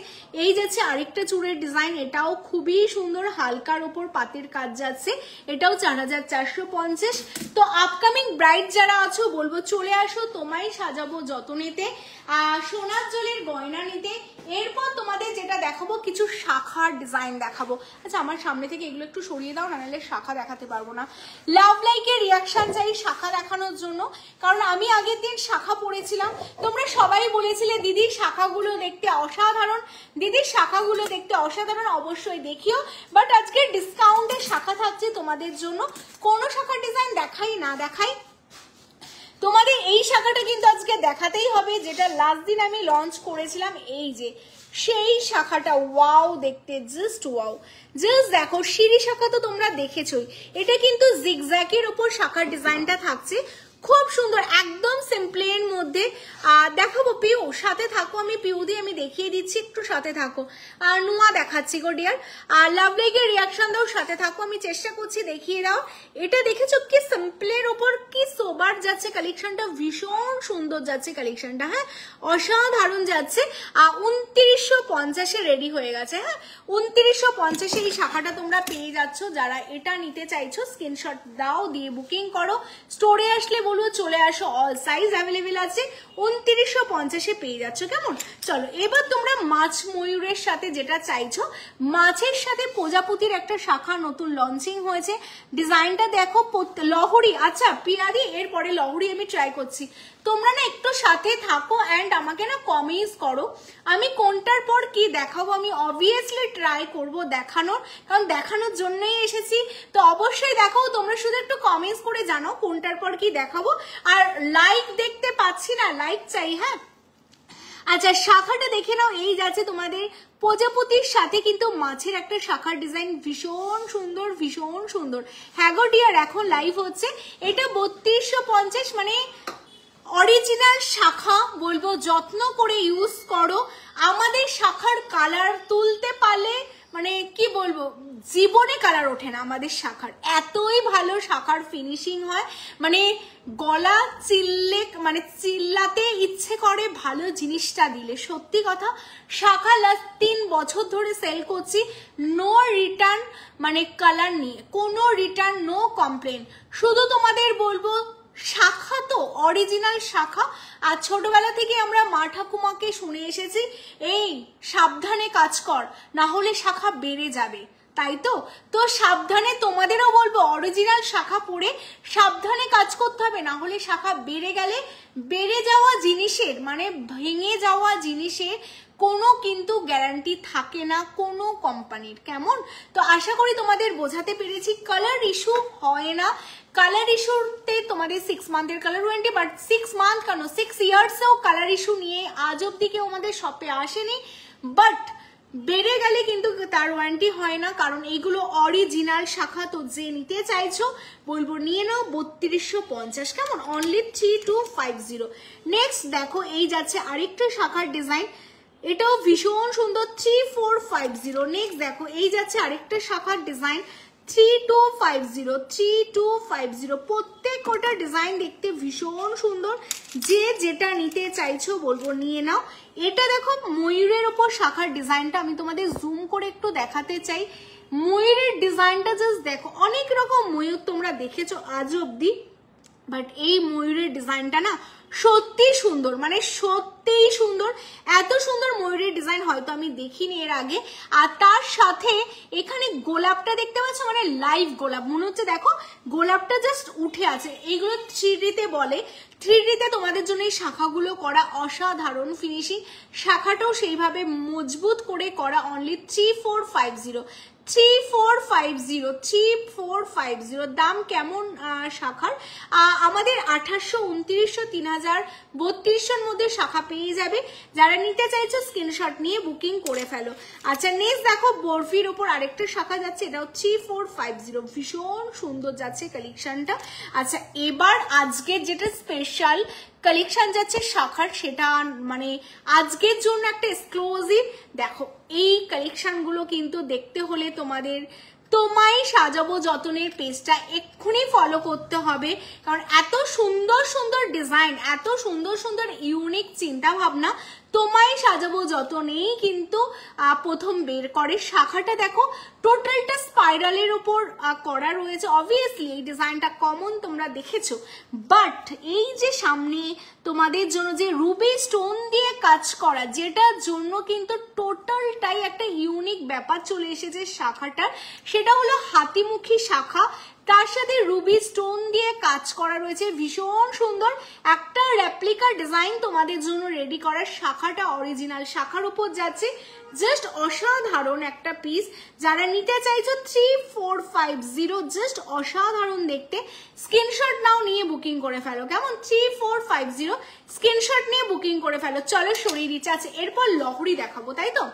এই যাচ্ছে আরেকটা চুড়ের ডিজাইন, এটাও খুবই সুন্দর, হালকার ওপর পাতের কাজ যাচ্ছে, এটাও 4450। তো আপকামিং ব্রাইড যারা আছো বলবো চলে আসো তোমায় সাজাবো যতনেতে, সোনার জলের গয়না নিতে। এরপর তোমাদের যেটা দেখাবো কিছু শাখার ডিজাইন দেখাবো। আচ্ছা আমার সামনে থেকে এগুলো একটু সরিয়ে দাও, নাহলে শাখা দেখাতে পারবো না। লাভ লাইকের রিয়াকশন চাই শাখা দেখানোর জন্য, কারণ আমি আগের দিন শাখা পরেছিলাম, তোমরা সবাই বলেছিলে দিদি শাখাগুলো দেখতে অসাধারণ, দিদির শাখাগুলো দেখতে অসাধারণ, অবশ্যই দেখিও। বাট আজকে ডিসকাউন্টে শাখা থাকছে তোমাদের জন্য, কোনো শাখার ডিজাইন দেখাই না দেখাই, তোমাদের এই শাখাটা কিন্তু আজকে দেখাতেই হবে, যেটা লাস্ট দিন আমি লঞ্চ করেছিলাম। এই যে সেই শাখাটা, ওয়াও দেখতে, জাস্ট ওয়াও। জাস্ট দেখো সিঁড়ি শাখা তো তোমরা দেখেছোই, এটা কিন্তু জিগজ্যাগের উপর শাখার ডিজাইনটা থাকছে, খুব সুন্দর, একদম সিম্পলের মধ্যে। দেখাবো পিউ, সাথে থাকো, আমি পিউ দিয়ে আমি দেখিয়ে দিচ্ছি, একটু সাথে থাকো। আর নুয়া দেখাচ্ছি গো ডিয়ার, আর লাভ লাইকের রিয়াকশন দাও, সাথে থাকো, আমি চেষ্টা করছি দেখিয়ে দাও। এটা দেখেছো কি সিম্পলের ওপর কি সোবার যাচ্ছে কালেকশনটা, ভীষণ সুন্দর যাচ্ছে কালেকশনটা। হ্যাঁ অসাধারণ যাচ্ছে। 2950 রেডি হয়ে গেছে। হ্যাঁ 2950 এই শাখাটা তোমরা পেয়ে যাচ্ছ। যারা এটা নিতে চাইছো স্ক্রিনশট দাও, দিয়ে বুকিং করো। স্টোরে আসলে বলবো চলে আসো, অল সাইজ অ্যাভেলেবেল আছে, 2950 পেয়ে যাচ্ছ। কেমন? চলো এবার তোমরা মাছ ময়ূরের সাথে যেটা চাইছো, মাছের সাথে প্রজাপতির একটা শাখা নতুন লঞ্চিং হয়েছে, ডিজাইনটা দেখো, লহরি। আচ্ছা পিয়াদি এরপরে লহরি আমি ট্রাই করছি, তোমরা না একটু সাথে থাকো অ্যান্ড আমাকে না কমেন্টস করো, আমি কোনটার পর কি দেখাবো, আমি অবভিয়াসলি ট্রাই করব দেখানোর, কারণ দেখানোর জন্যই এসেছি। তো অবশ্যই দেখাও, তোমরা শুধু একটু কমেন্টস করে জানো কোনটার পর কি দেখাবো। আর লাইক দেখতে পাচ্ছি না, লাইক চাই। হ্যাঁ আচ্ছা শাখাটা দেখে নাও, এই যাচ্ছে তোমাদের প্রজাপতির সাথে কিন্তু মাছের একটা শাখার ডিজাইন, ভীষণ সুন্দর, ভীষণ সুন্দর। হ্যাঁ গো ডিয়ার এখন লাইভ হচ্ছে, এটা 3250, মানে অরিজিনাল শাখা, বলবো যত্ন করে ইউজ করো। আমাদের শাখার কালার তুলতে পারলে মানে কি বলবো, জীবনে কালার ওঠে না আমাদের শাখার, এতই ভালো শাখার ফিনিশিং হয়, মানে গলা চিল্লাতে ইচ্ছে করে ভালো জিনিসটা দিলে। সত্যি কথা, শাখা লাস্ট 3 বছর ধরে সেল করছি, নো রিটার্ন, মানে কালার নিয়ে কোনো রিটার্ন, নো কমপ্লেন। শুধু তোমাদের বলবো শাখা তো অরিজিনাল শাখা। আর ছোটবেলা থেকে আমরা মা ঠাকুমাকে শুনে এসেছি এই সাবধানে কাজ কর, না হলে শাখা বেড়ে যাবে, তাই তো? তো সাবধানে তোমাদেরও বলবো অরিজিনাল শাখা পড়ে সাবধানে কাজ করতে হবে, না হলে শাখা বেড়ে গেলে বেড়ে যাওয়া জিনিসের মানে ভেঙে যাওয়া জিনিসের কোনো কিন্তু গ্যারান্টি থাকে না কোনো কোম্পানির, কেমন? তো আশা করি তোমাদের বোঝাতে পেরেছি। কালার ইস্যু হয় না, কালার ইস্যুতে তোমাদের 6 মান্থের কালার ওয়ারেন্টি, বাট 6 মান্থ কেন 6 ইয়ার্সেও কালার ইস্যু নিয়ে আজ অব্দি কেউ আমাদের শপে আসেনি। বাট বেড়ে গেলে কিন্তু তার ওয়ারেন্টি হয় না, কারণ এইগুলো অরিজিনাল শাখা। তো যে নিতে চাইছো বলবো নিয়ে নাও 3250, কেমন? অনলি 3250। নেক্সট দেখো এই যাচ্ছে আরেকটা শাখার ডিজাইন, এটাও ভীষণ সুন্দর 3450। নেক্সট দেখো এই যাচ্ছে আরেকটা শাখার ডিজাইন 3250। প্রত্যেক কটা ডিজাইন দেখতে ভীষণ সুন্দর, যে যেটা নিতে চাইছো বলবো নিয়ে নাও। এটা দেখো ময়ূরের ওপর শাখার ডিজাইনটা আমি তোমাদের জুম করে একটু দেখাতে চাই। ময়ূরের ডিজাইনটা জাস্ট দেখো, অনেক রকম ময়ূর তোমরা দেখেছো আজ অব্দি, বাট এই ময়ূরের ডিজাইনটা না সত্যি সুন্দর, মানে সত্যিই সুন্দর। এত সুন্দর ময়ূরের ডিজাইন হয়তো আমি দেখিনি এর আগে। আর তার সাথে এখানে গোলাপটা দেখতে পাচ্ছ, মানে লাইভ গোলাপ মনে হচ্ছে, দেখো গোলাপটা জাস্ট উঠে আছে। এইগুলো 3D-তে বলে, 3D-তে তোমাদের জন্য এই শাখাগুলো করা অসাধারণ ফিনিশিং, শাখাটাও সেইভাবে মজবুত করে করা। অনলি 3450 দাম কেমন শাখার? আমাদের 2800, 2900, 3000, 3200-র মধ্যে শাখা পেয়ে যাবে। যারা নিতে চাইছো স্ক্রিনশট নিয়ে বুকিং করে ফেলো। আচ্ছা নেক্সট দেখো বরফির ওপর আরেকটা শাখা যাচ্ছে, এটাও 3450, ভীষণ সুন্দর যাচ্ছে কালেকশনটা। আচ্ছা এবার আজকের যেটা স্পেশাল কালেকশন যাচ্ছে শাখার, সেটা মানে আজকের জন্য একটা এক্সক্লুসিভ। দেখো এই কালেকশনগুলো কিন্তু দেখতে হলে তোমাদের তোমায় সাজাবো যতনের পেজটা এক্ষুনি ফলো করতে হবে, কারণ এত সুন্দর সুন্দর ডিজাইন, এত সুন্দর সুন্দর ইউনিক চিন্তা ভাবনা তোমায় সাজাবো যতনেই কিন্তু প্রথম বের করে। শাখাটা দেখো টোটালটা স্পাইরালের উপর করা রয়েছে। অবভিয়াসলি এই ডিজাইনটা কমন তোমরা দেখেছো, বাট এই যে সামনে তোমাদের জন্য যে রুবি স্টোন দিয়ে কাজ করা, যেটার জন্য কিন্তু টোটালটাই একটা ইউনিক ব্যাপার চলে এসেছে শাখাটার, সেটা হলো হাতিমুখী শাখা। তার সাথে রুবি স্টোন দিয়ে কাজ করা রয়েছে, ভীষণ সুন্দর একটা রেপ্লিকা ডিজাইন তোমাদের জন্য রেডি করা। শাখাটা অরিজিনাল শাখার উপর যাচ্ছে, জাস্ট অসাধারণ একটা পিস। যারা নিতে চাইছো 3450, জাস্ট অসাধারণ দেখতে। স্ক্রিনশট নাও, নিয়ে বুকিং করে ফেলো, কেমন? 3450 স্ক্রিনশট নিয়ে বুকিং করে ফেলো। চলো সরিয়ে দিচ্ছে। আছে এরপর লহরি দেখাবো, তাই তো?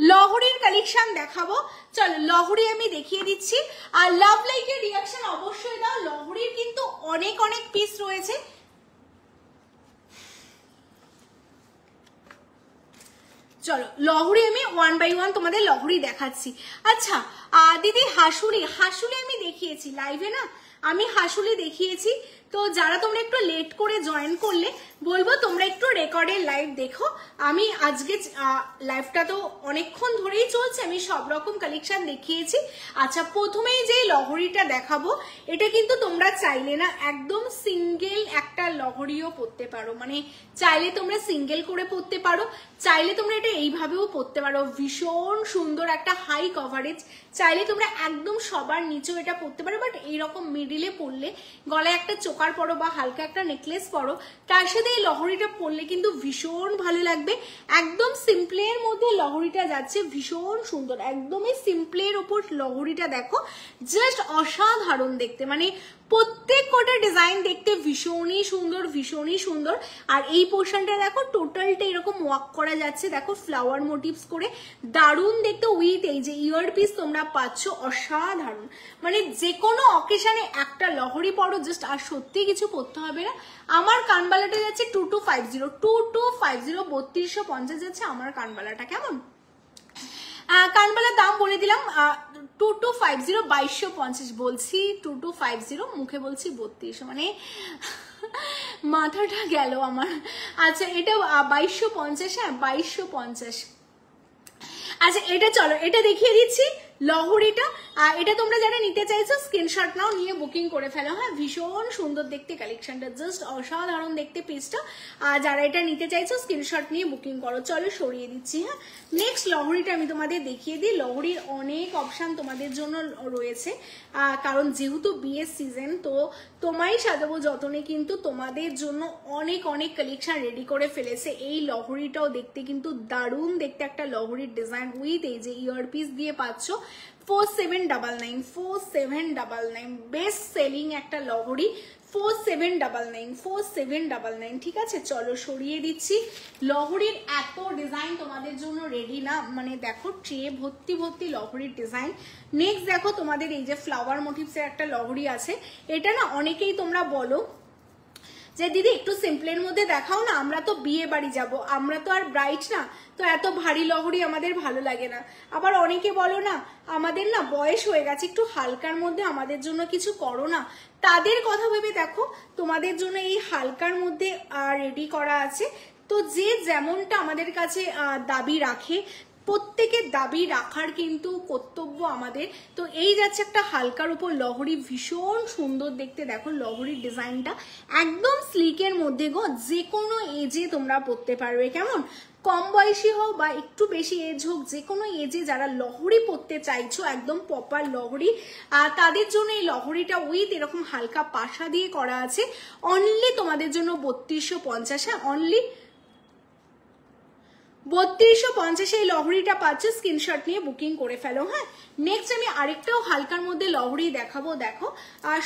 লহরির কালেকশন দেখাবো, চলো লহরি আমি দেখিয়ে দিচ্ছি। আর লাভ লাইকের রিয়াকশন অবশ্যই দাও, লহরির কিন্তু অনেক অনেক পিস রয়েছে। চলো লহরি আমি 1 by 1 তোমাদের লহরি দেখাচ্ছি। আচ্ছা দিদি হাসুলি আমি দেখিয়েছি লাইভে, না আমি হাসুলি দেখিয়েছি। তো যারা তোমরা একটু লেট করে জয়েন করলে বলবো তোমরা একটু রেকর্ডের লাইভ দেখো। আমি আজকে লাইভটা তো অনেকক্ষণ ধরেই চলছে, আমি সব রকম কালেকশন দেখিয়েছি। আচ্ছা প্রথমেই যে লহরিটা দেখাবো, এটা কিন্তু তোমরা চাইলে না একদম সিঙ্গেল একটা লহরিও পরতে পারো, মানে চাইলে তোমরা সিঙ্গেল করে পরতে পারো, চাইলে তোমরা এটা এইভাবেও পরতে পারো। ভীষণ সুন্দর একটা হাই কভারেজ, চাইলে তোমরা একদম সবার নিচেও এটা পরতে পারো, বাট এইরকম মিডিলে পরলে, গলায় একটা চোকার পরো বা হালকা একটা নেকলেস পরো, তার সাথে এই লহরিটা পরলে কিন্তু ভীষণ ভালো লাগবে। একদম সিম্পলের মধ্যে লহরিটা যাচ্ছে, ভীষণ সুন্দর, একদমই সিম্পলের ওপর লহরিটা দেখো, জাস্ট অসাধারণ দেখতে, মানে প্রত্যেক কটা ডিজাইন দেখতে ভীষণই সুন্দর, ভীষণই সুন্দর। আর এই পোর্শনটা দেখো টোটালটা এরকম ওয়ার্ক করা যাচ্ছে, দেখো ফ্লাওয়ার মোটিভস করে, দারুণ দেখতে। উইথ এই যে ইয়ার পিস তোমরা পাচ্ছ, অসাধারণ। মানে যে কোনো অকেশনে একটা লহরি পরো জাস্ট, আর সত্যি কিছু পরতে হবে না। আমার কানবালাটা যাচ্ছে 2250, 3250 যাচ্ছে আমার কানবালাটা, কেমন? কানবালার দাম বলে দিলাম 2250, 2250 বলছি, 2250 মুখে বলছি 3200, মানে মাথাটা গেল আমার। আচ্ছা এটা 2250, হ্যাঁ 2250। আচ্ছা এটা চলো এটা দেখিয়ে দিচ্ছি, লহরিটা। এটা তোমরা যারা নিতে চাইছো স্ক্রিনশট নাও, নিয়ে বুকিং করে ফেলো। হ্যাঁ, ভীষণ সুন্দর দেখতে কালেকশনটা, জাস্ট অসাধারণ দেখতে পিসটা। যারা এটা নিতে চাইছো স্ক্রিনশট নিয়ে বুকিং করো। চলো সরিয়ে দিচ্ছি। হ্যাঁ, নেক্সট লহরিটা আমি তোমাদের দেখিয়ে দিই। লহরির অনেক অপশন তোমাদের জন্য রয়েছে, কারণ যেহেতু বিয়ের সিজন, তো তোমায় সাজাবো যতনে কিন্তু তোমাদের জন্য অনেক অনেক কালেকশন রেডি করে ফেলেছে। এই লহরিটাও দেখতে কিন্তু দারুণ দেখতে একটা লহরির ডিজাইন উইথ এই যে ইয়ারপিস দিয়ে পাচ্ছ। 4799 4799 বেস্ট সেলিং একটা লহরি। 4799 ঠিক আছে। চলো সরিয়ে দিচ্ছি। লহরির এত ডিজাইন তোমাদের জন্য রেডি না, মানে দেখো ট্রে ভর্তি ভর্তি লহরির ডিজাইন। নেক্সট দেখো তোমাদের এই যে ফ্লাওয়ার মোটিভসের একটা লহরি আছে। এটা না অনেকেই তোমরা বলো যে দিদি একটু সিম্পলের মধ্যে দেখাও না, আমরা তো বিয়ে বাড়ি যাব, আমরা তো আর ব্রাইট না, তো এত ভারী লহরি আমাদের ভালো লাগে না। আবার অনেকে বলো না আমাদের না বয়স হয়ে গেছে, একটু হালকার মধ্যে আমাদের জন্য কিছু করো না। তাদের কথা ভেবে দেখো তোমাদের জন্য এই হালকার মধ্যে রেডি করা আছে। তো যে যেমনটা আমাদের কাছে দাবি রাখে, প্রত্যেকের দাবি রাখার কিন্তু কর্তব্য আমাদের। তো এই যাচ্ছে একটা হালকার উপর লহরি, ভীষণ সুন্দর দেখতে। দেখো লহরির ডিজাইনটা একদম স্লিকের মধ্যে গো, যে কোনো এজে তোমরা পরতে পারবে। কেমন, কম বয়সী হোক বা একটু বেশি এজ হোক, যে কোনো এজে যারা লহরি পরতে চাইছো একদম প্রপার লহরি, তাদের জন্য এই লহরিটা উইথ এরকম হালকা পাশা দিয়ে করা আছে। অনলি তোমাদের জন্য 3250। হ্যাঁ, অনলি 3250 এই লহরিটা পাচ্ছ। স্ক্রিনশট নিয়ে বুকিং করে ফেলো। হ্যাঁ, নেক্সট আমি আরেকটাও হালকার মধ্যে লহরি দেখাবো। দেখো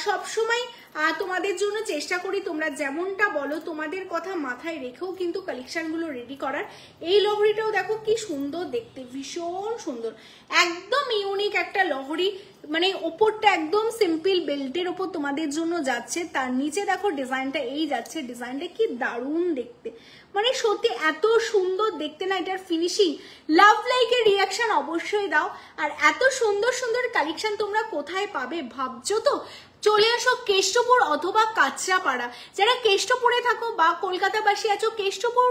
সবসময় তোমাদের জন্য চেষ্টা করি তোমরা যেমনটা বলো তোমাদের কথা মাথায় রেখেও কিন্তু কালেকশনগুলো রেডি করার। এই লহরিটাও দেখো কি সুন্দর দেখতে, ভীষণ সুন্দর, একদম ইউনিক একটা লহরি। মানে ওপরটা একদম সিম্পল বেল্টের ওপর তোমাদের জন্য যাচ্ছে, তার নিচে দেখো ডিজাইনটা এই যাচ্ছে। ডিজাইনটা কি দারুণ দেখতে, মানে সত্যি এত সুন্দর দেখতে না এটার ফিনিশিং। লাভ লাইকের রিয়াকশন অবশ্যই দাও। আর এত সুন্দর সুন্দর কালেকশন তোমরা কোথায় পাবে ভাবছো তো? চলে আসো কেষ্টপুর অথবা কাঁচরাপাড়া। যারা কেষ্টপুরে থাকো বা কলকাতাবাসী আছো, কেষ্টপুর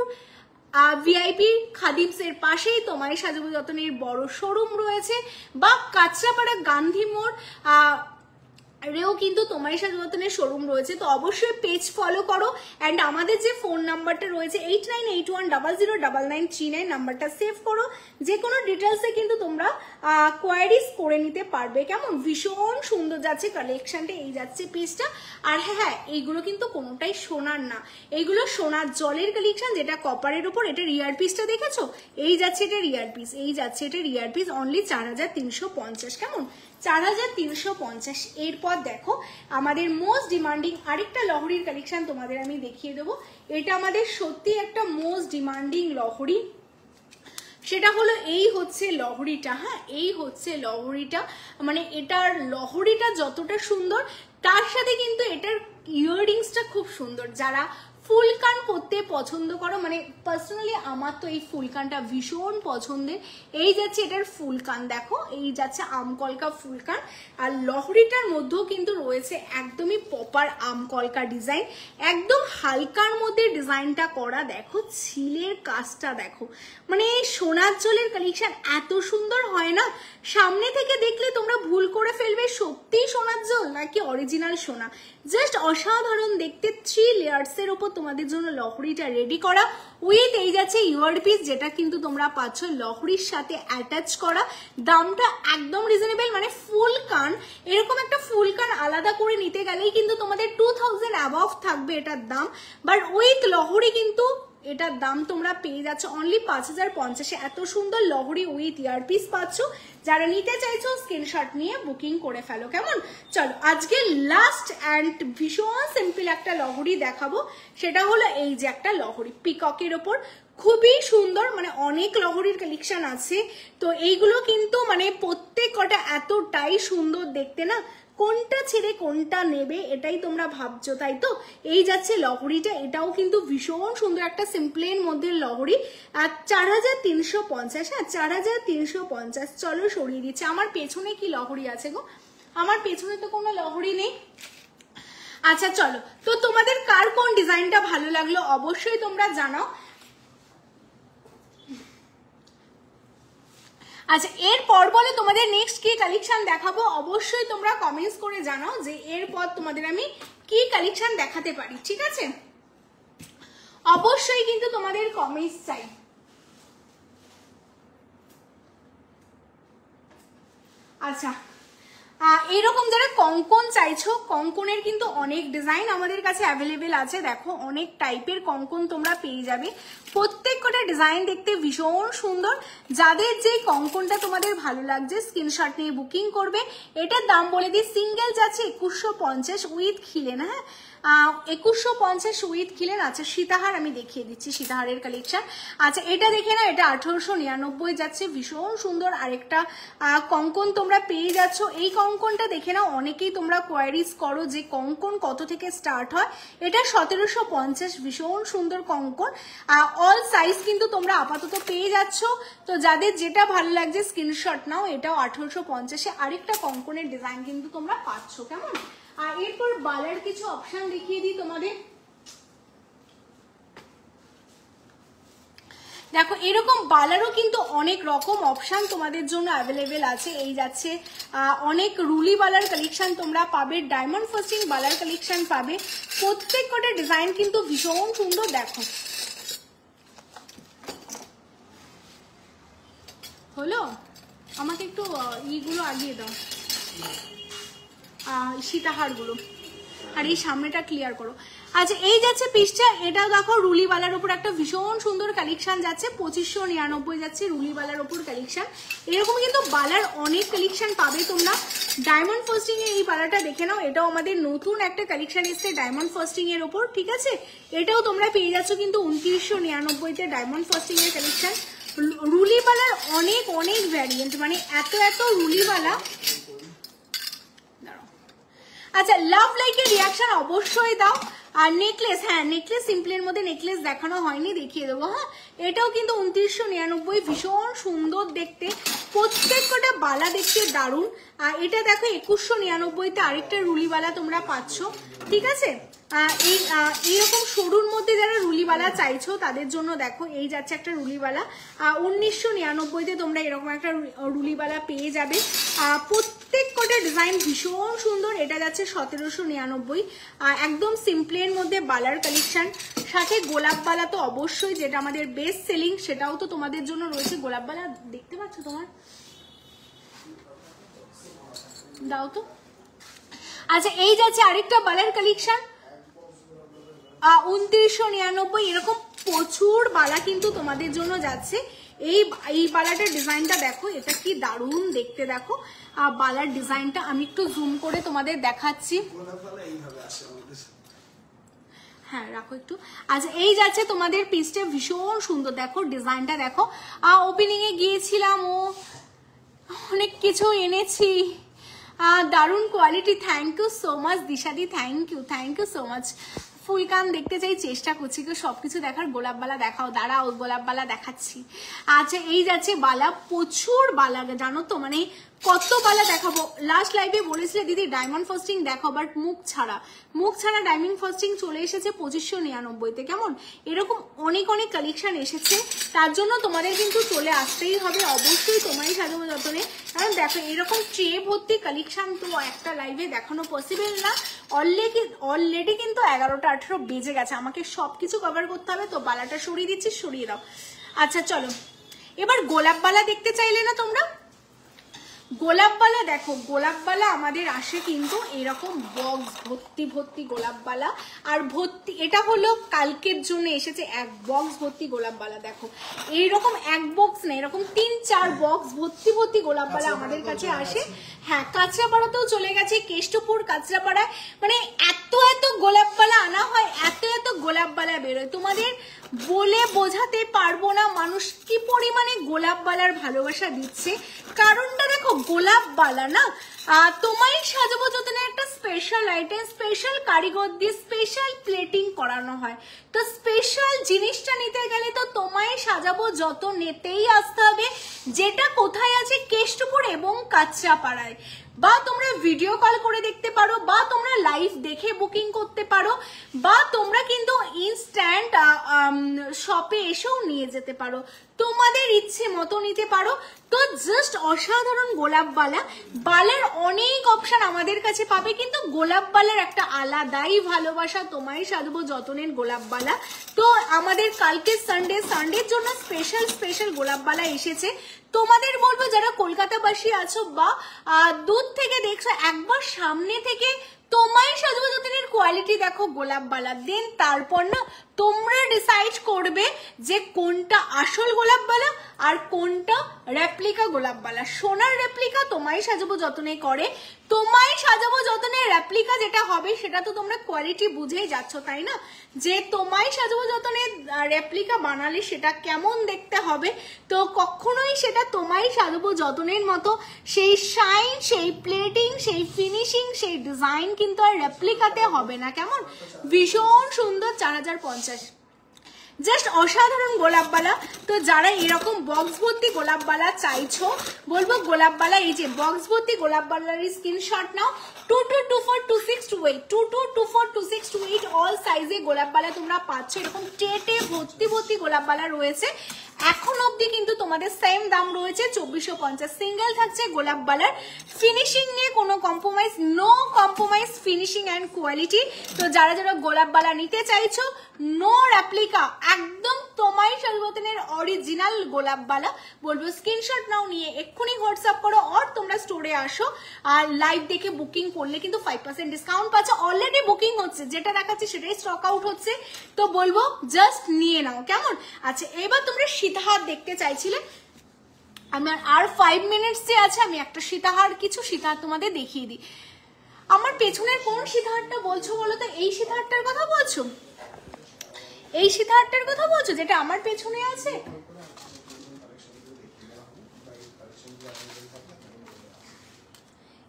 ভিআইপি খাদিমস এর পাশেই তোমায় সাজাবো যতনের বড় শোরুম রয়েছে, বা কাঁচরাপাড়া গান্ধী মোড় রেও কিন্তু তোমার সাজাবনের শোরুম রয়েছে। তো অবশ্যই পেজ ফলো করো। অ্যান্ড আমাদের যে ফোন নাম্বারটা রয়েছে 8981009939 নাম্বারটা সেভ করো। যে কোনো ডিটেলসে কিন্তু তোমরা কোয়ারিজ করে নিতে পারবে। কেমন, ভীষণ সুন্দর যাচ্ছে কালেকশনটা, এই যাচ্ছে পিসটা। আর হ্যাঁ, এইগুলো কিন্তু কোনোটাই সোনার না, এইগুলো সোনার জলের কালেকশন, যেটা কপারের উপর। এটা রিয়ার পিসটা দেখেছো, এই যাচ্ছে এটা রিয়ার পিস, এই যাচ্ছে এটা রিয়ার পিস। অনলি 4350। কেমন, 4350। এরপর দেখো আমাদের মোস্ট ডিমান্ডিং আরেকটা লহরির কালেকশন তোমাদের আমি দেখিয়ে দেবো। এটা আমাদের সত্যি একটা মোস্ট ডিমান্ডিং লহরি, সেটা হলো এই হচ্ছে লহরিটা। হ্যাঁ, এই হচ্ছে লহরিটা। মানে এটার লহরিটা যতটা সুন্দর, তার সাথে কিন্তু এটার ইয়াররিংসটা খুব সুন্দর। যারা ফুল কান পরতে পছন্দ করো, মানে পার্সোনালি আমার তো এই ফুল কানটা ভীষণ পছন্দের। এই যাচ্ছে এটার ফুল কান, দেখো এই যাচ্ছে আমকলকা ফুল কান। আর লহরিটার মধ্যেও কিন্তু রয়েছে একদমই প্রপার আমকলকা ডিজাইন, একদম হালকার মধ্যে ডিজাইনটা করা। দেখো ছিলের কাজটা দেখো, মানে এই সোনার জলের কালেকশন এত সুন্দর হয় না, সামনে থেকে দেখলে তোমরা ভুল করে ফেলবে সত্যিই সোনার জল নাকি অরিজিনাল সোনা। জাস্ট অসাধারণ দেখতে। 3 লেয়ার্সের উপর তোমাদের জন্য লহরিটা রেডি করা উইথ এই যাচ্ছে ইয়ারপিস, যেটা কিন্তু তোমরা পাচ্ছ লহরির সাথে অ্যাটাচ করা। দামটা একদম রিজনেবল, মানে ফুল কান, এরকম একটা ফুল কান আলাদা করে নিতে গেলেই কিন্তু তোমাদের 2000 অ্যাবভ থাকবে এটার দাম। বাট উইথ লহরি কিন্তু এটার দাম তোমরা পেয়ে যাচ্ছ অনলি 5050। এত সুন্দর লহরি উইথ ইয়ারপিস পাচ্ছ। যারা নিতে চাইছো স্ক্রিনশট নিয়ে বুকিং করে ফেলো। কেমন, চলো আজকে লাস্ট অ্যান্ড ভীষণ সিম্পল একটা লহরি দেখাবো। সেটা হলো এই যে একটা লহরি পিককের ওপর, খুবই সুন্দর। মানে অনেক লহরির কালেকশন আছে, তো এইগুলো কিন্তু মানে প্রত্যেক কটা এতটাই সুন্দর দেখতে না, কোনটা ছেড়ে কোনটা নেবে এটাই তোমরা ভাবছো, তাই তো? এই যাচ্ছে লহরিটা, এটাও কিন্তু ভীষণ সুন্দর একটা সিম্পলের মধ্যে লহরি। আর 4350। হ্যাঁ, 4350। চলো সরিয়ে দিচ্ছি। আমার পেছনে কি লহরি আছে গো? আমার পেছনে তো কোনো লহরি নেই। আচ্ছা চলো, তো তোমাদের কার কোন ডিজাইনটা ভালো লাগলো অবশ্যই তোমরা জানাও। আচ্ছা, এরপর বলে তোমাদের নেক্সট কি কালেকশন দেখাবো, অবশ্যই তোমরা কমেন্টস করে জানাও যে এরপর তোমাদের আমি কি কালেকশন দেখাতে পারি, ঠিক আছে? অবশ্যই কিন্তু তোমাদের কমেন্টস চাই। আচ্ছা, এরকম যারা কঙ্কন চাইছো, কঙ্কনের কিন্তু অনেক ডিজাইন আমাদের কাছে অ্যাভেলেবেল আছে। দেখো অনেক টাইপের কঙ্কন তোমরা পেয়ে যাবে, প্রত্যেক কটা ডিজাইন দেখতে ভীষণ সুন্দর। যাদের যে কঙ্কনটা তোমাদের ভালো লাগছে স্ক্রিনশট নিয়ে বুকিং করবে। এটার দাম বলে দিই, সিঙ্গেল যাচ্ছে 2150 উইথ খিলেন। হ্যাঁ, 2150 উইথ খিলেন। আচ্ছা, সীতাহার আমি দেখিয়ে দিচ্ছি, সীতাহারের কালেকশন। আচ্ছা, এটা দেখে না, এটা 1899 যাচ্ছে, ভীষণ সুন্দর আরেকটা কঙ্কন তোমরা পেয়ে যাচ্ছ। এই কঙ্কনটা দেখে না, অনেকেই তোমরা কোয়ারিজ করো যে কঙ্কন কত থেকে স্টার্ট হয়। এটা 1750, ভীষণ সুন্দর কঙ্কন। অল সাইজ কিন্তু তোমরা আপাতত পেয়ে যাচ্ছ। তো যাদের যেটা ভালো লাগছে স্ক্রিনশট নাও। এটাও 1850-এ আরেকটা কঙ্কনের ডিজাইন কিন্তু তোমরা পাচ্ছ, কেমন? আর এরপর বালার কিছু অপশন দেখিয়ে দিই তোমাদের। দেখো এরকম বালারও কিন্তু অনেক রকম অপশন তোমাদের জন্য অ্যাভেলেবেল আছে। এই যাচ্ছে অনেক রুলি বালার কালেকশন তোমরা পাবে, ডায়মন্ড ফাস্টিং বালার কালেকশন পাবে। প্রত্যেক কটা ডিজাইন কিন্তু ভীষণ সুন্দর। দেখো হলো, আমাকে একটু ইগুলো আগিয়ে দাও, সীতাহার গুলো, আর এই সামনেটা ক্লিয়ার করো। আচ্ছা, এই যাচ্ছে পিসটা, এটাও দেখো রুলিওয়ালার উপর একটা ভীষণ সুন্দর কালেকশন যাচ্ছে, 2599 যাচ্ছে রুলিওয়ালার উপর কালেকশন। এরকম কিন্তু বালার অনেক কালেকশন পাবে তোমরা। ডায়মন্ড ফাস্টিং এর এই বালাটা দেখে নাও, এটাও আমাদের নতুন একটা কালেকশন এসছে ডায়মন্ড ফাস্টিং এর উপর, ঠিক আছে? এটাও তোমরা পেয়ে যাচ্ছ কিন্তু 2999-তে ডায়মন্ড ফাস্টিং এর কালেকশন। রুলিওয়ালার অনেক অনেক ভ্যারিয়েন্ট, মানে এত এত রুলিওয়ালা। আচ্ছা, লাভ লাইকের রিয়াকশন অবশ্যই দাও। আর নেকলেস, হ্যাঁ নেকলেস সিম্পলের মধ্যে নেকলেস দেখানো হয়নি, দেখিয়ে দেবো। হ্যাঁ, এটাও কিন্তু 2999, ভীষণ সুন্দর দেখতে, প্রত্যেক কটা বালা দেখতে দারুণ। আর এটা দেখো 2199-তে আরেকটা রুলিবালা তোমরা পাচ্ছ, ঠিক আছে? এইরকম সরুর মধ্যে যারা রুলিবালা চাইছো তাদের জন্য দেখো এই যাচ্ছে একটা রুলিবালা, 1999-তে তোমরা এরকম একটা রুলিবালা পেয়ে যাবে। প্রত্যেক কটা ডিজাইন ভীষণ সুন্দর। এটা যাচ্ছে 1799, একদম সিম্পলের মধ্যে বালার কালেকশন। সাথে গোলাপ বালা তো অবশ্যই, যেটা আমাদের বেস্ট সেলিং, সেটাও তো তোমাদের জন্য রয়েছে। গোলাপ বালা দেখতে পাচ্ছ তোমার, দাও তো। আচ্ছা, এই যাচ্ছে আরেকটা বালার কালেকশন, 2999। এরকম প্রচুর বালা কিন্তু তোমাদের জন্য যাচ্ছে। এই বালাটার ডিজাইনটা দেখো, এটা কি দারুণ দেখতে। দেখো বালার ডিজাইনটা আমি একটু জুম করে তোমাদের দেখাচ্ছি। হ্যাঁ রাখো একটু। আচ্ছা, এই যাচ্ছে তোমাদের পিসটা, ভীষণ সুন্দর। দেখো ডিজাইনটা দেখো, ওপেনিং এ গিয়েছিলাম, অনেক কিছু এনেছি, দারুণ quality. Thank you so much দিশাদি, থ্যাংক ইউ সো মাচ। ফুলকান দেখতে চাই, চেষ্টা করছি কেউ সবকিছু দেখার। গোলাপ বালা দেখাও, দাঁড়াও গোলাপ বালা দেখাচ্ছি। আচ্ছা, এই যাচ্ছে বালা, প্রচুর বালা জানো তো, মানে কত বালা দেখাবো। লাস্ট লাইভে বলেছিলে দিদি ডায়মন্ড ফাস্টিং দেখো, বাট মুখ ছাড়া ডায়মন্ড ফাস্টিং চলে এসেছে 2599-তে, কেমন? এরকম অনেক অনেক কালেকশন এসেছে, তার জন্য তোমাদের কিন্তু চলে আসতেই হবে অবশ্যই তোমারই সাজাবো যতনে। কারণ দেখো এরকম ট্রে ভর্তি কালেকশন তো একটা লাইভে দেখানো পসিবল না। অলরেডি কিন্তু 11টা 18 বেজে গেছে, আমাকে সবকিছু কভার করতে হবে। তো বালাটা সরিয়ে দিচ্ছি, সরিয়ে দাও। আচ্ছা চলো, এবার গোলাপ বালা দেখতে চাইলে না তোমরা, গোলাপ বালা দেখো। গোলাপ বালা আমাদের আসে কিন্তু এরকম বক্স ভর্তি গোলাপ বালা, আর ভর্তি এটা হলো কালকের জন্য এসেছে এক বক্স ভর্তি গোলাপ বালা। দেখো এইরকম এক বক্স না, এরকম 3-4 বক্স ভর্তি গোলাপ বালা আমাদের কাছে আসে। হ্যাঁ, কাঁচরাপাড়াতেও চলে গেছে, কেষ্টপুর কাঁচরাপাড়ায়, মানে এত গোলাপ বালা আনা হয়, এত গোলাপ বালা বেরোয়, তোমাদের বলে বোঝাতে পারবো না মানুষ কি পরিমাণে গোলাপ বালার ভালোবাসা দিচ্ছে। কারণটা দেখো, গোলাপ বালা না তোমায় সাজাবো যতনে একটা স্পেশাল আইটেম, স্পেশাল কারিগর দিয়ে স্পেশাল প্লেটিং করানো হয়। তো স্পেশাল জিনিসটা নিতে গেলে তো তোমায় সাজাবো যত নেতেই আসতে হবে, যেটা কোথায় আছে কেষ্টপুর এবং কাঁচরাপাড়ায়। বা তোমরা ভিডিও কল করে দেখতে পারো, বা তোমরা লাইভ দেখে বুকিং করতে পারো, বা তোমরা কিন্তু ইনস্ট্যান্ট শপে এসেও নিয়ে যেতে পারো। তোমাদের ইচ্ছে মতো নিতে পারো। তো জাস্ট অসাধারণ গোলাপ বালা, বালার অনেক অপশন আমাদের কাছে পাবে, কিন্তু গোলাপ বালার একটা আলাদাই ভালোবাসা। তোমায় সাজবো যতনের গোলাপ বালা। তো আমাদের কালকে সানডের জন্য স্পেশাল গোলাপ বালা এসেছে। তোমাদের বলবো যারা কলকাতাবাসী আছো বা দূর থেকে দেখছো, একবার সামনে থেকে তোমায় সাজবো যতনের কোয়ালিটি দেখো গোলাপ বালা, দেন তারপর না তোমরা ডিসাইড করবে যে কোনটা আসল গোলাপ বালা আর কোনটা রেপ্লিকা গোলাপ বালা। সোনার রেপ্লিকা তোমায় সাজাবো যতনে করে, তোমায় সাজাবো যতনে রেপ্লিকা যেটা হবে সেটা তো তোমরা কোয়ালিটি বুঝেই যাচ্ছ, তাই না? যে তোমায় সাজাবো যতনে রেপ্লিকা বানালে সেটা কেমন দেখতে হবে। তো কখনোই সেটা তোমায় সাজাবো যতনের মতো সেই শাইন, সেই প্লেটিং, সেই ফিনিশিং, সেই ডিজাইন কিন্তু আর রেপ্লিকাতে হবে না। কেমন ভীষণ সুন্দর 4050, জাস্ট অসাধারণ গোলাপ বালা। তো যারা এরকম বক্স ভর্তি গোলাপ বালা চাইছো, বলবো গোলাপ বালা এই যে বক্স ভর্তি গোলাপ বালার স্ক্রিনশট নাও। 22242628 22242628 অল সাইজে গোলাপ বালা তোমরা পাচ্ছ। এরকম টেটে ভর্তি গোলাপ বালা রয়েছে। এখন অবধি কিন্তু তোমাদের সেম দাম রয়েছে 2450। সিঙ্গেল থাকছে গোলাপ বালার। ফিনিশিং নিয়ে কোনো compromise, no compromise finishing and quality. তো যারা যারা গোলাপ বালা নিতে চাইছো, নো রেপ্লিকা, একদম তোমায় সাজবতনের অরিজিনাল গোলাপ বালা, বলবো স্ক্রিনশট নাও, নিয়ে এক্ষুনি হোয়াটসঅ্যাপ করো। আর তোমরা স্টোরে আসো, আর লাইভ দেখে বুকিং করলে কিন্তু 5% ডিসকাউন্ট পাচ্ছ। অলরেডি বুকিং হচ্ছে, যেটা দেখাচ্ছে সেটাই স্টক আউট হচ্ছে। তো বলবো জাস্ট নিয়ে নাও, কেমন? আচ্ছা, এবার তোমরা সীতাহার দেখতে চাইছিলে, আমার আর 5 মিনিটস যে আছে, আমি একটা সীতাহার, কিছু সীতাহার তোমাদের দেখিয়ে দিই। আমার পেছনের কোন সীতাহারটা বলছো বলো তো? এই সীতাহারটার কথা বলছো? এই সীতাহারটার কথা বলছো যেটা আমার পেছনে আছে?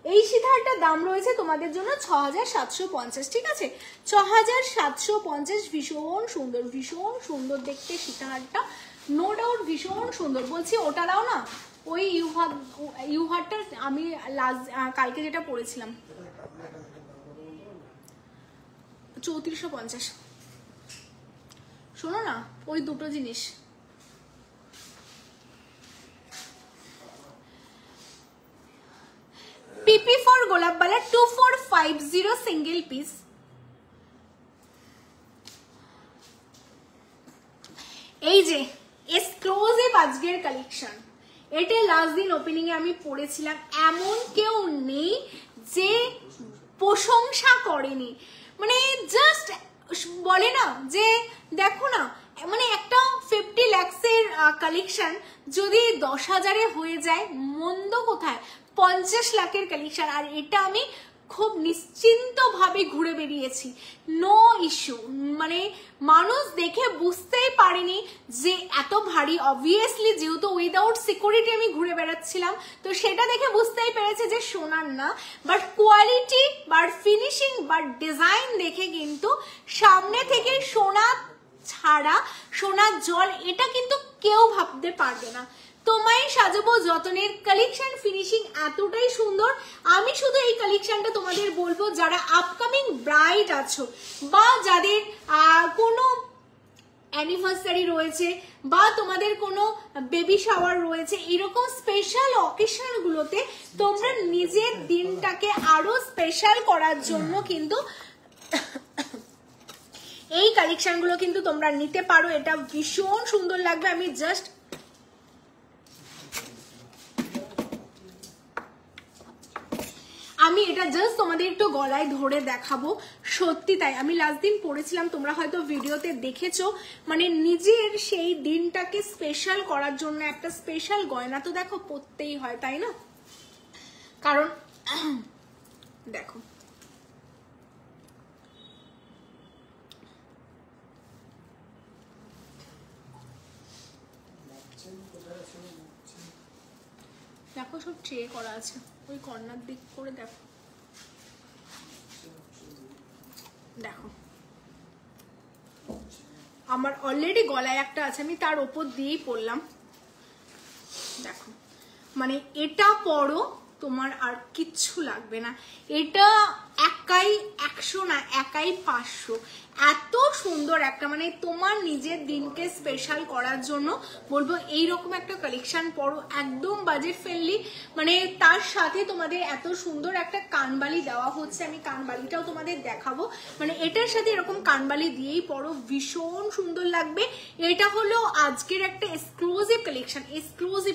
এই সীতাহারটার দাম রয়েছে তোমাদের জন্য 6750, ঠিক আছে? 6750, ভীষণ সুন্দর দেখতে সীতাহারটা, নো ডাউট ভীষণ সুন্দর। বলছি ওটা দাও না, ওই ইউহারটা আমি কালকে যেটা পরেছিলাম 3450। শোনো না, ওই দুটো জিনিস পিপি ফর গোলাপ বালা 2450 সিঙ্গেল পিস। এই যে এক্সক্লুসিভ আজকের কালেকশন, এটা লাস্ট দিন ওপেনিং এ আমি পড়েছিলাম, এমন কেউ নেই যে প্রশংসা করেনি। মানে জাস্ট বলে না যে দেখো না, মানে একটা 50 lakhs-এর কালেকশন যদি 10,000-এ হয়ে যায়, মন্দ কোথায়? 50 লাখের কালেকশন, আর এটা আমি খুব নিশ্চিন্ত ভাবে ঘুরে বেরিয়েছি, নো ইস্যু। মানে মানুষ দেখে বুঝতেই পারেনি যে এত ভারী। অবভিয়াসলি যেহেতু উইদাউট সিকিউরিটি আমি ঘুরে বেড়াচ্ছিলাম, তো সেটা দেখে বুঝতেই পেরেছে যে সোনার না, বাট কোয়ালিটি বা ফিনিশিং বা ডিজাইন দেখে কিন্তু সামনে থেকে সোনা ছাড়া, সোনার জল, এটা কিন্তু কেউ ভাবতে পারবে না। তোমায় সাজাবো যতনের কালেকশন ফিনিশিং এতটাই সুন্দর। আমি শুধু এই কালেকশনটা তোমাদের বলবো, যারা আপকামিং ব্রাইড আছো বা যাদের কোনো অ্যানিভার্সারি রয়েছে বা তোমাদের কোনো বেবি শাওয়ার রয়েছে, এরকম স্পেশাল অকেশন গুলোতে তোমরা নিজের দিনটাকে আরো স্পেশাল করার জন্য কিন্তু এই কালেকশন গুলো কিন্তু তোমরা নিতে পারো। এটা ভীষণ সুন্দর লাগবে। আমি এটা জাস্ট তোমাদের একটু গলায় ধরে দেখাবো, সত্যি তাই। আমি লাস্ট দিন পড়েছিলাম, তোমরা হয়তো ভিডিওতে দেখেছো। মানে নিজের সেই দিনটাকে স্পেশাল করার জন্য একটা স্পেশাল গয়না তো দেখো পরতেই হয়, তাই না? কারণ দেখো দেখো সব ট্রে করা আছে, ওই কর্নার দিক করে দেখো, দেখো আমার অলরেডি গলায় একটা আছে, আমি তার ওপর দিয়েই পরলাম। দেখো মানে এটা পরো, তোমার আর কিচ্ছু লাগবে না। এটা একাই 100 না, একাই 500। এত সুন্দর একটা, মানে তোমার নিজের দিনকে স্পেশাল করার জন্য বলবো এইরকম একটা কালেকশন পরো, একদম বাজেট ফ্রেন্ডলি। মানে তার সাথে তোমাদের এত সুন্দর একটা কানবালি দেওয়া হচ্ছে, আমি কানবালিটাও তোমাদের দেখাবো। মানে এটার সাথে এরকম কানবালি দিয়েই পরো, ভীষণ সুন্দর লাগবে। এটা হলো আজকের একটা এক্সক্লুসিভ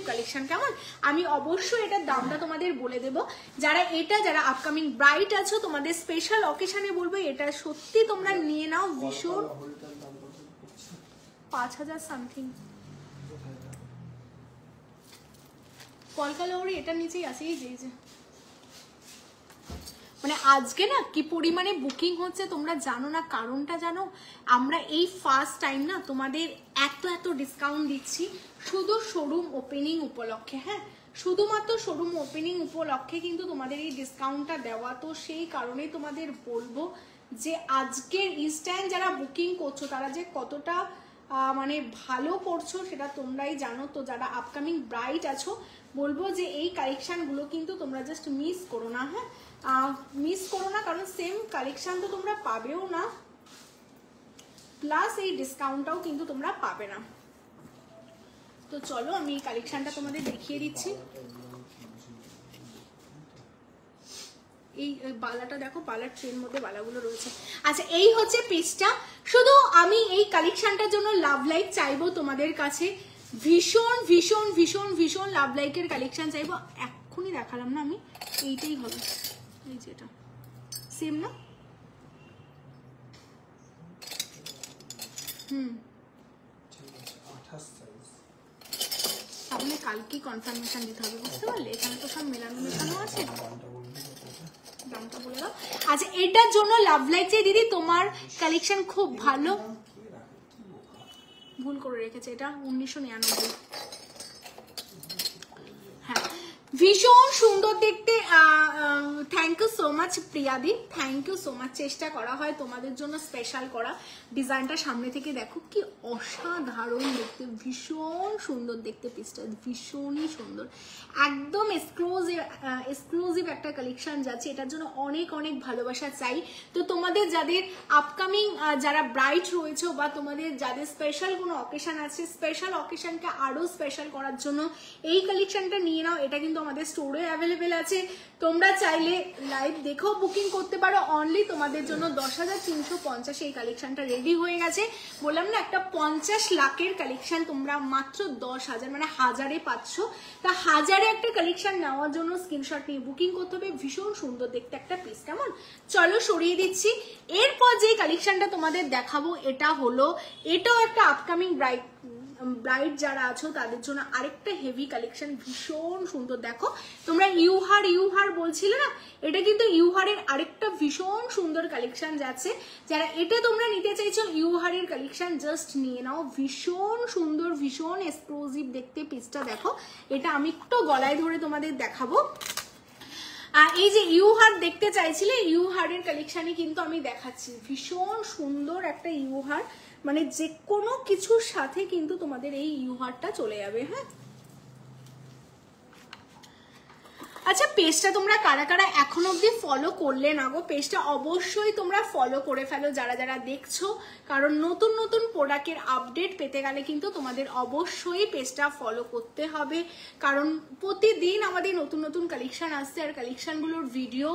কালেকশন, কেমন? আমি অবশ্যই এটার দামটা তোমাদের বলে দেবো। যারা আপকামিং ব্রাইট আছো, তোমাদের স্পেশাল অকেশনে বলবো এটা সত্যি তোমরা নিয়ে নাও। ভীষণ 5000 সামথিং কলকাতা, এটার নিচেই আছে এই যে। মানে আজকে না কি পরিমাণে বুকিং হচ্ছে তোমরা জানো না, কারণটা জানো? আমরা এই ফার্স্ট টাইম না তোমাদের এত ডিসকাউন্ট দিচ্ছি শুধু শোরুম ওপেনিং উপলক্ষে। হ্যাঁ, শুধুমাত্র শোরুম ওপেনিং উপলক্ষে কিন্তু তোমাদের এই ডিসকাউন্টটা দেওয়া। তো সেই কারণে তোমাদের বলবো যে আজকের ইনস্ট্যান্ট যারা বুকিং করছো তারা যে কতটা মানে ভালো করছো সেটা তোমরাই জানো। তো যারা আপকামিং ব্রাইট আছো বলবো যে এই কালেকশনগুলো কিন্তু তোমরা জাস্ট মিস করো না। হ্যাঁ, মিস করো না, কারণ সেম কালেকশন তো তোমরা পাবেও না, প্লাস এই ডিসকাউন্টটাও কিন্তু তোমরা পাবে না। তো চলো আমি এই কালেকশনটা তোমাদের দেখিয়ে দিচ্ছি। এই বালাটা দেখো, বালার ট্রের মধ্যে বালাগুলো রয়েছে। আচ্ছা, এই হচ্ছে পিসটা। শুধু আমি এই কালেকশনটার জন্য লাভ লাইক চাইবো তোমাদের কাছে, ভীষণ ভীষণ ভীষণ ভীষণ লাভ লাইকের কালেকশন চাইবো। এক্ষুনি দেখালাম না আমি, এইটাই হবে, এই যে এটা সেম না। তাহলে কালকে কনফার্মেশন দিতে হবে, বুঝতে পারলে? এখানে তো সব মেলানো আছে, দামটা বলে দাও। আচ্ছা, এটার জন্য লাভ লাইক চাই দিদি, তোমার কালেকশন খুব ভালো। ভুল করে রেখেছে, এটা 1999। হ্যাঁ, ভীষণ সুন্দর দেখতে। থ্যাংক ইউ সো মাচ প্রিয়াদি, থ্যাংক ইউ সো মাচ। চেষ্টা করা হয় তোমাদের জন্য স্পেশাল করা। ডিজাইনটা সামনে থেকে দেখো কি অসাধারণ দেখতে, ভীষণ সুন্দর দেখতে পিসটা, ভীষণই সুন্দর, একদম এক্সক্লুসিভ একটা কালেকশন যাচ্ছে। এটার জন্য অনেক অনেক ভালোবাসা চাই। তো তোমাদের যাদের আপকামিং যারা ব্রাইট রয়েছে বা তোমাদের যাদের স্পেশাল কোনো অকেশন আছে, স্পেশাল অকেশনকে আরো স্পেশাল করার জন্য এই কালেকশনটা নিয়ে নাও। এটা কিন্তু আমাদের স্টোরে অ্যাভেলেবেল আছে, তোমরা চাইলে লাইভ দেখেও বুকিং করতে পারো। অনলি তোমাদের জন্য 10,350 এই কালেকশনটা রেডি হয়ে গেছে। বললাম না, একটা 50 লাখের কালেকশন তোমরা মাত্র 10,000 মানে 1000-এ পাচ্ছ। তা 1000-এ একটা কালেকশন নেওয়ার জন্য স্ক্রিনশট নিয়ে বুকিং করতে হবে। ভীষণ সুন্দর দেখতে একটা পিস, কেমন? চলো সরিয়ে দিচ্ছি। এরপর যে কালেকশনটা তোমাদের দেখাবো এটা হলো, এটাও একটা আপকামিং ব্রাইট যারা আছো তাদের জন্য আরেকটা হেভি কালেকশন, ভীষণ সুন্দর। দেখো তোমরা ইউহার বলছিলে না, এটা কিন্তু ইউহারের আরেকটা ভীষণ সুন্দর কালেকশন যাচ্ছে। যারা এটা তোমরা নিতে চাইছো ইউহারের কালেকশন জাস্ট নিয়ে নাও, ভীষণ সুন্দর, ভীষণ এক্সক্লুসিভ দেখতে পিসটা দেখো। এটা আমি একটু গলায় ধরে তোমাদের দেখাবো। এই যে ইউহার দেখতে চাইছিলে, ইউহারের কালেকশনই কিন্তু আমি দেখাচ্ছি। ভীষণ সুন্দর একটা ইউহার, মানে যে কোনো কিছুর সাথে কিন্তু তোমাদের এই ইউহারটা চলে যাবে। হ্যাঁ, আচ্ছা, পেজটা তোমরা কারা কারা এখনো অবধি ফলো করলে না গো, পেজটা অবশ্যই তোমরা ফলো করে ফেলো যারা যারা দেখছো, কারণ নতুন নতুন প্রোডাক্টের আপডেট পেতে গেলে কিন্তু তোমাদের অবশ্যই পেজটা ফলো করতে হবে। কারণ প্রতিদিন আমাদের নতুন নতুন কালেকশন আসছে, আর কালেকশনগুলোর ভিডিও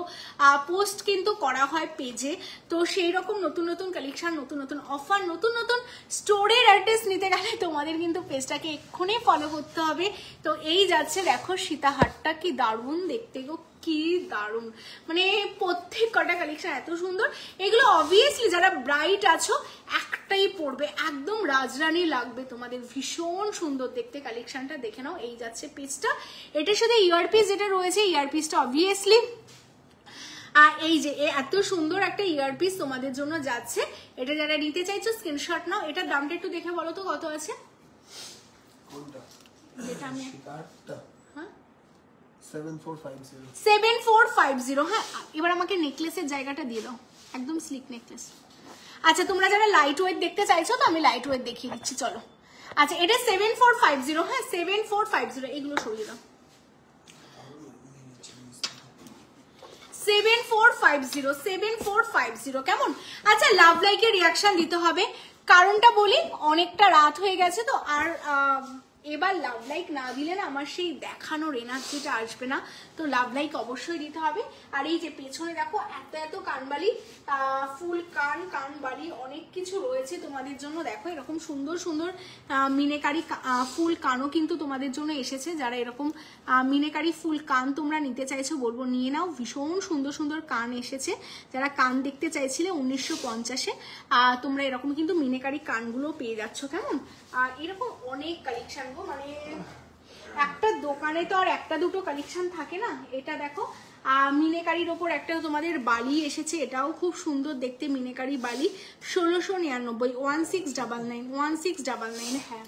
পোস্ট কিন্তু করা হয় পেজে। তো সেই রকম নতুন নতুন কালেকশন, নতুন নতুন অফার, নতুন নতুন স্টোরের অ্যাড্রেস নিতে গেলে তোমাদের কিন্তু পেজটাকে এক্ষুনি ফলো করতে হবে। তো এই যাচ্ছে, দেখো সীতাহারটা কি দারুণ দেখতে গো, কি দারুণ, মানে প্রত্যেক কটা কালেকশন এত সুন্দর। এগুলো অবভিয়াসলি যারা ব্রাইট আছো একটাই পরবে, একদম রাজরানী লাগবে তোমাদের, ভীষণ সুন্দর দেখতে কালেকশনটা। দেখে নাও, এই যাচ্ছে পিসটা। এটার সাথে ইয়ারপিস যেটা রয়েছে, ইয়ারপিসটা অবভিয়াসলি এই যে এত সুন্দর একটা ইয়ারপিস তোমাদের জন্য যাচ্ছে। এটা যারা নিতে চাইছো স্ক্রিনশট নাও। এটার দামটা একটু দেখে বলো তো কত আছে? যেটা আমি 7450। হ্যাঁ, এবার আমাকে নেকলেসের জায়গাটা দিয়ে দাও, একদম স্লিক নেকলেস। আচ্ছা, তোমরা যারা লাইট ওয়েট দেখতে চাইছো তো আমি লাইট ওয়েট দেখিয়ে দিচ্ছি, চলো। আচ্ছা, এটা 7450। হ্যাঁ, 7450। এগুলো সরিয়ে দাও। 7450 7450 কেমন? আচ্ছা লাভ লাইকের রিয়াকশন দিতে হবে, কারণটা বলি, অনেকটা রাত হয়ে গেছে তো, আর এবার লাভ লাইক না দিলে না আমার সেই দেখানোর এনার্জিটা আসবে না, তো লাভ লাইক অবশ্যই দিতে হবে। আর এই যে পেছনে দেখো এত এত কানবালি, ফুল কানবালি অনেক কিছু রয়েছে তোমাদের জন্য। দেখো এরকম সুন্দর সুন্দর মিনেকারি ফুল কানও কিন্তু তোমাদের জন্য এসেছে। যারা এরকম মিনেকারি ফুল কান তোমরা নিতে চাইছো বলবো নিয়ে নাও, ভীষণ সুন্দর সুন্দর কান এসেছে। যারা কান দেখতে চাইছিলে 1950-এ তোমরা এরকম কিন্তু মিনেকারি কানগুলো পেয়ে যাচ্ছ কেমন। আর এরকম অনেক কালেকশন গো, মানে একটা দোকানে তো আর একটা দুটো কালেকশন থাকে না। এটা দেখো মিনেকারির ওপর একটা তোমাদের বালি এসেছে, এটাও খুব সুন্দর দেখতে, মিনেকারি বালি 1699 1699 হ্যাঁ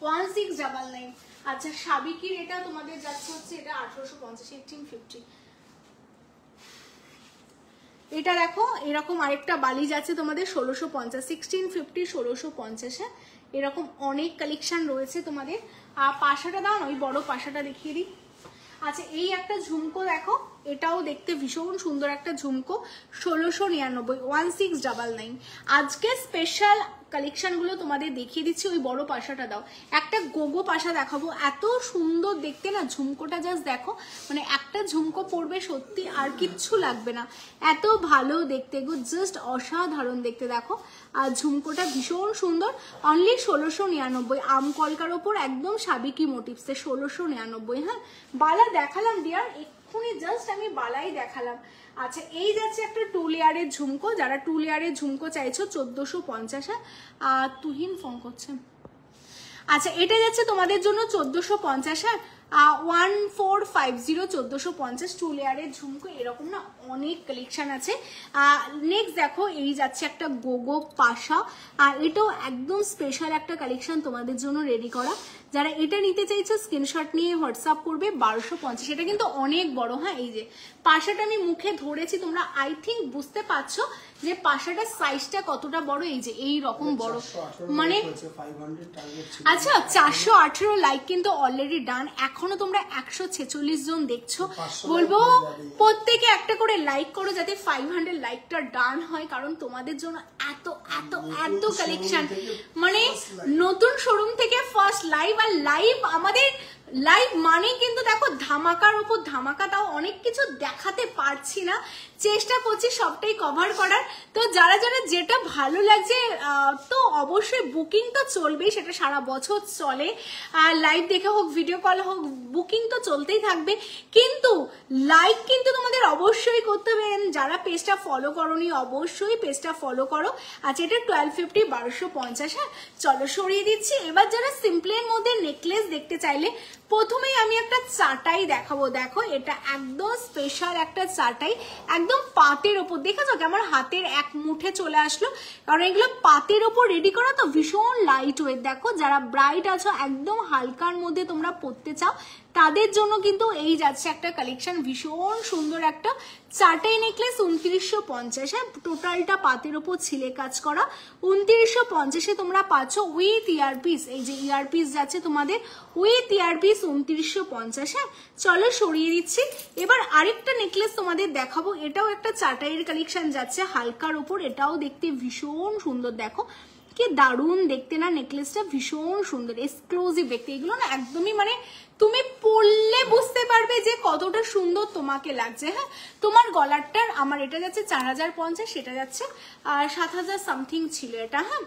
1699। আচ্ছা সাবিকির এটা তোমাদের যাচ্ছে হচ্ছে এটা 1850 1850। এটা দেখো এরকম আরেকটা বালি যাচ্ছে তোমাদের 1650 1650 1650। এরকম অনেক কালেকশন রয়েছে তোমাদের। পাশাটা দাও না, ওই বড় পাশাটা দেখিয়ে দিই। আচ্ছা এই একটা ঝুমকো দেখো, এটাও দেখতে ভীষণ সুন্দর একটা ঝুমকো 1699 1699। আজকে স্পেশাল কালেকশন গুলো তোমাদের দেখিয়ে দিচ্ছি। ওই বড় পাশাটা দাও, একটা গোগো পাশা দেখাবো, এত সুন্দর দেখতে না ঝুমকোটা, জাস্ট দেখো মানে একটা ঝুমকো পড়বে সত্যি আর কিচ্ছু লাগবে না, এত ভালো দেখতে গো, জাস্ট অসাধারণ দেখতে। দেখো আর ঝুমকোটা ভীষণ সুন্দর, অনলি 1699 আম কলকার ওপর একদম সাবিকি মোটিভসে 1699। হ্যাঁ বালা দেখালাম ডিয়ার, এক্ষুনি জাস্ট আমি বালাই দেখালাম। আচ্ছা এই যাচ্ছে একটা 2 লেয়ারের ঝুমকো, যারা 2 লেয়ারের ঝুমকো চাইছো 1450। তুহিন ফোন করছে। আচ্ছা এটা যাচ্ছে তোমাদের জন্য 1450। 1450 1450 2 লেয়ারের ঝুমকো, এরকম না অনেক কালেকশন আছে। নেক্সট দেখো এই যাচ্ছে একটা গোগো পাশা, আর এটাও একদম স্পেশাল একটা কালেকশন তোমাদের জন্য রেডি করা। যারা এটা নিতে চাইছো স্ক্রিনশট নিয়ে হোয়াটসঅ্যাপ করবে 1250। এটা কিন্তু অনেক বড়। হ্যাঁ এই যে পাশাটা আমি মুখে ধরেছি, তোমরা আই থিঙ্ক বুঝতে পারছো যে পাশাটার সাইজটা কতটা বড়, এই যে এই রকম বড়, মানে আচ্ছা 418 লাইক কিন্তু অলরেডি ডান, এখনো তোমরা 146 জন দেখছো। বলবো প্রত্যেকে একটা করে লাইক করো যাতে 500 লাইকটা ডান হয়, কারণ তোমাদের জন্য এত এত এত কালেকশন, মানে নতুন শোরুম থেকে ফার্স্ট লাইভ। আর লাইভ আমাদের লাইভ মানে কিন্তু দেখো ধামাকার উপর ধামাকা, তাও অনেক কিছু দেখাতে পারছি না, চেষ্টা করছি সবটাই কভার করার। তো যারা যারা যেটা ভালো লাগছে তো অবশ্যই বুকিং তো চলবেই, সেটা সারা বছর চলে, লাইভ দেখে হোক ভিডিও কল হোক বুকিং তো চলতেই থাকবে, কিন্তু লাইক কিন্তু তোমাদের অবশ্যই করতে হবে। যারা পেজটা ফলো করোনি অবশ্যই পেজটা ফলো করো। আচ্ছা এটা 1250 1250। হ্যাঁ চলো সরিয়ে দিচ্ছি। এবার যারা সিম্পলের মধ্যে নেকলেস দেখতে চাইলে প্রথমেই আমি একটা চাটাই দেখাবো। দেখো এটা একদম স্পেশাল একটা চাটাই, একদম পাতের ওপর, দেখেছো কি আমার হাতের এক মুঠে চলে আসলো, কারণ এগুলো পাতের ওপর রেডি করা তো, ভীষণ লাইট ওয়েট। দেখো যারা ব্রাইট আছো একদম হালকার মধ্যে তোমরা পরতে চাও তাদের জন্য কিন্তু এই যাচ্ছে একটা কালেকশন, ভীষণ সুন্দর একটা চাটাই নেকলেস 2950। হ্যাঁ টোটালটা পাতের ওপর ছিলে কাজ করা 2950-এ তোমরা পাচ্ছ উইথ ইয়ারপিস। এই যে ইয়ারপিস যাচ্ছে তোমাদের উইথ ইয়ারপিস 2950। হ্যাঁ চলো সরিয়ে দিচ্ছি। এবার আরেকটা নেকলেস তোমাদের দেখাবো, এটাও একটা চাটাইয়ের কালেকশন যাচ্ছে হালকার ওপর, এটাও দেখতে ভীষণ সুন্দর। দেখো কি দারুণ দেখতে না নেকলেসটা, ভীষণ সুন্দর এক্সক্লুসিভ দেখতে। এগুলো না একদমই মানে তুমি পরলে বুঝতে পারবে যে কতটা সুন্দর তোমাকে লাগছে। হ্যাঁ তোমার গলারটার আমার এটা যাচ্ছে 4050, সেটা যাচ্ছে 7000 সামথিং ছিল এটা। হ্যাঁ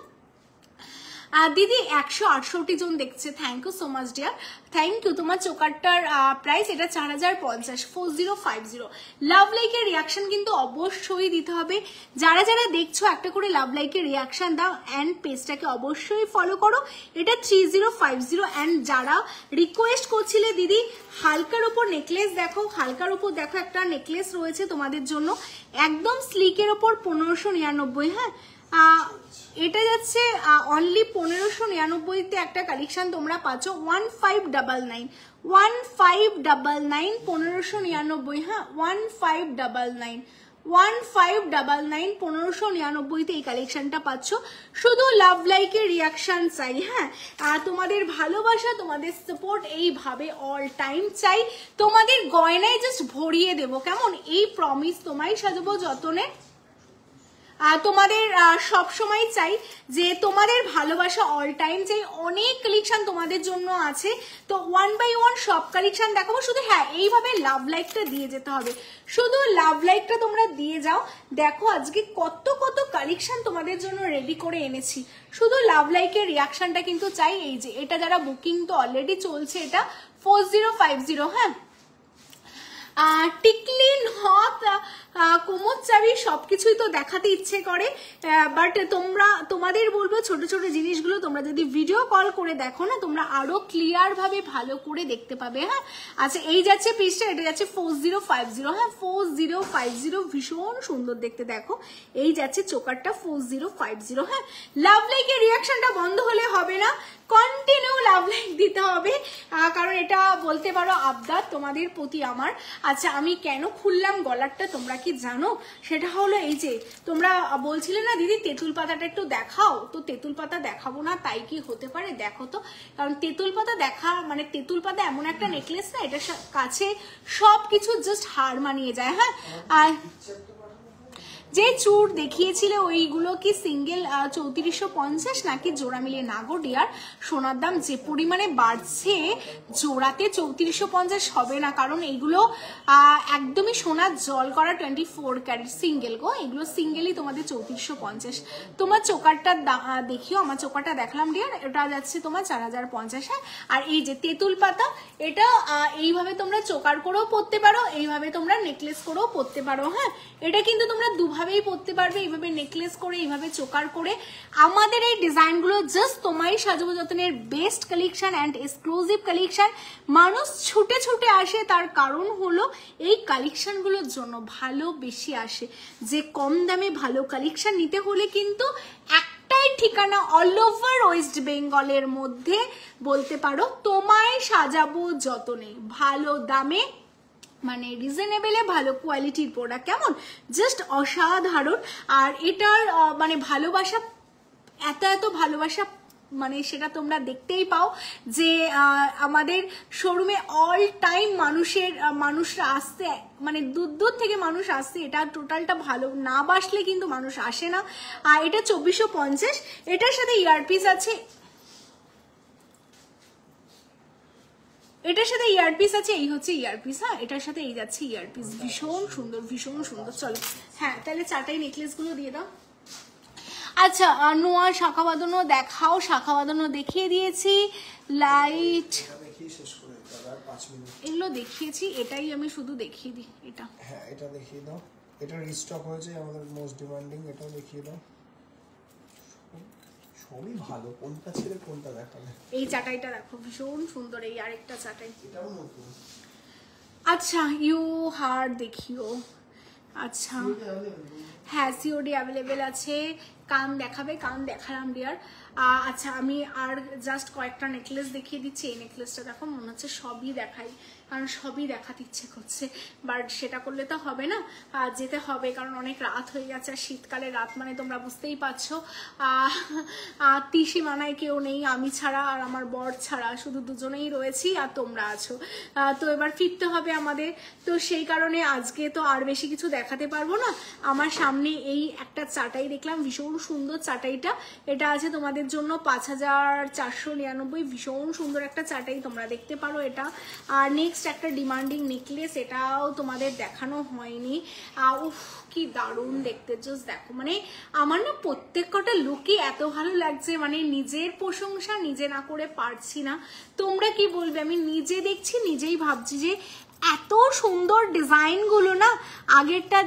দিদি 168 জন দেখছে, thank you so much dear, thank you. তোমার চোকারটার প্রাইস এটা 4050 4050। লাভ লাইকের রিয়াকশন কিন্তু অবশ্যই দিতে হবে। যারা যারা দেখছো একটা করে লাভ লাইকের রিয়াকশন দাও অ্যান্ড পেজটাকে অবশ্যই ফলো করো। এটা 3050। অ্যান্ড যারা রিকোয়েস্ট করছিলে দিদি হালকার ওপর নেকলেস দেখো, হালকার ওপর দেখো একটা নেকলেস রয়েছে তোমাদের জন্য একদম স্লিকের ওপর 1599। হ্যাঁ এটা যাচ্ছে অনলি 1599-তে একটা কালেকশন তোমরা পাচ্ছ 1599 1599 1599। হ্যাঁ 1599 1599 1599 এই কালেকশনটা পাচ্ছ। শুধু লাভ লাইকের রিয়াকশন চাই, হ্যাঁ, আর তোমাদের ভালোবাসা, তোমাদের সাপোর্ট এইভাবে অল টাইম চাই। তোমাদের গয়নায় জাস্ট ভরিয়ে দেবো, কেমন? এই প্রমিস, তোমায় সাজাবো যতনে। তোমাদের সব সময় চাই যে তোমাদের ভালোবাসা অল টাইম চাই। অনেক কালেকশন তোমাদের জন্য আছে, তো ওয়ান বাই ওয়ান সব কালেকশন দেখাবো। শুধু হ্যাঁ, এইভাবে লাভ লাইকটা দিয়ে যেতে হবে, শুধু লাভ লাইকটা তোমরা দিয়ে যাও। দেখো আজকে কত কত কালেকশন তোমাদের জন্য রেডি করে এনেছি, শুধু লাভ লাইকের রিয়াকশনটা কিন্তু চাই। এই যে এটা যারা বুকিং তো অলরেডি চলছে, এটা 4050, হ্যাঁ। টিকলি, নথ, কোমর চাবি সবকিছুই তো দেখাতে ইচ্ছে করে, বাট তোমাদের বলবো ছোট ছোট জিনিসগুলো তোমরা যদি ভিডিও কল করে দেখো না, তোমরা আরো ক্লিয়ার ভাবে ভালো করে দেখতে পাবে, হ্যাঁ। আচ্ছা, এই যাচ্ছে পিসটা, এটা যাচ্ছে 4050, হ্যাঁ, 4050, ভীষণ সুন্দর দেখতে। দেখো এই যাচ্ছে চোকারটা 4050, হ্যাঁ। লাভ লাইকের রিয়াকশনটা বন্ধ হলে হবে না, কন্টিনিউ লাভ লাইক দিতে হবে, কারণ এটা বলতে পারো আবদার তোমাদের প্রতি আমার। আচ্ছা, আমি কেন খুললাম গলারটা তোমরা কি জানো? সেটা হলো এই যে তোমরা বলছিলে না দিদি তেঁতুল পাতাটা একটু দেখাও, তো তেঁতুল পাতা দেখাবো না তাই কি হতে পারে? দেখো তো, কারণ তেঁতুল পাতা দেখা মানে তেঁতুল পাতা এমন একটা নেকলেস না, এটার কাছে সবকিছু জাস্ট হার মানিয়ে যায়, হ্যাঁ। আর যে চূড় দেখিয়েছিলে ওইগুলো কি সিঙ্গেল 3450 নাকি জোড়া মিলিয়ে? না গো ডিয়ার, সোনার দাম যে পরিমাণে বাড়ছে, জোড়াতে 3450 হবে না, কারণ এইগুলো একদমই সোনার জল করা 24 ক্যারেট সিঙ্গেল গো, এগুলো সিঙ্গেলই তোমাদের 3450। তোমার চোকারটা দেখিও, আমার চোকারটা দেখলাম ডিয়ার, এটা যাচ্ছে তোমার 4050, হ্যাঁ। আর এই যে তেঁতুল পাতা, এটা এইভাবে তোমরা চোকার করেও পরতে পারো, এইভাবে তোমরা নেকলেস করেও পরতে পারো, হ্যাঁ। এটা কিন্তু তোমরা দুভাবেই পরতে পারবে, এইভাবে নেকলেস করে, এইভাবে চোকার করে। আমাদের এই ডিজাইনগুলো জাস্ট তোমায় সাজাবো যতনের best collection and exclusive collection. মানুষ ছুটে ছুটে আসে, তার কারণ হলো এই কালেকশনগুলোর জন্য ভালো বেশি আসে, যে কম দামে ভালো কালেকশন নিতে হলে কিন্তু একটাই ঠিকানা, অল ওভার ওয়েস্ট বেঙ্গলের মধ্যে বলতে পারো তোমায় সাজাবো যতনে, ভালো দামে, মানে রিজনেবলে ভালো কোয়ালিটির প্রোডাক্ট, কেমন? জাস্ট অসাধারণ। আর এটার মানে ভালোবাসা, এত এত ভালোবাসা, মানে সেটা তোমরা দেখতেই পাও যে আমাদের শোরুমে অল টাইম মানুষরা আসছে, মানে দূর দূর থেকে মানুষ আসছে। এটা টোটালটা ভালো না বাসলে কিন্তু মানুষ আসে না। আর এটা 2450, এটার সাথে ইয়ারপিস আছে, এটার সাথে ইয়ারপিস আছে, এই হচ্ছে ইয়ারপিস, হ্যাঁ। এটার সাথে এই যাচ্ছে ইয়ারপিস, ভীষণ সুন্দর, ভীষণ সুন্দর। চলো, হ্যাঁ, তাহলে চাটাই নেকলেসগুলো দিয়ে দাও। আচ্ছা, নোয়া শাখা বাঁধানো দেখাও, শাখা বাঁধানো দেখিয়ে দিয়েছি, লাইট এগুলো দেখিয়েছি, এটাই আমি শুধু দেখিয়ে দিই। এটা হ্যাঁ, এটা দেখিয়ে দাও, এটা রিস্টক হয়েছে আমাদের মোস্ট ডিমান্ডিং, এটাও দেখিয়ে দাও। সবই ভালো, কোনটা ছেড়ে কোনটা দেখাবে? এই চাটাইটা দেখো, ভীষণ সুন্দর, এই আরেকটা চাটাই, এটাও নতুন। আচ্ছা, ইউ হার দেখিও। আচ্ছা, হ্যাঁ, সিওডি অ্যাভেলেবেল আছে। কান দেখাবে? কান দেখালাম ডিয়ার। আচ্ছা, আমি আর জাস্ট কয়েকটা নেকলেস দেখিয়ে দিচ্ছি। এই নেকলেসটা দেখো, মনে হচ্ছে সবই দেখাই, কারণ সবই দেখাতে ইচ্ছে করছে, বাট সেটা করলে তো হবে না, যেতে হবে, কারণ অনেক রাত হয়ে গেছে। আর শীতকালে রাত মানে তোমরা বুঝতেই পারছো, তিসি মানায় কেউ নেই, আমি ছাড়া আর আমার বর ছাড়া, শুধু দুজনেই রয়েছি আর তোমরা আছো। তো এবার ফিরতে হবে আমাদের, তো সেই কারণে আজকে তো আর বেশি কিছু দেখাতে পারবো না। আমার সামনে এই একটা চাটাই দেখলাম, ভীষণ সুন্দর চাটাইটা, এটা আছে তোমাদের জন্য 5499, ভীষণ সুন্দর একটা চাটাই, তোমরা দেখতে পারো এটা। আর নেক্সট একটা ডিমান্ডিং নেকলেস, এটাও তোমাদের দেখানো হয়নি। উফ, কি দারুণ দেখতে, জাস্ট দেখো, মানে আমার না প্রত্যেক কটা লুকই এত ভালো লাগছে, মানে নিজের প্রশংসা নিজে না করে পারছি না। তোমরা কি বলবে? আমি নিজে দেখছি, নিজেই ভাবছি যে এত সুন্দর ডিজাইনগুলো না। আগেরটা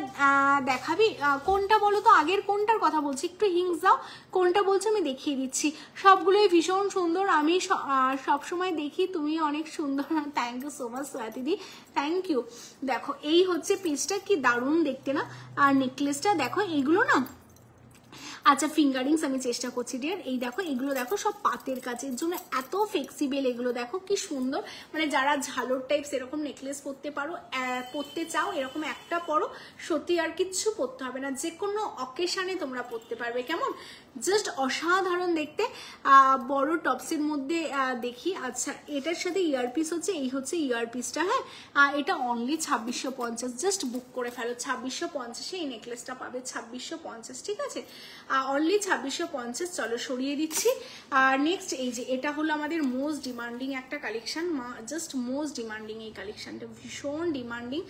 দেখাবি? কোনটা বলো তো, আগের কোনটার কথা বলছি? একটু হিংস দাও, কোনটা বলছো আমি দেখিয়ে দিচ্ছি। সবগুলোই ভীষণ সুন্দর, আমি সবসময় দেখি, তুমি অনেক সুন্দর। থ্যাংক ইউ সো মাচ সোয়াতিদি, থ্যাংক ইউ। দেখো, এই হচ্ছে পিসটা, কি দারুণ দেখতে না। আর নেকলেসটা দেখো, এইগুলো না আচ্ছা ফিঙ্গারিংস আমি চেষ্টা করছি ডিয়ার। এই দেখো এগুলো দেখো সব পাতের কাজের জন্য এত ফ্লেক্সিবল, এগুলো দেখো কি সুন্দর, মানে যারা ঝালর টাইপস এরকম নেকলেস পরতে পারো, পরতে চাও, এরকম একটা পরো, সত্যি আর কিচ্ছু পরতে হবে না, যে কোনো অকেশনে তোমরা পরতে পারবে। কেমন জাস্ট অসাধারণ দেখতে। বড় টপসের মধ্যে দেখি। আচ্ছা এটার সাথে ইয়ারপিস হচ্ছে, এই হচ্ছে ইয়ারপিসটা, হ্যাঁ এটা অনলি 2650, জাস্ট বুক করে ফেলো। 2650 এই নেকলেসটা পাবে, 2650, ঠিক আছে, অনলি 2650। চলো সরিয়ে দিচ্ছি। আর নেক্সট এই যে এটা হলো আমাদের মোস্ট ডিমান্ডিং একটা কালেকশন, জাস্ট মোস্ট ডিমান্ডিং এই কালেকশনটা, ভীষণ ডিমান্ডিং।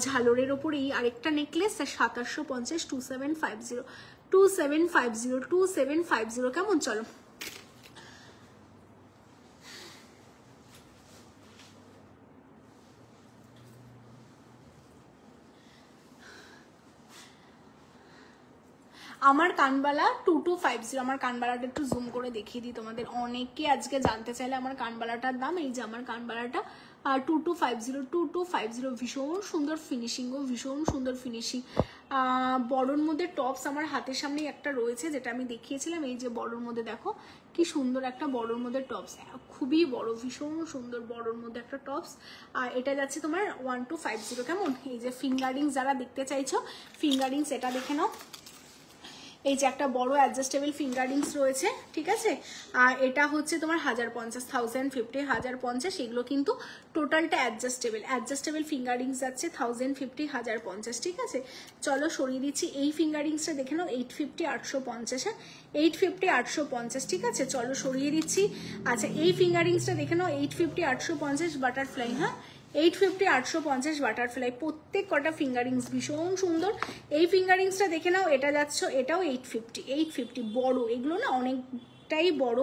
ঝালরের ওপর এই আরেকটা নেকলেস, 2750, 2750, 2750, 2750। কেমন চলো আমার কানবালা 2250, আমার কানবালাটা একটু জুম করে দেখিয়ে দিই তোমাদের, অনেকে আজকে জানতে চাইলে আমার কানবালাটার দাম। এই যে আমার কানবালাটা 2250, 2250, ভীষণ সুন্দর ফিনিশিং ও ভীষণ সুন্দর ফিনিশিং। বড়োর মধ্যে টপস আমার হাতের সামনেই একটা রয়েছে যেটা আমি দেখিয়েছিলাম, এই যে বড়োর মধ্যে দেখো কি সুন্দর একটা বড়োর মধ্যে টপস, খুবই বড়, ভীষণ সুন্দর বড়োর মধ্যে একটা টপস। আর এটা যাচ্ছে তোমার 1250। কেমন এই যে ফিঙ্গারিংস যারা দেখতে চাইছো, ফিঙ্গারিংস এটা দেখে নাও, এই যে একটা বড় অ্যাডজাস্টেবল ফিঙ্গারিংস রয়েছে, ঠিক আছে। আর এটা হচ্ছে তোমার 1050, 1050, 1050, এগুলো কিন্তু টোটালটা অ্যাডজাস্টেবল ফিঙ্গারিংস যাচ্ছে 1050, 1050, ঠিক আছে। চলো সরিয়ে দিচ্ছি। এই ফিঙ্গারিংসটা দেখে নাও 850, 850, হ্যাঁ 850, 850, ঠিক আছে। চলো সরিয়ে দিচ্ছি। আচ্ছা এই ফিঙ্গারিংসটা দেখে নাও 850, 850 বাটারফ্লাই, হ্যাঁ 850, 850 বাটারফ্লাই, প্রত্যেক কটা ফিঙ্গারিংস ভীষণ সুন্দর। এই ফিঙ্গারিংসটা দেখে নাও, এটা যাচ্ছে, এটাও 850, 850 বড়, এগুলো না অনেকটাই বড়,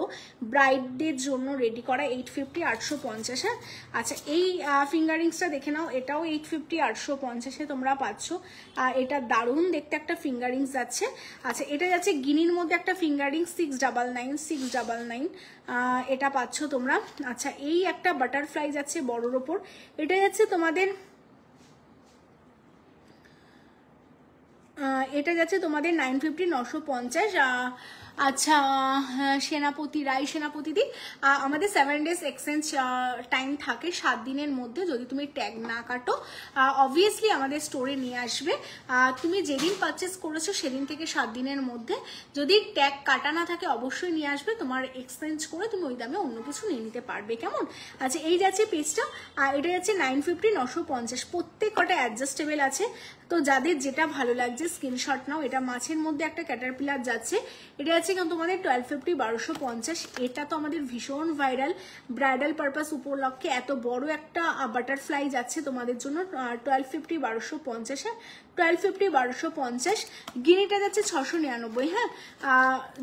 ব্রাইডদের জন্য রেডি করা, 850, 850, হ্যাঁ। আচ্ছা এই ফিঙ্গারিংসটা দেখে নাও, এটাও 850, 850 তোমরা পাচ্ছ। এটা দারুণ দেখতে একটা ফিঙ্গারিংস যাচ্ছে। আচ্ছা এটা যাচ্ছে গিনির মধ্যে একটা ফিঙ্গারিংস 699, 699, এটা পাচ্ছ তোমরা। আচ্ছা এই একটা বাটারফ্লাই যাচ্ছে বড়োর ওপর, এটা যাচ্ছে তোমাদের, এটা যাচ্ছে তোমাদের 950, 950। আচ্ছা সেনাপতি রায়, সেনাপতিদি আমাদের 7 days এক্সচেঞ্জ টাইম থাকে, 7 দিনের মধ্যে যদি তুমি ট্যাগ না কাটো অবভিয়াসলি আমাদের স্টোরে নিয়ে আসবে। তুমি যেদিন পারচেস করেছো সেদিন থেকে 7 দিনের মধ্যে, যদি ট্যাগ কাটা না থাকে অবশ্যই নিয়ে আসবে, তোমার এক্সচেঞ্জ করে তুমি ওই দামে অন্য কিছু নিয়ে নিতে পারবে। কেমন আচ্ছা এই যাচ্ছে পেজটা, এটা যাচ্ছে 950, 950, প্রত্যেক কটা অ্যাডজাস্টেবল আছে। তো যাদের যেটা ভালো লাগছে স্ক্রিনশট নাও। এটা মাছের মধ্যে একটা ক্যাটারপিলার যাচ্ছে, এটা আছে কিন্তু তোমাদের 1250, 1250। এটা তো আমাদের ভীষণ ভাইরাল, ব্রাইডাল পারপাস উপলক্ষে এত বড় একটা বাটারফ্লাই যাচ্ছে তোমাদের জন্য 1250, 1250, হ্যাঁ 1250, 1250। গিনিটা যাচ্ছে 699, হ্যাঁ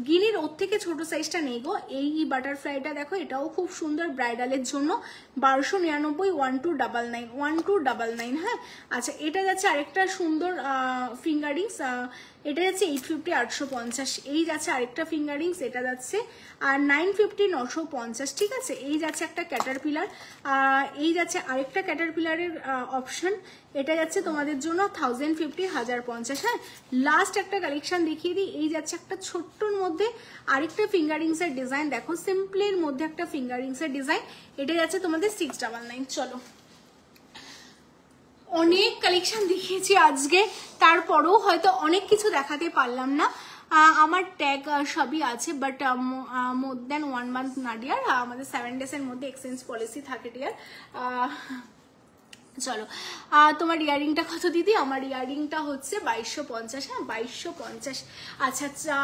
গিনির ওর থেকে ছোট সাইজটা নেই গো। এই বাটারফ্লাইটা দেখো, এটাও খুব সুন্দর ব্রাইডালের জন্য, 1299, 1299, 1299, হ্যাঁ। আচ্ছা এটা যাচ্ছে আরেকটা সুন্দর ফিঙ্গারিংস, এটা যাচ্ছে 850, 850, এই যাচ্ছে আরেকটা ফিঙ্গারিংস, এটা যাচ্ছে আর 950, 950, ঠিক আছে। এই যাচ্ছে একটা ক্যাটারপিলার, এই যাচ্ছে আরেকটা ক্যাটারপিলারের অপশন, এটা যাচ্ছে তোমাদের জন্য 1050, 1050, হ্যাঁ। লাস্ট একটা কালেকশন দেখিয়ে দিই, এই যাচ্ছে একটা ছোট্টর মধ্যে আরেকটা ফিঙ্গারিংসের ডিজাইন, দেখো সিম্পলের মধ্যে একটা ফিঙ্গারিংসের ডিজাইন, এটা যাচ্ছে তোমাদের 699। চলো অনেক কালেকশন দেখিয়েছি আজকে, তারপরেও হয়তো অনেক কিছু দেখাতে পারলাম না। আমার ট্যাগ সবই আছে, বাট মোর দ্যান 1 month না ডিয়ার, আমাদের 7 days এর মধ্যে এক্সচেঞ্জ পলিসি থাকে ডিয়ার। চলো তোমার ইয়ারিংটা কত দিদি? আমার ইয়ারিংটা হচ্ছে 2250, হ্যাঁ 2250। আচ্ছা আচ্ছা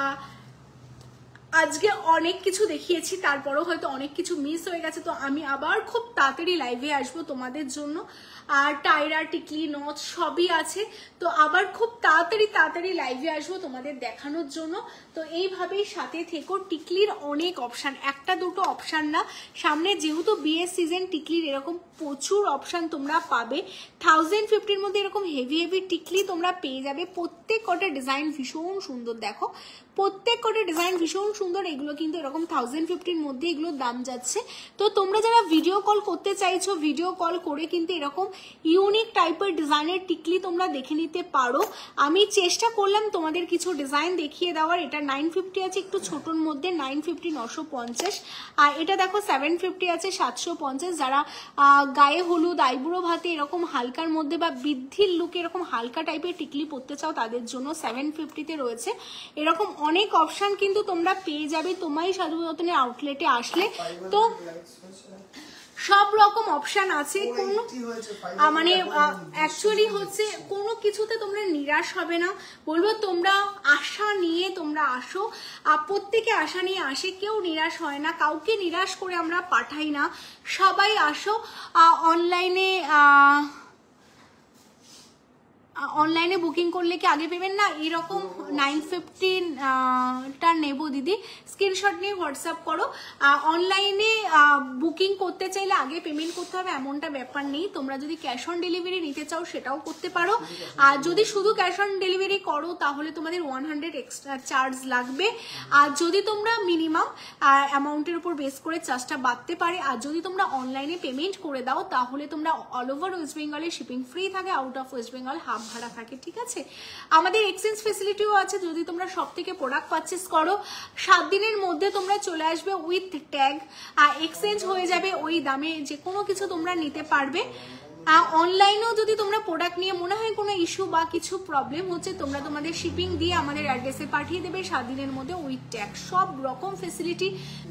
আজকে অনেক কিছু দেখিয়েছি, তারপরেও হয়তো অনেক কিছু মিস হয়ে গেছে, তো আমি আবার খুব তাড়াতাড়ি লাইভে আসবো তোমাদের জন্য। আর টায়রা, টিকলি, নথ সবই আছে, তো আবার খুব তাড়াতাড়ি লাইভে আসবো তোমাদের দেখানোর জন্য। তো এইভাবেই সাথে থেকো। টিকলির অনেক অপশান, একটা দুটো অপশান না, সামনে যেহেতু বিয়ের সিজন, টিকলির এরকম প্রচুর অপশান তোমরা পাবে। 1050-র মধ্যে এরকম হেভি টিকলি তোমরা পেয়ে যাবে। প্রত্যেক কটা ডিজাইন ভীষণ সুন্দর, দেখো প্রত্যেক কটা ডিজাইন ভীষণ সুন্দর। এগুলো কিন্তু এরকম 1050-র মধ্যে এগুলোর দাম যাচ্ছে। তো তোমরা যারা ভিডিও কল করতে চাইছো, ভিডিও কল করে কিন্তু এরকম ইউনিক টাইপের ডিজাইনের টিকলি তোমরা দেখে নিতে পারো। আমি চেষ্টা করলাম তোমাদের কিছু ডিজাইন দেখিয়ে দেওয়ার। এটা 950 আছে একটু ছোটর মধ্যে, 950 950। আর এটা দেখো 750 আছে 750। যারা গায়ে হলুদ, আইবুড়ো ভাতে এরকম হালকার মধ্যে বা বৃদ্ধির লুকে এরকম হালকা টাইপের টিকলি পরতে চাও তাদের জন্য 750-তে রয়েছে। এরকম অনেক অপশন কিন্তু তোমরা পেয়ে যাবে তোমায় সাজু যতনের আউটলেটে আসলে। তো সব রকম অপশন আছে, কোনো মানে অ্যাকচুয়ালি হচ্ছে কোনো কিছুতে তোমরা নিরাশ হবে না। বলবো তোমরা আশা নিয়ে তোমরা আসো, প্রত্যেকে আশা নিয়ে আসে, কেউ নিরাশ হয় না, কাউকে নিরাশ করে আমরা পাঠাই না, সবাই আসো। অনলাইনে বুকিং করলে কি আগে পেবেন না? এরকম 950টা নেবো দিদি, স্ক্রিনশট নিয়ে হোয়াটসঅ্যাপ করো। অনলাইনে বুকিং করতে চাইলে আগে পেমেন্ট করতে হবে এমনটা ব্যাপার নেই। তোমরা যদি ক্যাশ অন ডেলিভারি নিতে চাও সেটাও করতে পারো। আর যদি শুধু ক্যাশ অন ডেলিভারি করো তাহলে তোমাদের 100 এক্সট্রা চার্জ লাগবে। আর যদি তোমরা মিনিমাম অ্যামাউন্টের উপর বেস করে চার্জটা বাড়তে পারে। আর যদি তোমরা অনলাইনে পেমেন্ট করে দাও তাহলে তোমরা অল ওভার ওয়েস্ট বেঙ্গলে শিপিং ফ্রি থাকে, out of West Bengal half ভাড়া থাকে, ঠিক আছে। আমাদের এক্সচেঞ্জ ফেসিলিটিও আছে। যদি তোমরা সব থেকে প্রোডাক্ট পারচেস করো 7 দিনের মধ্যে তোমরা চলে আসবে উইথ ট্যাগ, এক্সচেঞ্জ হয়ে যাবে, ওই দামে যে কোনো কিছু তোমরা নিতে পারবে। অনলাইনেও যদি তোমরা প্রোডাক্ট নিয়ে মনে হয় কোনো ইস্যু বা কিছু প্রবলেম হচ্ছে, তোমরা তোমাদের শিপিং দিয়ে আমাদের অ্যাড্রেসে পাঠিয়ে দেবে 7 দিনের মধ্যে উইথ ট্যাগ। সব রকম ফেসিলিটি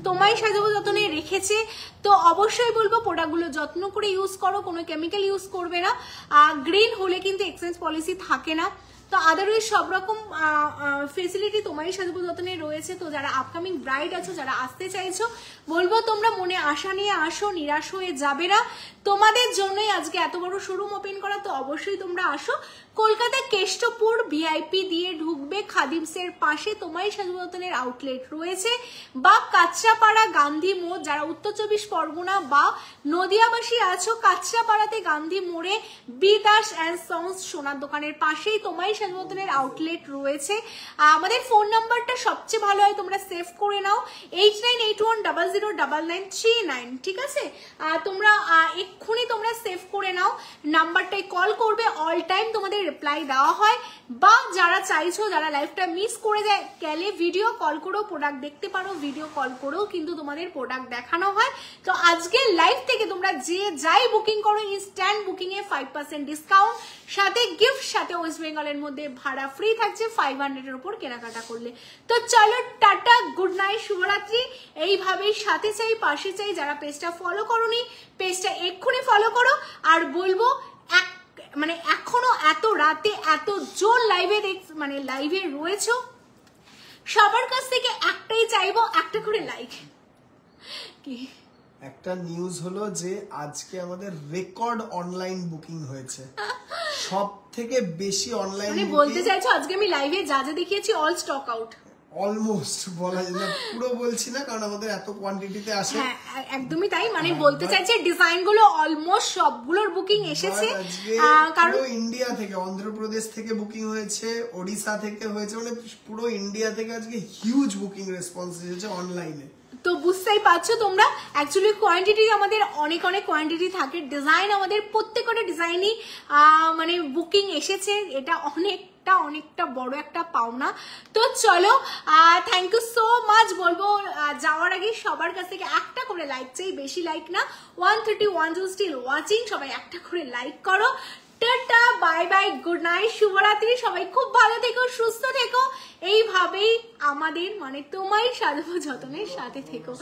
তোমায় সাজাবো যতনে রেখেছে। তো অবশ্যই বলবো প্রোডাক্টগুলো যত্ন করে ইউজ করো, কোনো কেমিক্যাল ইউজ করবে না। গ্রিন হলে কিন্তু এক্সচেঞ্জ পলিসি থাকে না। তো আদারওয়াইজ সব রকম ফেসিলিটি তোমারই সাজাবো যতনে রয়েছে। তো যারা আপকামিং ব্রাইড আছো, যারা আসতে চাইছো, বলবো তোমরা মনে আশা নিয়ে আসো, নিরাশ হয়ে যাবে না। তোমাদের জন্যই আজকে এত বড় শোরুম ওপেন করা। তো অবশ্যই তোমরা আসো। কলকাতা কেষ্টপুর ভিআইপি দিয়ে ঢুকবে, খাদিমসের পাশে তোমারই সাজাবো যতনের আউটলেট রয়েছে, বা কাঁচরাপাড়া গান্ধী মোড়, যারা উত্তর 24 পরগনা বা নদিয়াবাসী আছো, কাঁচরাপাড়াতে গান্ধী মোড়ে বি দাস অ্যান্ড সন্স সোনার দোকানের পাশেই তোমারই সাজাবো যতনের আউটলেট রয়েছে। আমাদের ফোন নাম্বারটা সবচেয়ে ভালো হয় তোমরা সেভ করে নাও, 8981009939, ঠিক আছে। তোমরা এক্ষুনি তোমরা সেভ করে নাও, নাম্বারটাই কল করবে, অল টাইম তোমাদের রিপ্লাই দেওয়া হয়। বা যারা চাইছো, যারা লাইভটা মিস করে যায় গেলে ভিডিও কল করেও প্রোডাক্ট দেখতে পারো, ভিডিও কল করেও কিন্তু তোমাদের প্রোডাক্ট দেখানো হয়। তো আজকে লাইভ থেকে তোমরা যে যাই বুকিং করো ইনস্ট্যান্ট বুকিং এ 5% ডিসকাউন্ট, সাথে গিফট, সাথে ওয়েস্ট বেঙ্গলের মধ্যে ভাড়া ফ্রি থাকছে 500-এর উপর কেনাকাটা করলে। তো চলো টাটা, গুড নাইট, শুভরাত্রি। এইভাবেই সাথে চাই, পাশে চাই। যারা পেজটা ফলো করোনি পেজটা এক্ষুনি ফলো করো। আর বলবো মানে এখনো এত রাতে এত জোর লাইভে রয়েছো, সবার কাছ থেকে একটাই চাইবো, একটা করে লাইক। কি একটা নিউজ হলো যে আজকে আমাদের রেকর্ড অনলাইন বুকিং হয়েছে, সব থেকে বেশি অনলাইন। মানে বলতে চাইছো আজকে আমি লাইভে যা যা দেখিয়েছি অল স্টক আউট? অলমোস্ট বলা যায় না, পুরো বলছি না কারণ আমাদের এত কোয়ান্টিটিতে আসে। হ্যাঁ একদমই তাই, মানে বলতে চাইছে ডিজাইন গুলো অলমোস্ট সবগুলোর বুকিং এসেছে। কারণ ইন্ডিয়া থেকে, অন্ধ্রপ্রদেশ থেকে বুকিং হয়েছে, ওড়িশা থেকে হয়েছে, মানে পুরো ইন্ডিয়া থেকে আজকে হিউজ বুকিং রেসপন্স এসেছে অনলাইনে। তো বুঝতেই পারছো তোমরা, অ্যাকচুয়ালি কোয়ান্টিটি আমাদের অনেক কোয়ান্টিটি থাকে, ডিজাইন আমাদের প্রত্যেকটা ডিজাইনই মানে বুকিং এসেছে। এটা অনেকটা বড় একটা পাওনা। তো চলো, থ্যাংক ইউ সো মাচ। বলবো যাওয়ার আগে সবার কাছ থেকে একটা করে লাইক চাই, বেশি লাইক না। 131 স্টিল ওয়াচিং, সবাই একটা করে লাইক করো। Tata, bye bye, good night, শুভরাত্রি। সবাই খুব ভালো থেকো, সুস্থ থেকো। এইভাবেই আমাদের মানে তোমায় সাজাবো যতনের সাথে থেকো।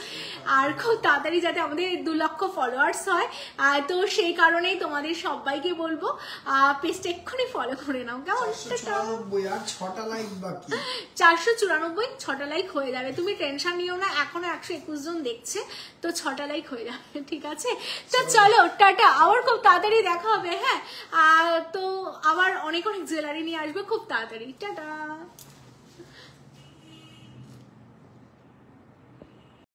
আর খুব তাড়াতাড়ি যাতে আমাদের 2 লক্ষ ফলোয়ার্স হয়, তো সেই কারণেই তোমাদের সবাইকে বলবো পেজটা এক্ষুনি ফলো করে নাও, কেমন? 494, 6টা লাইক হয়ে যাবে, তুমি টেনশন নিও না। এখনো 121 জন দেখছে, তো 6টা লাইক হয়ে যাবে, ঠিক আছে। তো চলো টাটা, আবার খুব তাড়াতাড়ি দেখা হবে। হ্যাঁ, তো আবার অনেক জুয়েলারি নিয়ে আসবে খুব তাড়াতাড়ি। টাটা।